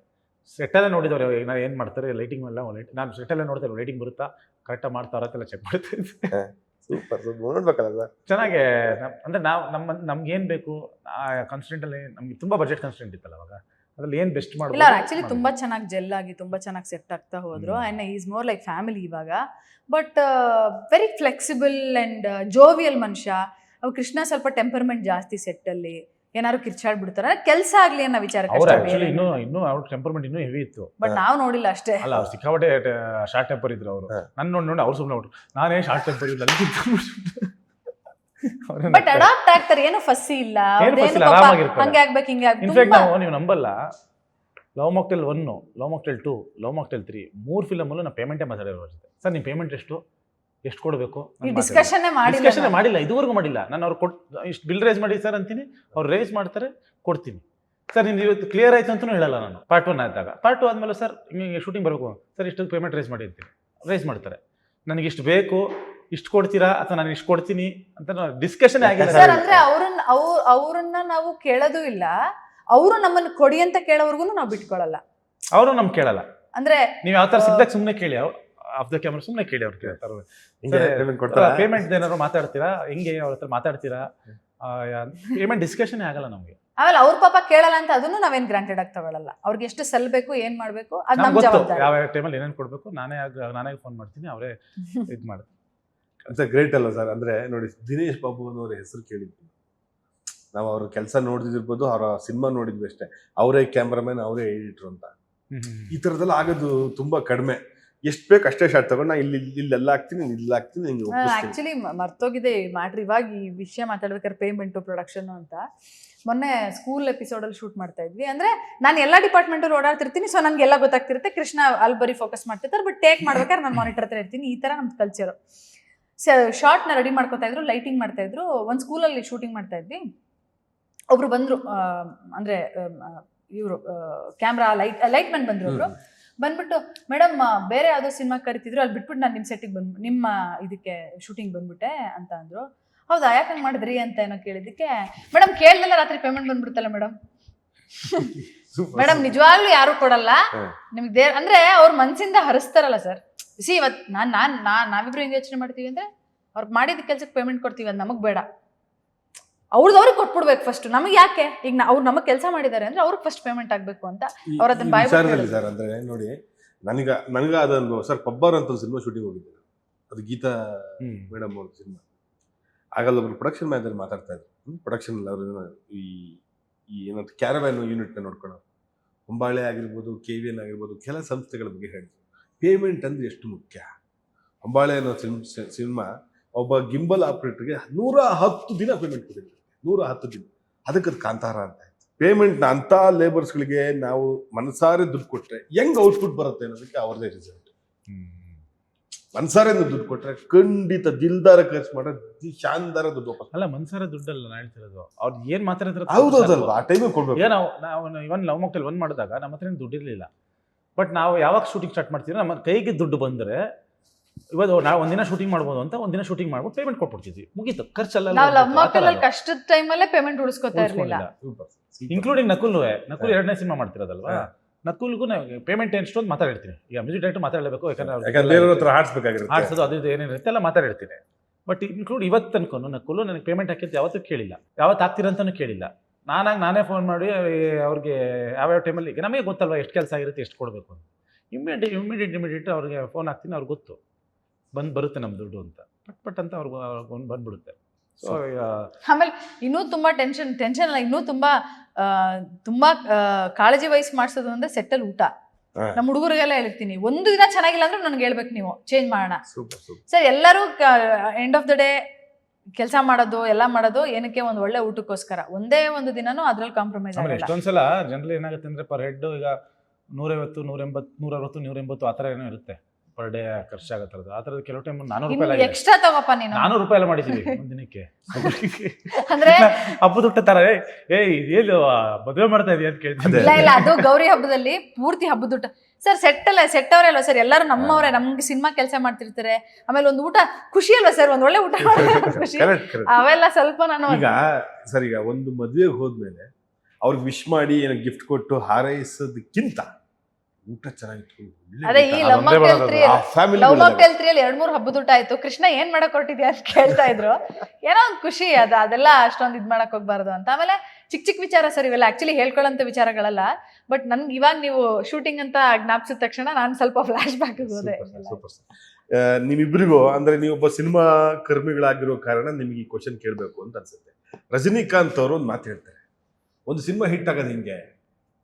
ಸೆಟ್ಟಲ್ಲೇ ನೋಡಿದವ್ರು ನಾನು ಏನು ಮಾಡ್ತಾರೆ ಲೈಟಿಂಗ್ ಎಲ್ಲ. ನಾನು ಸೆಟ್ಟಲ್ಲೇ ನೋಡ್ತಾರೆ ಲೈಟಿಂಗ್ ಬರುತ್ತಾ ಕರೆಕ್ಟಾಗಿ ಮಾಡ್ತಾರಂತೆಲ್ಲ ಚೆಕ್ ಮಾಡ್ತಾ. ಸೂಪರ್ ನೋಡ್ಬೇಕಲ್ಲ ಚೆನ್ನಾಗೆ. ಅಂದರೆ ನಮ್ಗೇನು ಬೇಕು ಕಾನ್ಸ್ಟೆಂಟಲ್ಲಿ ನಮ್ಗೆ ತುಂಬ ಬಜೆಟ್ ಕಾನ್ಸ್ಟೆಂಟ್ ಇತ್ತಲ್ಲ ಅವಾಗ. ಅದ್ರಲ್ಲಿ ಏನು ಬೆಸ್ಟ್ ಇಲ್ಲ, ಮಾಡ್ಬೋದು. ಆಕ್ಚುಲಿ ತುಂಬಾ ಚೆನ್ನಾಗಿ ಜೆಲ್ ಆಗಿ ತುಂಬಾ ಚೆನ್ನಾಗಿ ಸೆಟ್ ಆಗ್ತಾ ಹೋದ್ರು. And is more like family ಇವಾಗ. But very flexible and jovial ಮನುಷ್ಯ. ಅವ್ ಕೃಷ್ಣ ಸ್ವಲ್ಪ ಟೆಂಪರ್ಮೆಂಟ್ ಜಾಸ್ತಿ ಸೆಟ್ಟಲ್ಲಿ. ಏನಾದ್ರು ಕಿರ್ಚಾಡ್ಬಿಡ್ತಾರೆ, ಕೆಲಸ ಆಗ್ಲಿ ಅನ್ನೋ ವಿಚಾರಕ್ಕೆ. ಅವ್ರು ಆಕ್ಚುಲಿ ಇನ್ನೂ ಅವ್ರ ಟೆಂಪರ್ಮೆಂಟ್ ಇನ್ನೂ ಹೆವಿ ಇತ್ತು. ಬಟ್ ನಾವು ನೋಡಿಲ್ಲ ಅಷ್ಟೇ. ಅಲ್ಲ, ಅವ್ರು ಸಿಕ್ಕಾಪಟ್ಟೆ ಶಾರ್ಟ್ ಟೆಂಪರ್ ಇದ್ರು ಅವರು. ನನ್ನ ನೋಡಿ ಅವ್ರು ಸುಮ್ಮನೆ ಬಿಟ್ರು. ನಾನೇ ಶಾರ್ಟ್ ಟೆಂಪರ್ ಇಲ್ಲ. ಬಟ್ ಅಡಾಪ್ಟ್ ಆಗ್ತಾರೆ, ಏನು ಫಸ್ಸಿ ಇಲ್ಲ. ಹಂಗೆ ಆಗ್ಬೇಕು ಹಿಂಗೆ ಆಗ್ಬೇಕು. ಇನ್ಫ್ಯಾಕ್ಟ್ ನೀವು ನಂಬಲ್ಲ, love mocktail 1, love mocktail 2, love mocktail 3 3 ಫಿಲಮಲ್ಲೂ ನಾನು ಪೇಮೆಂಟೇ ಮಾತಾಡಿರೋ ಸರ್. ನಿಮ್ಮ ಪೇಮೆಂಟ್ ಎಷ್ಟು ಕೊಡಬೇಕು ಡಿಸ್ಕಷನ್ ಮಾಡಿಲ್ಲ, ಇದುವರೆಗೂ ಮಾಡಿಲ್ಲ. ನಾನು ಅವ್ರು ಇಷ್ಟು ಬಿಲ್ ರೇಸ್ ಮಾಡಿ ಸರ್ ಅಂತೀನಿ, ಅವ್ರು ರೇಸ್ ಮಾಡ್ತಾರೆ, ಕೊಡ್ತೀನಿ ಸರ್. ನಿಮ್ದು ಇವತ್ತು ಕ್ಲಿಯರ್ ಆಯ್ತು ಅಂತಲೂ ಹೇಳಲ್ಲ ನಾನು. ಪಾರ್ಟ್ 1 ಆದಾಗ. ಪಾರ್ಟ್ 2 ಆದಮೇಲೆ ಸರ್ ಹಿಂಗೆ ಶೂಟಿಂಗ್ ಬರಬೇಕು ಸರ್, ಇಷ್ಟು ಪೇಮೆಂಟ್ ರೇಸ್ ಮಾಡಿ ಅಂತೀನಿ. ರೇಸ್ ಮಾಡ್ತಾರೆ. ನನಗೆ ಇಷ್ಟು ಬೇಕು, ಇಷ್ಟು ಕೊಡ್ತೀರಾ ಅಥವಾ ನಾನು ಇಷ್ಟು ಕೊಡ್ತೀನಿ ಅಂತ ಡಿಸ್ಕಷನ್ ಆಗಿಲ್ಲ ಸರ್. ಅಂದ್ರೆ ಅವ್ರನ್ನ ನಾವು ಕೇಳೋದು ಇಲ್ಲ, ಅವರು ನಮ್ಮನ್ನು ಕೊಡಿ ಅಂತ ಕೇಳೋವರೆಗೂ ನಾವು ಬಿಟ್ಕೊಳ್ಳಲ್ಲ. ಅವರು ನಮ್ಗೆ ಕೇಳಲ್ಲ. ಅಂದ್ರೆ ನೀವು ಯಾವ ಥರ ಸಿಕ್ದಾಗ ಸುಮ್ಮನೆ ಕೇಳಿ, ಆಫ್ ದ ಕ್ಯಾಮ್ರಾ ಸುಮ್ಮನೆ ಕೇಳಿ. ಅವ್ರು ಕೇಳ್ತಾರೆ ಪೇಮೆಂಟ್ ಏನಾದ್ರು ಮಾತಾಡ್ತೀರಾ, ಹೆಂಗೆ ಅವ್ರ ಹತ್ರ ಮಾತಾಡ್ತೀರಾ, ಪೇಮೆಂಟ್ ಡಿಸ್ಕಷನ್ ಆಗಲ್ಲ ನಮಗೆ. ಆಮೇಲೆ ಅವ್ರ ಪಾಪ ಕೇಳಲ್ಲ ಅಂತ ಅದನ್ನು ನಾವೇನ್ ಗ್ರಾಂಟೆಡ್ ಆಗಿ ತಗೊಳ್ಳಲ್ಲ. ಅವ್ರಿಗೆ ಎಷ್ಟು ಸಲ್ಬೇಕು, ಏನ್ ಮಾಡ್ಬೇಕು ಅದು ನಮ್ಮ ಜವಾಬ್ದಾರಿ. ಯಾವ ಟೈಮಲ್ಲಿ ಏನೇನು ಕೊಡ್ಬೇಕು ನಾನೇ ಫೋನ್ ಮಾಡ್ತೀನಿ, ಅವರೇ ಇದು ಮಾಡ್ತೀನಿ. ಅಂತ ಗ್ರೇಟ್ ಅಲ್ಲ ಸರ್? ಅಂದ್ರೆ ನೋಡಿ, ದಿನೇಶ್ ಬಾಬು ಅನ್ನೋರ ಹೆಸರು ಕೇಳಿದ್ವಿ ನಾವು. ಅವ್ರ ಕೆಲಸ ನೋಡಿದಿರ್ಬೋದು, ಅವರ ಸಿನಿಮಾ ನೋಡಿದ್ವಿ ಅಷ್ಟೇ. ಅವರೇ ಕ್ಯಾಮ್ರಾಮನ್, ಅವರೇ ಎಡಿಟರ್ ಅಂತ. ಈ ಥರದ್ದೆಲ್ಲ ಆಗೋದು ತುಂಬಾ ಕಡಿಮೆ. ಎಷ್ಟು ಬೇಕು ಅಷ್ಟೇ ಶಾರ್ಟ್ ತಗೊಂಡು ನಾ ಇಲ್ಲೆಲ್ಲ ಹಾಕ್ತೀನಿ, ಇಲ್ಲಿ ಹಾಕ್ತೀನಿ, ಹಿಂಗೆ. ಆಕ್ಚುಲಿ ಮರ್ತೋಗಿದೆ ಈ ಮ್ಯಾಟ್ರ್. ಇವಾಗ ಈ ವಿಷಯ ಮಾತಾಡ್ಬೇಕಾದ್ರೆ ಪೇಮೆಂಟು ಪ್ರೊಡಕ್ಷನ್ ಅಂತ. ಮೊನ್ನೆ ಸ್ಕೂಲ್ ಎಪಿಸೋಡಲ್ಲಿ ಶೂಟ್ ಮಾಡ್ತಾ ಇದ್ವಿ. ಅಂದ್ರೆ ನಾನು ಎಲ್ಲ ಡಿಪಾರ್ಟ್ಮೆಂಟಲ್ಲಿ ಓಡಾಡ್ತಿರ್ತೀನಿ, ಸೊ ನನಗೆಲ್ಲ ಗೊತ್ತಾಗ್ತಿರುತ್ತೆ. ಕೃಷ್ಣ ಅಲ್ಲಿ ಬರೀ ಫೋಕಸ್ ಮಾಡ್ತಿರ್ತಾರೆ, ಬಟ್ ಟೇಕ್ ಮಾಡ್ಬೇಕಾದ್ರೆ ನಾನು ಮಾನಿಟರ್ ಹತ್ರ ಇರ್ತೀನಿ. ಈ ಥರ ನಮ್ಮ ಕಲ್ಚರು. ಶಾರ್ಟ್ನ ರೆಡಿ ಮಾಡ್ಕೊತಾ ಇದ್ರು, ಲೈಟಿಂಗ್ ಮಾಡ್ತಾ ಇದ್ರು. ಒಂದು ಸ್ಕೂಲಲ್ಲಿ ಶೂಟಿಂಗ್ ಮಾಡ್ತಾ ಇದ್ವಿ. ಒಬ್ರು ಬಂದ್ರು, ಅಂದ್ರೆ ಇವರು ಕ್ಯಾಮ್ರಾ ಲೈಟ್ ಮ್ಯಾನ್ ಬಂದ್ರು. ಒಬ್ರು ಬಂದ್ಬಿಟ್ಟು, ಮೇಡಮ್ ಬೇರೆ ಯಾವುದೋ ಸಿನಿಮಾ ಕರಿತಿದ್ರು, ಅಲ್ಲಿ ಬಿಟ್ಬಿಟ್ಟು ನಾನು ನಿಮ್ಮ ಸೆಟ್ಟಿಗೆ ನಿಮ್ಮ ಇದಕ್ಕೆ ಶೂಟಿಂಗ್ ಬಂದ್ಬಿಟ್ಟೆ ಅಂತ ಅಂದ್ರು. ಹೌದಾ, ಯಾಕಂಗೆ ಮಾಡಿದ್ರಿ ಅಂತ ಏನೋ ಕೇಳಿದ್ದಕ್ಕೆ, ಮೇಡಮ್ ಕೇಳ್ದಲ್ಲ ರಾತ್ರಿ ಪೇಮೆಂಟ್ ಬಂದ್ಬಿಡ್ತಲ್ಲ ಮೇಡಮ್. ಮೇಡಮ್ ನಿಜವಾಗ್ಲೂ ಯಾರು ಕೊಡಲ್ಲ ನಿಮ್ಗೆ. ಅಂದ್ರೆ ಅವ್ರ ಮನ್ಸಿಂದ ಹರಿಸ್ತಾರಲ್ಲ ಸರ್. ಇವತ್ತು ನಾವಿಬ್ರು ಹೆಂಗೆ ಯೋಚನೆ ಮಾಡ್ತೀವಿ ಅಂದ್ರೆ, ಅವ್ರಿಗೆ ಮಾಡಿದ ಕೆಲ್ಸಕ್ಕೆ ಪೇಮೆಂಟ್ ಕೊಡ್ತೀವಿ, ಅದು ನಮಗೆ ಬೇಡ. ಅವ್ರಿಗೆ ಕೊಟ್ಬಿಡ್ಬೇಕು ಫಸ್ಟ್. ನಮಗೆ ಯಾಕೆ? ಈಗ ಅವ್ರು ನಮಗೆ ಕೆಲಸ ಮಾಡಿದ್ದಾರೆ ಅಂದ್ರೆ ಅವ್ರಿಗೆ ಫಸ್ಟ್ ಪೇಮೆಂಟ್ ಆಗಬೇಕು ಅಂತ ಅವ್ರ ಅದನ್ನ ಬಾಯ್ ಸರ್. ಅಂದ್ರೆ ನೋಡಿ, ನನಗ ಅದೊಂದು ಸರ್ ಪಬ್ಬರ್ ಅಂತ ಒಂದು ಸಿನಿಮಾ ಶೂಟಿಂಗ್ ಹೋಗಿದ್ದೆ. ಅದು ಗೀತಾ ಮೇಡಮ್ ಅವ್ರ ಸಿನಿಮಾ. ಆಗಲ್ಲ ಒಬ್ರು ಪ್ರೊಡಕ್ಷನ್ ಮ್ಯಾನೇಜರ್ ಮಾತಾಡ್ತಾ ಇದ್ರು. ಪ್ರೊಡಕ್ಷನ್ ಅವರು ಈ ಏನಂತ ಕ್ಯಾರವ್ಯಾನ್ ಯೂನಿಟ್ನ ನೋಡ್ಕೊಳ್ಳೋ, ಹೊಂಬಾಳೆ ಆಗಿರ್ಬೋದು, KVN ಆಗಿರ್ಬೋದು, ಕೆಲ ಸಂಸ್ಥೆಗಳ ಬಗ್ಗೆ ಹೇಳಿದ್ರು. ಪೇಮೆಂಟ್ ಅಂದ್ರೆ ಎಷ್ಟು ಮುಖ್ಯ. ಹೊಂಬಾಳೆ ಅನ್ನೋ ಸಿನಿಮಾ ಒಬ್ಬ ಗಿಂಬಲ್ ಆಪರೇಟರ್ಗೆ 110 ದಿನ ಪೇಮೆಂಟ್ ಕೊಟ್ಟಿದ್ರು. 110 ದಿನ. ಅದಕ್ಕೆ ಅದು ಕಾಂತಾರ ಅಂತ. ಪೇಮೆಂಟ್ನ ಅಂಥ ಲೇಬರ್ಸ್ಗಳಿಗೆ ನಾವು ಮನಸಾರೆ ದುಡ್ಡು ಕೊಟ್ಟರೆ ಹೆಂಗೆ ಔಟ್ಪುಟ್ ಬರುತ್ತೆ ಅನ್ನೋದಕ್ಕೆ ಅವ್ರದೇ ರಿಸಲ್ಟ್. ಮನ್ಸಾರೆ ದುಡ್ಡು ಕೊಟ್ರೆ ಖಂಡಿತ ದಿಲ್ದಾರ ಖರ್ಚು ಮಾಡ್ರೆ ಶಾನ್ದಾರ ದುಡ್ಡು ವಾಪಸ್. ಅಲ್ಲ ಮನ್ಸಾರ ದುಡ್ಡಲ್ಲ ನಾನು ಹೇಳ್ತಿರೋದು, ಅವ್ರು ಏನ್ ಮಾತಾಡಿದ್ರೆ ಹೌದೌದಲ್ವಾ, ಆ ಟೈಮಿಗೆ ಕೊಡ್ಬೇಕು. ಈಗ ನಾವು ಇವನ್ ಲವ್ ಮಾಕ್ಟೇಲ್ 1 ಮಾಡಿದಾಗ ನಮ್ಮ ಹತ್ರ ದುಡ್ಡು ಇರಲಿಲ್ಲ. ಬಟ್ ನಾವು ಯಾವಾಗ ಶೂಟಿಂಗ್ ಸ್ಟಾರ್ಟ್ ಮಾಡ್ತೀವಿ ನಮ್ಮ ಕೈಗೆ ದುಡ್ಡು ಬಂದರೆ ಇವತ್ತು ನಾವು ಒಂದಿನ ಶೂಟಿಂಗ್ ಮಾಡ್ಬೋದು ಅಂತ ಒಂದಿನ ಶೂಟಿಂಗ್ ಮಾಡ್ಬಿಟ್ಟು ಪೇಮೆಂಟ್ ಕೊಟ್ಬಿಡ್ತಿದ್ವಿ, ಮುಗೀತು. ಖರ್ಚೆಲ್ಲ ನಾವು ಲವ್ ಮಾಕ್ಟೇಲ್ ಕಷ್ಟದ ಟೈಮಲ್ಲೇ ಪೇಮೆಂಟ್ ಉಳಿಸ್ಕೊತಾ ಇರಲಿಲ್ಲ. ಇನ್ಕ್ಲೂಡಿಂಗ್ ನಕುಲ್ 2ನೇ ಸಿನಿಮಾ ಮಾಡ್ತಿರೋದಲ್ವಾ, ನಕುಲ್ಗೂ ಪೇಮೆಂಟ್ ಎಷ್ಟು ಅಂತ ಮಾತಾಡಿರ್ತೀನಿ. ಈಗ ಮ್ಯೂಸಿಕ್ ಡೈರೆಕ್ಟರ್ ಮಾತಾಡಲೇಬೇಕು, ಯಾಕಂದ್ರೆ ಬೇರೆಯವ್ರ ಹತ್ರ ಹಾಡ್ಸ್ಬೇಕಾಗಿರುತ್ತೆ, ಆಡ್ಸೋದು ಅದು ಇದು ಏನೇನಿರುತ್ತೆ ಎಲ್ಲ ಮಾತಾಡಿರ್ತೀನಿ. ಬಟ್ ಇನ್ಕ್ಲೂಡ್ ಇವತ್ತು ತನಕ ನಕುಲು ನನಗೆ ಪೇಮೆಂಟ್ ಹಾಕಿದ್ದು ಯಾವತ್ತೂ ಕೇಳಿಲ್ಲ, ಯಾವತ್ತು ಆಗ್ತೀರಂತನೂ ಕೇಳಿಲ್ಲ. ನಾನೇ ಫೋನ್ ಮಾಡಿ ಅವ್ರಿಗೆ ಯಾವ್ಯಾವ ಟೈಮಲ್ಲಿ, ಈಗ ನಮಗೆ ಗೊತ್ತಲ್ವ ಎಷ್ಟು ಕೆಲಸ ಆಗಿರುತ್ತೆ, ಎಷ್ಟು ಕೊಡಬೇಕು ಅಂತ. ಇಮಿಡಿಯೇಟ್ ಅವ್ರಿಗೆ ಫೋನ್ ಹಾಕ್ತೀನಿ, ಅವ್ರಿಗೆ ಗೊತ್ತು ಬರುತ್ತೆ ನಮ್ಮ ದುಡ್ಡು ಅಂತ. ಪಟ್ ಅಂತ ಅವ್ರಿಗೆ ಬಂದ್ಬಿಡುತ್ತೆ. ಸೊ ಆಮೇಲೆ ಇನ್ನೂ ತುಂಬಾ ಟೆನ್ಷನ್ ಅಲ್ಲ, ಇನ್ನೂ ತುಂಬಾ ಕಾಳಜಿ ವಹಿಸಿ ಮಾಡಿಸೋದು ಅಂದ್ರೆ ಸೆಟ್ಟಲ್ ಊಟ. ನಮ್ಮ ಹುಡುಗರಿಗೆಲ್ಲ ಹೇಳ್ತೀನಿ, ಒಂದು ದಿನ ಚೆನ್ನಾಗಿಲ್ಲ ಅಂದ್ರೆ ನನಗೆ ಹೇಳ್ಬೇಕು, ನೀವು ಚೇಂಜ್ ಮಾಡೋಣ ಸರ್. ಎಲ್ಲರೂ ಎಂಡ್ ಆಫ್ ದ ಡೇ ಕೆಲಸ ಮಾಡೋದು ಎಲ್ಲ ಮಾಡೋದು ಏನಕ್ಕೆ, ಒಂದು ಒಳ್ಳೆ ಊಟಕ್ಕೋಸ್ಕರ. ಒಂದೇ ಒಂದು ದಿನನೂ ಅದ್ರಲ್ಲಿ ಕಾಂಪ್ರಮೈಸ್ ಆಗಲ್ಲ. ಎಷ್ಟೊಂದ್ಸಲ ಜನರಲ್ ಏನಾಗುತ್ತೆ ಅಂದ್ರೆ ಪರ್ ಹೆಡ್ ಈಗ 150, 180, 160, 180 ಆ ಥರ ಏನೋ ಇರುತ್ತೆ ಪರ್ ಡೇ ಖರ್ಚಾಗತ್ತರದು. ಆ ಥರದ್ದು ಕೆಲವು ಟೈಮ್ 400 ರೂಪಾಯಿ ಎಕ್ಸ್ಟ್ರಾ ತಗೋಪ್ಪ ನೀನು. 400 ರೂಪಾಯಿ ಎಲ್ಲ ಮಾಡಿದ್ದೀವಿ ಒಂದು ದಿನಕ್ಕೆ. ಅಂದ್ರೆ ಹಬ್ಬದ ಊಟ ತರ ಏನು ಮದುವೆ ಮಾಡ್ತಾ ಇದೀಯ ಅಂತ ಕೇಳ್ತೀನಿ. ಇಲ್ಲ ಅದು ಗೌರಿ ಹಬ್ಬದಲ್ಲಿ ಪೂರ್ತಿ ಹಬ್ಬದ ಊಟ ಸರ್. ಸೆಟ್ ಅವರೇ ಅಲ್ವಾ ಸರ್, ಎಲ್ಲರೂ ನಮ್ಮವರೇ, ನಮ್ಗೆ ಸಿನಿಮಾ ಕೆಲಸ ಮಾಡ್ತಿರ್ತಾರೆ. ಆಮೇಲೆ ಒಂದು ಊಟ ಖುಷಿ ಅಲ್ವಾ ಸರ್, ಒಂದ್ ಒಳ್ಳೆ ಊಟ ಖುಷಿ. ಅವೆಲ್ಲ ಸ್ವಲ್ಪ ನಾನು ಈಗ ಸರ್, ಈಗ ಒಂದು ಮದುವೆಗೆ ಹೋದ್ಮೇಲೆ ಅವ್ರಿಗೆ ವಿಶ್ ಮಾಡಿ ಏನೋ ಗಿಫ್ಟ್ ಕೊಟ್ಟು ಹಾರೈಸೋದಕ್ಕಿಂತ ಊಟ ಚೆನ್ನಾಗಿತ್ತು. ಅದೇ ಈ ಲವ್ ಮಾಕ್ಟೇಲ್ 3 2-3 ಹಬ್ಬದ ಊಟ ಆಯ್ತು. ಕೃಷ್ಣ ಏನ್ ಮಾಡಕ್ ಹೊರಟಿದ್ಯಾ ಅಂತ ಕೇಳ್ತಾ ಇದ್ರು. ಏನೋ ಒಂದು ಖುಷಿ ಅದೆಲ್ಲ ಅಷ್ಟೊಂದು ಇದ್ ಮಾಡಕ್ ಹೋಗ್ಬಾರ್ದು ಅಂತ. ಆಮೇಲೆ ಚಿಕ್ಕ ವಿಚಾರ ಸರ್ ಇವೆಲ್ಲ, ಆಕ್ಚುಲಿ ಹೇಳ್ಕೊಳ್ಳೋಂಥ ವಿಚಾರಗಳಲ್ಲ. ಬಟ್ ನನ್ಗೆ ಇವಾಗ ನೀವು ಶೂಟಿಂಗ್ ಅಂತ ಜ್ಞಾಪಿಸಿದ ತಕ್ಷಣ ನಾನು ಸ್ವಲ್ಪ ಫ್ಲಾಶ್ ಬ್ಯಾಕ್ ಹೋದೆ. ನಿಮ್ಮಿಬ್ಬರಿಗೂ ಅಂದ್ರೆ ನೀವೊಬ್ಬ ಸಿನಿಮಾ ಕರ್ಮಿಗಳಾಗಿರೋ ಕಾರಣ ನಿಮ್ಗೆ ಈ ಕ್ವಶನ್ ಕೇಳಬೇಕು ಅಂತ ಅನ್ಸುತ್ತೆ. ರಜನಿಕಾಂತ್ ಅವರು ಒಂದು ಮಾತು ಹೇಳ್ತಾರೆ, ಒಂದು ಸಿನಿಮಾ ಹಿಟ್ ಆಗೋದು ಹಿಂಗೆ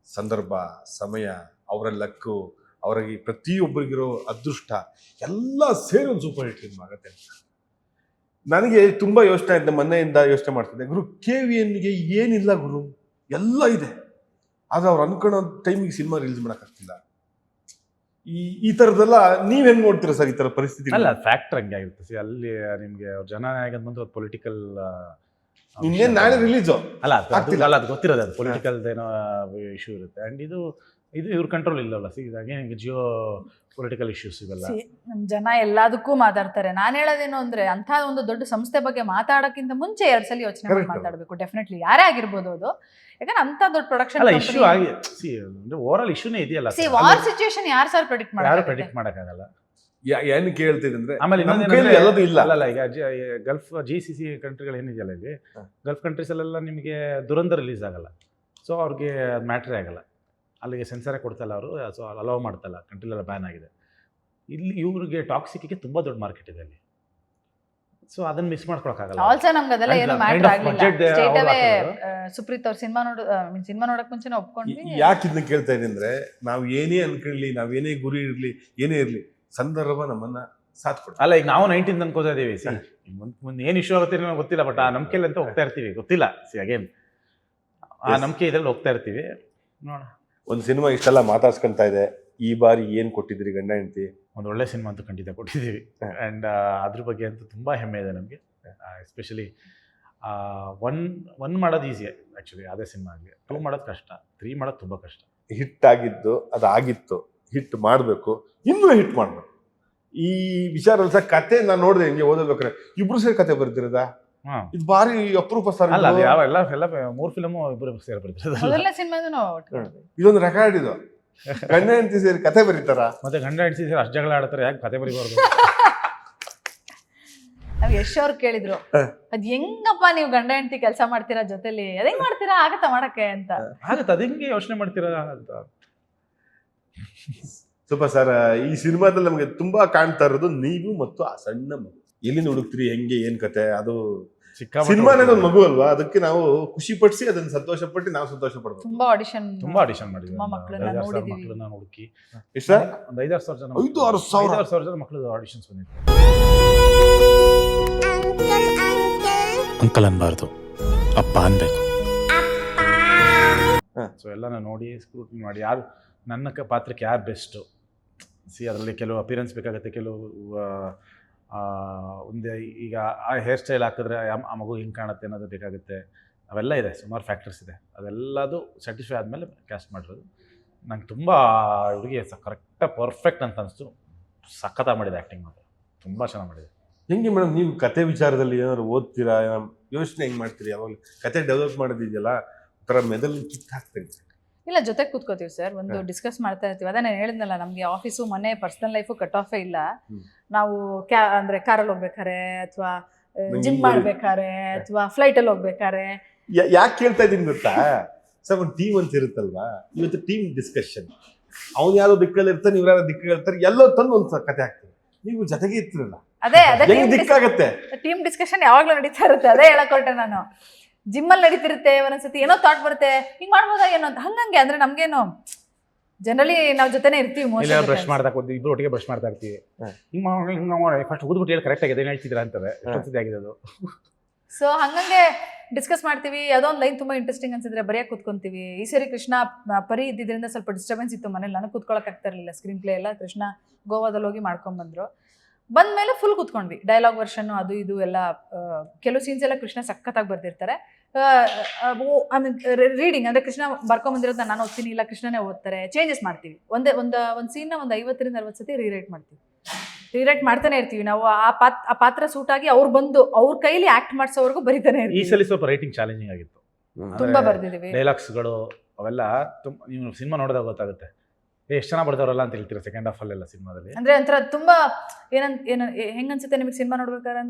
ಸಂದರ್ಭ, ಸಮಯ, ಅವರ ಲಕ್ಕು, ಅವರಿಗೆ ಪ್ರತಿಯೊಬ್ಬರಿಗಿರೋ ಅದೃಷ್ಟ ಎಲ್ಲ ಸೇರಿ ಒಂದು ಸೂಪರ್ ಹಿಟ್ ಸಿನಿಮಾ ಆಗುತ್ತೆ ಅಂತ. ನನಗೆ ತುಂಬಾ ಯೋಚನೆ ಆಯ್ತು, ಮೊನ್ನೆಯಿಂದ ಯೋಚನೆ ಮಾಡ್ತಿದ್ದೆ, ಗುರು KVNಗೆ ಏನಿಲ್ಲ ಗುರು, ಎಲ್ಲ ಇದೆ, ಆದ್ರೆ ಅವ್ರು ಅನ್ಕೊಳ್ಳೋ ಟೈಮಿಗೆ ಸಿನಿಮಾ ರಿಲೀಸ್ ಮಾಡೋಕ್ಕಾಗ್ತಿಲ್ಲ. ಈ ಥರದ್ದೆಲ್ಲ ನೀವ್ ಹೆಂಗ್ ನೋಡ್ತೀರಾ ಸರ್ ಈ ಥರ ಪರಿಸ್ಥಿತಿ? ಅಲ್ಲ ಫ್ಯಾಕ್ಟರ್ ಹಂಗೆ ಆಗಿರುತ್ತೆ. ಅಲ್ಲಿ ನಿಮ್ಗೆ ಅವ್ರ ಜನನಾಯಕದ ಮುಂದೆ ಒಂದು ಪೊಲಿಟಿಕಲ್ ಇನ್ನೇನು ನಾಳೆ ರಿಲೀಸು ಅಲ್ಲ ಅದು ಗೊತ್ತಿರೋದು, ಅದು ಪೊಲಿಟಿಕಲ್ ಏನೋ ಇಶ್ಯೂ ಇರುತ್ತೆ. ಆ್ಯಂಡ್ ಇದು ಇವ್ರ ಕಂಟ್ರೋಲ್ ಇಲ್ಲವಲ್ಲ. ಹಾಗೆ ನಿಮಗೆ ಜಿಯೋ ಪೊಲಿಟಿಕಲ್ ಇಶ್ಯೂಸ್ ಇವೆಲ್ಲ ನಮ್ಮ ಜನ ಎಲ್ಲದಕ್ಕೂ ಮಾತಾಡ್ತಾರೆ. ನಾನು ಹೇಳೋದೇನು ಅಂದ್ರೆ, ಅಂಥ ಒಂದು ದೊಡ್ಡ ಸಂಸ್ಥೆ ಬಗ್ಗೆ ಮಾತಾಡೋಕ್ಕಿಂತ ಮುಂಚೆ 2 ಸಲ ಯೋಚನೆ ಮಾಡಿ ಮಾತಾಡಬೇಕು. ಡೆಫಿನೆಟ್ಲಿ ಯಾರೇ ಆಗಿರ್ಬೋದು ಅದು, ಯಾಕಂದ್ರೆ ಅಂತ ದೊಡ್ಡ ಪ್ರೊಡಕ್ಷನ್ ಅಲ್ಲ ಇಶ್ಯೂ ಆಗಿ ಓವರ್ ಆಲ್ ಇಶ್ಯೂನೇ ಇದೆಯಲ್ಲ. ವಾರ್ ಸಿಚುಯೇಷನ್ ಯಾರು ಸರ್ ಪ್ರೆಡಿಕ್ಟ್ ಮಾಡೋಕ್ಕಾಗಲ್ಲ. ಏನು ಕೇಳ್ತಿದೆ ಅಂದ್ರೆ ಆಮೇಲೆ ಎಲ್ಲದೂ ಇಲ್ಲ ಅಲ್ಲ. ಈಗ ಗಲ್ಫ್ GCC ಕಂಟ್ರಿಗಳು ಏನಿದೆಯಲ್ಲ, ಇಲ್ಲಿ ಗಲ್ಫ್ ಕಂಟ್ರೀಸಲ್ಲೆಲ್ಲ ನಿಮಗೆ ದುರಂತ ರಿಲೀಸ್ ಆಗಲ್ಲ. ಸೊ ಅವ್ರಿಗೆ ಅದು ಮ್ಯಾಟ್ರೇ ಆಗಲ್ಲ, ಅಲ್ಲಿಗೆ ಸೆನ್ಸರೇ ಕೊಡ್ತಲ್ಲ ಅವರು. ಸೊ ಅಲೋವ್ ಮಾಡ್ತಲ್ಲ, ಕಂಟ್ರಿಲೆಲ್ಲ ಬ್ಯಾನ್ ಆಗಿದೆ. ಇಲ್ಲಿ ಇವ್ರಿಗೆ ಟಾಕ್ಸಿಕ್ಗೆ ತುಂಬ ದೊಡ್ಡ ಮಾರ್ಕೆಟ್ ಇದೆ ಅಲ್ಲಿ. ಸೊ ಅದನ್ನ ಮಿಸ್ ಮಾಡ್ಕೊಳಕ್ಕಾಗಲ್ಲ. ಆಲ್ಸೋ ನಮ್ಗೆ ಅದೆಲ್ಲ ಏನು ಮ್ಯಾಟರ್ ಆಗಲಿಲ್ಲ. ಸ್ಟೇಟ್ ಅವೇ ಸುಪ್ರೀತ್ ಅವ್ರ ಸಿನಿಮಾ ನೋಡಕ್ ಮುಂಚೆನೇ ಒಪ್ಕೊಂಡ್ವಿ. ಯಾಕೆ ಇದನ್ನ ಕೇಳ್ತಾ ಇದ್ದೀನಿ ಅಂದ್ರೆ, ನಾವು ಏನೇ ಅನ್ಕೊಳ್ಳಿ, ನಾವೇನೇ ಗುರಿ ಇರ್ಲಿ, ಏನೇ ಇರ್ಲಿ, ಸಂದರ್ಭ ನಮ್ಮನ್ನ ಸಾಥ್ ಕೊಡ್ತಾರೆ. ಅಲ್ಲ ಈಗ ನಾವು 19 ಅನ್ಕೋತಾ ಇದೀವಿ. ಮುಂದೆ ಏನು ಇಶ್ಯೂ ಆಗುತ್ತೆ ನಮ್ಗೆ ಗೊತ್ತಿಲ್ಲ, ಬಟ್ ಆ ನಂಬಿಕೆಯಲ್ಲಿ ಅಂತ ಹೋಗ್ತಾ ಇರ್ತೀವಿ. ಗೊತ್ತಿಲ್ಲ ಅಗೇನ್ ಆ ನಂಬಿಕೆ ಇದ್ರಲ್ಲಿ ಹೋಗ್ತಾ ಇರ್ತೀವಿ. ನೋಡ, ಒಂದು ಸಿನಿಮಾ ಇಷ್ಟೆಲ್ಲ ಮಾತಾಡ್ಸ್ಕೊಂತ ಇದೆ, ಈ ಬಾರಿ ಏನ್ ಕೊಟ್ಟಿದ್ರಿ ಗಂಡ ಹೆಂಡತಿ? ಒಂದು ಒಳ್ಳೆ ಸಿನಿಮಾ ಅಂತೂ ಖಂಡಿತ ಕೊಟ್ಟಿದ್ದೀವಿ. ಆ್ಯಂಡ್ ಅದ್ರ ಬಗ್ಗೆ ಅಂತೂ ತುಂಬ ಹೆಮ್ಮೆ ಇದೆ ನಮಗೆ. ಎಸ್ಪೆಷಲಿ 1 ಮಾಡೋದು ಈಸಿ ಆ್ಯಕ್ಚುಲಿ, ಅದೇ ಸಿನಿಮಾ ಆಗಲಿ. 2 ಮಾಡೋದು ಕಷ್ಟ, 3 ಮಾಡೋದು ತುಂಬ ಕಷ್ಟ. ಹಿಟ್ ಆಗಿದ್ದು ಅದಾಗಿತ್ತು, ಹಿಟ್ ಮಾಡಬೇಕು, ಇನ್ನೂ ಹಿಟ್ ಮಾಡಬೇಕು. ಈ ವಿಚಾರ ಸಹ ಕತೆ ನಾನು ನೋಡಿದೆ, ಹಿಂಗೆ ಓದಬೇಕಾರೆ ಇಬ್ರು ಸೇರಿ ಕತೆ ಬರ್ತಿರೋದಾ? ಇದು ಬಾರಿ ಅಪರೂಪ ಸರ್. ಅಲ್ಲ ಎಲ್ಲ 3 ಫಿಲಮು ಇಬ್ಬರು ಸೇರಿ ಬರ್ತಿರೋದು. ಇದೊಂದು ರೆಕಾರ್ಡ್. ಇದು ಗಂಡ ಹೆಂಡತಿ ಸೇರಿ ಕತೆ ಬರೀತಾರ? ಮತ್ತೆ ಗಂಡ ಹೆಂಡತಿ ಸೇರಿ ಅಷ್ಟು ಜಗಳ ಆಡ್ತಾರೆ, ಯಾಕೆ ಕತೆ ಬರೀಬಾರ್ದು? ನಾವ್ ಯಶ್ ಅವ್ರು ಕೇಳಿದ್ರು, ಅದ್ ಹೆಂಗಪ್ಪ ನೀವು ಗಂಡ ಹೆಂಡತಿ ಕೆಲಸ ಮಾಡ್ತೀರಾ ಜೊತೆಲಿ, ಅದ್ ಹೆಂಗ್ ಮಾಡ್ತೀರಾ, ಆಗತ್ತಾ ಮಾಡಕ್ಕೆ ಅಂತ. ಆಗತ್ತೆ, ಅದ್ ಹೆಂಗೆ ಯೋಚನೆ ಮಾಡ್ತೀರಾ ಅಂತ. Super sir. ಈ ಸಿನಿಮಾದಲ್ಲಿ ನಮಗೆ ತುಂಬಾ ಕಾಣ್ತಾ ಇರೋದು ನೀವು ಮತ್ತು ಆ ಸಣ್ಣ ಮಗು. ಎಲ್ಲಿಂದ ಹುಡುಕ್ತಿರಿ, ಹೆಂಗೆ, ಏನ್ ಕತೆ? ಅದು ಸಿನಿಮಾನೇ ಒಂದು ಮಗು ಅಲ್ವಾ, ಅದಕ್ಕೆ ನಾವು ಖುಷಿ ಪಡಿಸಿ ಅದನ್ನ ಸಂತೋಷ ಪಟ್ಟು ನಾವು ಸಂತೋಷ ಪಡ್ಬೋದು. ತುಂಬಾ ಆಡಿಷನ್ ಮಾಡಿದ್ವಿ, ಮಕ್ಕಳನ್ನ ಹುಡುಕಿ. ಎಷ್ಟು? ಒಂದು 5,000 ಜನ, 5,000 ಜನ ಮಕ್ಕಳು ಆಡಿಷನ್ಸ್ ಬಂದಿತ್ತು. ಅಂಕಲ್ ಅನ್ಬಾರ್ದು, ಅಪ್ಪ ಅನ್ಬೇಕು. ಸೊ ಎಲ್ಲನ ನೋಡಿ ಸ್ಕ್ರೂಟಿನಿ ಮಾಡಿ, ಯಾರು ನನ್ನ ಪಾತ್ರಕ್ಕೆ ಯಾರು ಬೆಸ್ಟು, ಅದರಲ್ಲಿ ಕೆಲವು ಅಪಿಯರೆನ್ಸ್ ಬೇಕಾಗುತ್ತೆ, ಕೆಲವು ಒಂದು ಈಗ ಆ ಹೇರ್ ಸ್ಟೈಲ್ ಹಾಕಿದ್ರೆ ಆ ಮಗು ಹಿಂಗೆ ಕಾಣುತ್ತೆ ಅನ್ನೋದು ಬೇಕಾಗುತ್ತೆ. ಅವೆಲ್ಲ ಇದೆ, ಸುಮಾರು ಫ್ಯಾಕ್ಟರ್ಸ್ ಇದೆ. ಅದೆಲ್ಲದು ಸ್ಯಾಟಿಸ್ಫೈ ಆದಮೇಲೆ ಕ್ಯಾಸ್ಟ್ ಮಾಡಿರೋದು. ನಂಗೆ ತುಂಬ ಹುಡುಗಿ ಕರೆಕ್ಟಾಗಿ ಪರ್ಫೆಕ್ಟ್ ಅಂತ ಅನಿಸ್ತು. ಸಖತ್ತಾಗಿ ಮಾಡಿದೆ ಆ್ಯಕ್ಟಿಂಗ್ ಮಾತ್ರ, ತುಂಬ ಚೆನ್ನಾಗಿ ಮಾಡಿದೆ. ಹೆಂಗೆ ಮೇಡಮ್ ನೀವು ಕತೆ ವಿಚಾರದಲ್ಲಿ ಏನಾದ್ರು ಓದ್ತೀರಾ, ಯೋಚನೆ ಹೆಂಗೆ ಮಾಡ್ತೀರಿ? ಯಾವಾಗ ಕತೆ ಡೆವಲಪ್ ಮಾಡೋದಿದೆಯಲ್ಲ ಒಂಥರ ಮೆದಲು ಕಿತ್ತು ಹಾಕ್ತೀನಿ. ಇಲ್ಲ, ಜೊತೆಗೆ ಕೂತ್ಕೋತೀವಿ ಸರ್, ಒಂದು ಡಿಸ್ಕಸ್ ಮಾಡ್ತಾ ಇರ್ತೀವಿ. ಅದೇ ನಾನು ಹೇಳಿದ್ನಲ್ಲ, ನಮಗೆ ಆಫೀಸು ಮನೆ ಪರ್ಸನಲ್ ಲೈಫು ಕಟ್ ಆಫೇ ಇಲ್ಲ. ನಾವು ಅಂದರೆ ಕಾರಲ್ಲಿ ಹೋಗ್ಬೇಕಾರೆ ಅಥವಾ ಜಿಮ್ ಮಾಡ್ಬೇಕಾರೆ ಅಥವಾ ಫ್ಲೈಟಲ್ಲಿ ಹೋಗ್ಬೇಕಾರೆ. ಯಾಕೆ ಕೇಳ್ತಾ ಇದ್ದೀನಿ ಗೊತ್ತಾ ಸರ್, ಒಂದು ಟೀಮ್ ಅಂತ ಇರುತ್ತಲ್ವಾ, ಇವತ್ತು ಟೀಮ್ ಡಿಸ್ಕಷನ್. ಅವ್ನು ಯಾರೋ ದಿಕ್ಕಲ್ಲಿ ಇರ್ತಾನೆ, ಇವ್ರು ಯಾರೋ ದಿಕ್ಕ ಹೇಳ್ತಾರೆ, ಎಲ್ಲೋ ತಂದು ಒಂದು ಕತೆ ಆಗ್ತದೆ. ನೀವು ಜೊತೆಗೆ ಇರ್ತಿರಲ್ಲ, ಅದೇ ದಿಕ್ಕಾಗತ್ತೆ. ಟೀಮ್ ಡಿಸ್ಕಷನ್ ಯಾವಾಗ್ಲೂ ನಡೀತಾ ಇರುತ್ತೆ. ಅದೇ ಹೇಳಕ್ ಹೊರಟೆ ನಾನು. ಜಿಮ್ಮಲ್ಲಿ ನಡೀತಿರುತ್ತೆ, ಒಂದೊಂದ್ಸತಿ ಏನೋ ಥಾಟ್ ಬರುತ್ತೆ, ಹಿಂಗ್ ಮಾಡ್ಬೋದಾ ಏನೋ ಅಂತ. ಹಂಗಂಗೆ ಅಂದ್ರೆ ನಮ್ಗೇನು ಜನರಲಿ ನಾವು ಜೊತೆನೆ ಇರ್ತೀವಿ. ಬ್ರಷ್ ಮಾಡ್ತಾ ಇಬ್ರು ಒಟ್ಟಿಗೆ ಬ್ರಷ್ ಮಾಡ್ತಾ ಇರ್ತೀವಿ. ಹಿಂಗೆ ಫಸ್ಟ್ ಓದ್ಬಿಟ್ಟು ಹೇಳಿ ಕರೆಕ್ಟ್ ಆಗಿದೆ, ಏನು ಹೇಳ್ತಿದ್ರ ಅಂತಾರೆ. ಎಷ್ಟೊಂದ್ಸತಿ ಆಗಿದೆ ಅದು. ಸೊ ಹಂಗಂಗೆ ಡಿಸ್ಕಸ್ ಮಾಡ್ತೀವಿ. ಯಾವುದೋ ಒಂದು ಲೈನ್ ತುಂಬ ಇಂಟ್ರೆಸ್ಟಿಂಗ್ ಅನ್ಸಿದ್ರೆ ಬರೆಯಕ್ಕೆ ಕೂತ್ಕೊಂತೀವಿ. ಈ ಸರಿ ಕೃಷ್ಣ ಪರಿ ಇದ್ದಿದ್ದರಿಂದ ಸ್ವಲ್ಪ ಡಿಸ್ಟರ್ಬೆನ್ಸ್ ಇತ್ತು ಮನೇಲಿ, ನನಗೆ ಕೂತ್ಕೊಳ್ಳೋಕೆ ಆಗ್ತಾ ಇರಲಿಲ್ಲ. ಸ್ಕ್ರೀನ್ ಪ್ಲೇ ಎಲ್ಲ ಕೃಷ್ಣ ಗೋವಾದಲ್ಲಿ ಹೋಗಿ ಮಾಡ್ಕೊಂಡ್ಬಂದ್ರು. ಬಂದಮೇಲೆ ಫುಲ್ ಕೂತ್ಕೊಂಡ್ವಿ, ಡೈಲಾಗ್ ವರ್ಷನ್ನು ಅದು ಇದು ಎಲ್ಲ. ಕೆಲವು ಸೀನ್ಸ್ ಎಲ್ಲ ಕೃಷ್ಣ ಸಖತ್ತಾಗಿ ಬರ್ದಿರ್ತಾರೆ. ಐ ಮೀನ್ ರೀಡಿಂಗ್ ಅಂದರೆ ಕೃಷ್ಣ ಬರ್ಕೊಂಬಂದಿರೋದು ನಾನು ಓದ್ತೀನಿ, ಇಲ್ಲ ಕೃಷ್ಣನೇ ಓದ್ತಾರೆ. ಚೇಂಜಸ್ ಮಾಡ್ತೀವಿ. ಒಂದು ಸೀನ್ನ ಒಂದು 50-60 ಸತಿ ರೀರೈಟ್ ಮಾಡ್ತೀವಿ. ರೀರೈಟ್ ಮಾಡ್ತಾನೆ ಇರ್ತೀವಿ ನಾವು. ಆ ಪಾತ್ರ ಸೂಟ್ ಆಗಿ ಅವ್ರು ಬಂದು ಅವ್ರ ಕೈಲಿ ಆಕ್ಟ್ ಮಾಡಿಸೋವರೆಗೂ ಬರೀತಾನೆ ಇರ್ತೀವಿ. ಈ ಸಲ ಸ್ವಲ್ಪ ರೈಟಿಂಗ್ ಚಾಲೆಂಜಿಂಗ್ ಆಗಿತ್ತು. ತುಂಬಾ ಬರ್ದಿದ್ದೀವಿ. ಡೈಲಾಗ್ಸ್ಗಳು ಅವೆಲ್ಲ ನೀವು ಸಿನಿಮಾ ನೋಡಿದಾಗ ಗೊತ್ತಾಗುತ್ತೆ, ಎಷ್ಟು ಚೆನ್ನಾಗಿ ಬರ್ದವ್ರಲ್ಲ ಅಂತ ಹೇಳ್ತೀರಾ ಸೆಕೆಂಡ್ ಹಾಫ್ ಅಲ್ಲೆಲ್ಲ ಸಿನಿಮಾದಲ್ಲಿ. ಅಂದ್ರೆ ಒಂಥರ ತುಂಬಾ ಹೆಂಗ್ ಅನ್ಸುತ್ತೆ ನಿಮಗೆ ಸಿನಿಮಾ ನೋಡ್ಬೇಕಾದ್ರೆ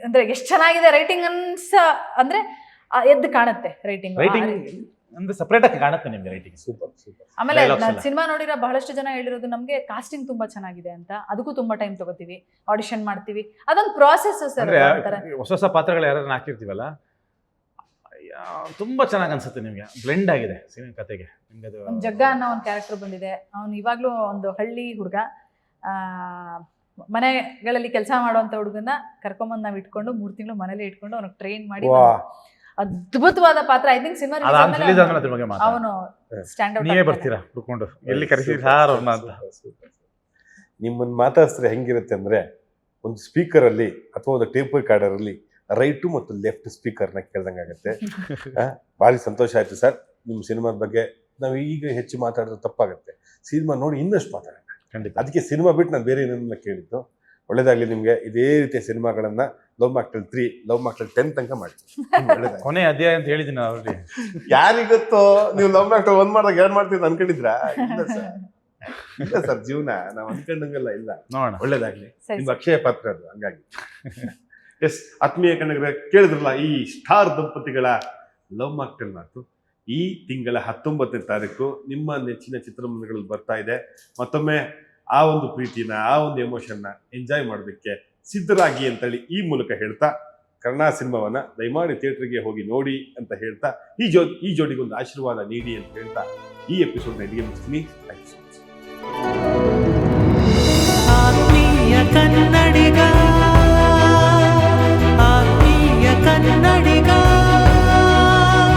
ಅಂದ್ರೆ ಎಷ್ಟು ಚೆನ್ನಾಗಿದೆ ರೈಟಿಂಗ್ ಅಂದ್ರೆ ಎದ್ದು ಕಾಣುತ್ತೆ ರೈಟಿಂಗ್ ಅಂದ್ರೆ ಸಪರೇಟ್ ಆಗಿ ಕಾಣುತ್ತೆ ನಿಮ್ಗೆ ರೈಟಿಂಗ್. ಸೂಪರ್. ಆಮೇಲೆ ಸಿನಿಮಾ ನೋಡಿರೋ ಬಹಳಷ್ಟು ಜನ ಹೇಳಿರೋದು ನಮ್ಗೆ ಕಾಸ್ಟಿಂಗ್ ತುಂಬಾ ಚೆನ್ನಾಗಿದೆ ಅಂತ. ಅದಕ್ಕೂ ತುಂಬಾ ಟೈಮ್ ತಗೋತೀವಿ, ಆಡಿಷನ್ ಮಾಡ್ತೀವಿ, ಅದೊಂದು ಪ್ರಾಸೆಸ್ ಸರ್. ಹೊಸ ಹೊಸ ಪಾತ್ರಗಳು ಯಾರು ಹಾಕಿರ್ತೀವಲ್ಲ, ತುಂಬಾ ಚೆನ್ನಾಗಿ ಅನ್ಸುತ್ತೆ ನಿಮ್ಗೆ. ಬ್ಲೆಂಡ್ ಆಗಿದೆ ಸಿನಿಮಾ ಕತೆಗೆ. ನಿಮ್ಗೆ ಒಂದು ಜಗ್ಗ ಅನ್ನೋ ಒಂದು ಕ್ಯಾರೆಕ್ಟರ್ ಬಂದಿದೆ. ಅವನು ಇವಾಗ್ಲೂ ಒಂದು ಹಳ್ಳಿ ಹುಡುಗ, ಮನೆಗಳಲ್ಲಿ ಕೆಲಸ ಮಾಡುವಂತ ಹುಡುಗನ ಕರ್ಕೊಂಬಂದ್ ನಾವ್ ಇಟ್ಕೊಂಡು 3 ತಿಂಗಳು ಮನೇಲಿ ಇಟ್ಕೊಂಡು ಅವ್ನಿಗೆ ಟ್ರೈನ್ ಮಾಡಿ ಅದ್ಭುತವಾದ ಪಾತ್ರ. ಐ ಥಿಂಕ್ ಸಿನಿಮಾ ಅವನು ಸ್ಟ್ಯಾಂಡ್ ಔಟ್. ನೀವೇ ಬರ್ತೀರಾ ಹುಡ್ಕೊಂಡು, ಎಲ್ಲಿ ಕರೆಸಿದ್ರೆ ಸಾರ್ ಅವ್ರನ್ನ ಅಂತ. ನಿಮ್ಮನ್ನ ಮಾತಾಡ್ಸಿದ್ರೆ ಹೆಂಗಿರುತ್ತೆ ಅಂದ್ರೆ, ಒಂದು ಸ್ಪೀಕರ್ ಅಲ್ಲಿ ಅಥವಾ ಒಂದು ಟೇಪ್ ರೆಕಾರ್ಡರ್ ಅಲ್ಲಿ ರೈಟು ಮತ್ತು ಲೆಫ್ಟ್ ಸ್ಪೀಕರ್ನ ಕೇಳ್ದಂಗಾಗತ್ತೆ. ಭಾರಿ ಸಂತೋಷ ಆಯ್ತು ಸರ್ ನಿಮ್ಮ ಸಿನಿಮಾದ ಬಗ್ಗೆ. ನಾವು ಈಗ ಹೆಚ್ಚು ಮಾತಾಡಿದ್ರೆ ತಪ್ಪಾಗುತ್ತೆ, ಸಿನಿಮಾ ನೋಡಿ ಇನ್ನಷ್ಟು ಮಾತಾಡೋಣ. ಅದಕ್ಕೆ ಸಿನಿಮಾ ಬಿಟ್ಟು ನಾನು ಬೇರೆ ಏನೇನೆಲ್ಲ ಕೇಳಿದ್ದು. ಒಳ್ಳೇದಾಗ್ಲಿ ನಿಮ್ಗೆ. ಇದೇ ರೀತಿಯ ಸಿನಿಮಾಗಳನ್ನ ಲವ್ ಮಾಕ್ಟೆಲ್ 3, ಲವ್ ಮಾಕ್ಟೆಲ್ 10 ತನಕ ಮಾಡಿ. ಕೊನೆ ಅಧ್ಯಾಯ ಅಂತ ಹೇಳಿದ್ದೀನಿ ಅವ್ರಿಗೆ. ಯಾರಿಗೊತ್ತೋ ನೀವು ಲವ್ ಮಾಕ್ಟೆಲ್ 1 ಮಾಡಿದಾಗ 2 ಮಾಡ್ತೀವಿ ಅನ್ಕೊಂಡಿದ್ರಾ? ಇಲ್ಲ ಸರ್, ಜೀವನ ನಾವು ಅನ್ಕೊಂಡಂಗೆಲ್ಲ ಇಲ್ಲ. ನೋಡೋಣ, ಒಳ್ಳೇದಾಗ್ಲಿ. ನಿಮ್ಗೆ ಅಕ್ಷಯ ಪಾತ್ರ ಅದು, ಹಂಗಾಗಿ. ಎಸ್, ಆತ್ಮೀಯ ಕನ್ನಡಿಗರೇ, ಕೇಳಿದ್ರಲ್ಲ ಈ ಸ್ಟಾರ್ ದಂಪತಿಗಳ ಲವ್ ಮಾಕ್ಟೆಲ್ ಮಾತು. ಈ ತಿಂಗಳ 19ನೇ ತಾರೀಕು ನಿಮ್ಮ ನೆಚ್ಚಿನ ಚಿತ್ರಮಂದಿರಗಳಲ್ಲಿ ಬರ್ತಾ ಇದೆ. ಮತ್ತೊಮ್ಮೆ ಆ ಒಂದು ಪ್ರೀತಿನ, ಆ ಒಂದು ಎಮೋಷನ್ನ ಎಂಜಾಯ್ ಮಾಡೋದಕ್ಕೆ ಸಿದ್ಧರಾಗಿ ಅಂತೇಳಿ ಈ ಮೂಲಕ ಹೇಳ್ತಾ, ಕರ್ಣ ಸಿನಿಮಾವನ್ನ ದಯಮಾಡಿ ಥಿಯೇಟರ್ಗೆ ಹೋಗಿ ನೋಡಿ ಅಂತ ಹೇಳ್ತಾ, ಈ ಜೋಡಿಗೊಂದು ಆಶೀರ್ವಾದ ನೀಡಿ ಅಂತ ಹೇಳ್ತಾ ಈ ಎಪಿಸೋಡ್ನ ಇಲ್ಲಿಗೆ ಮುಗಿಸ್ತೀನಿ. Thank you so much. ಆತ್ಮೀಯ ಕನ್ನಡಿಗ.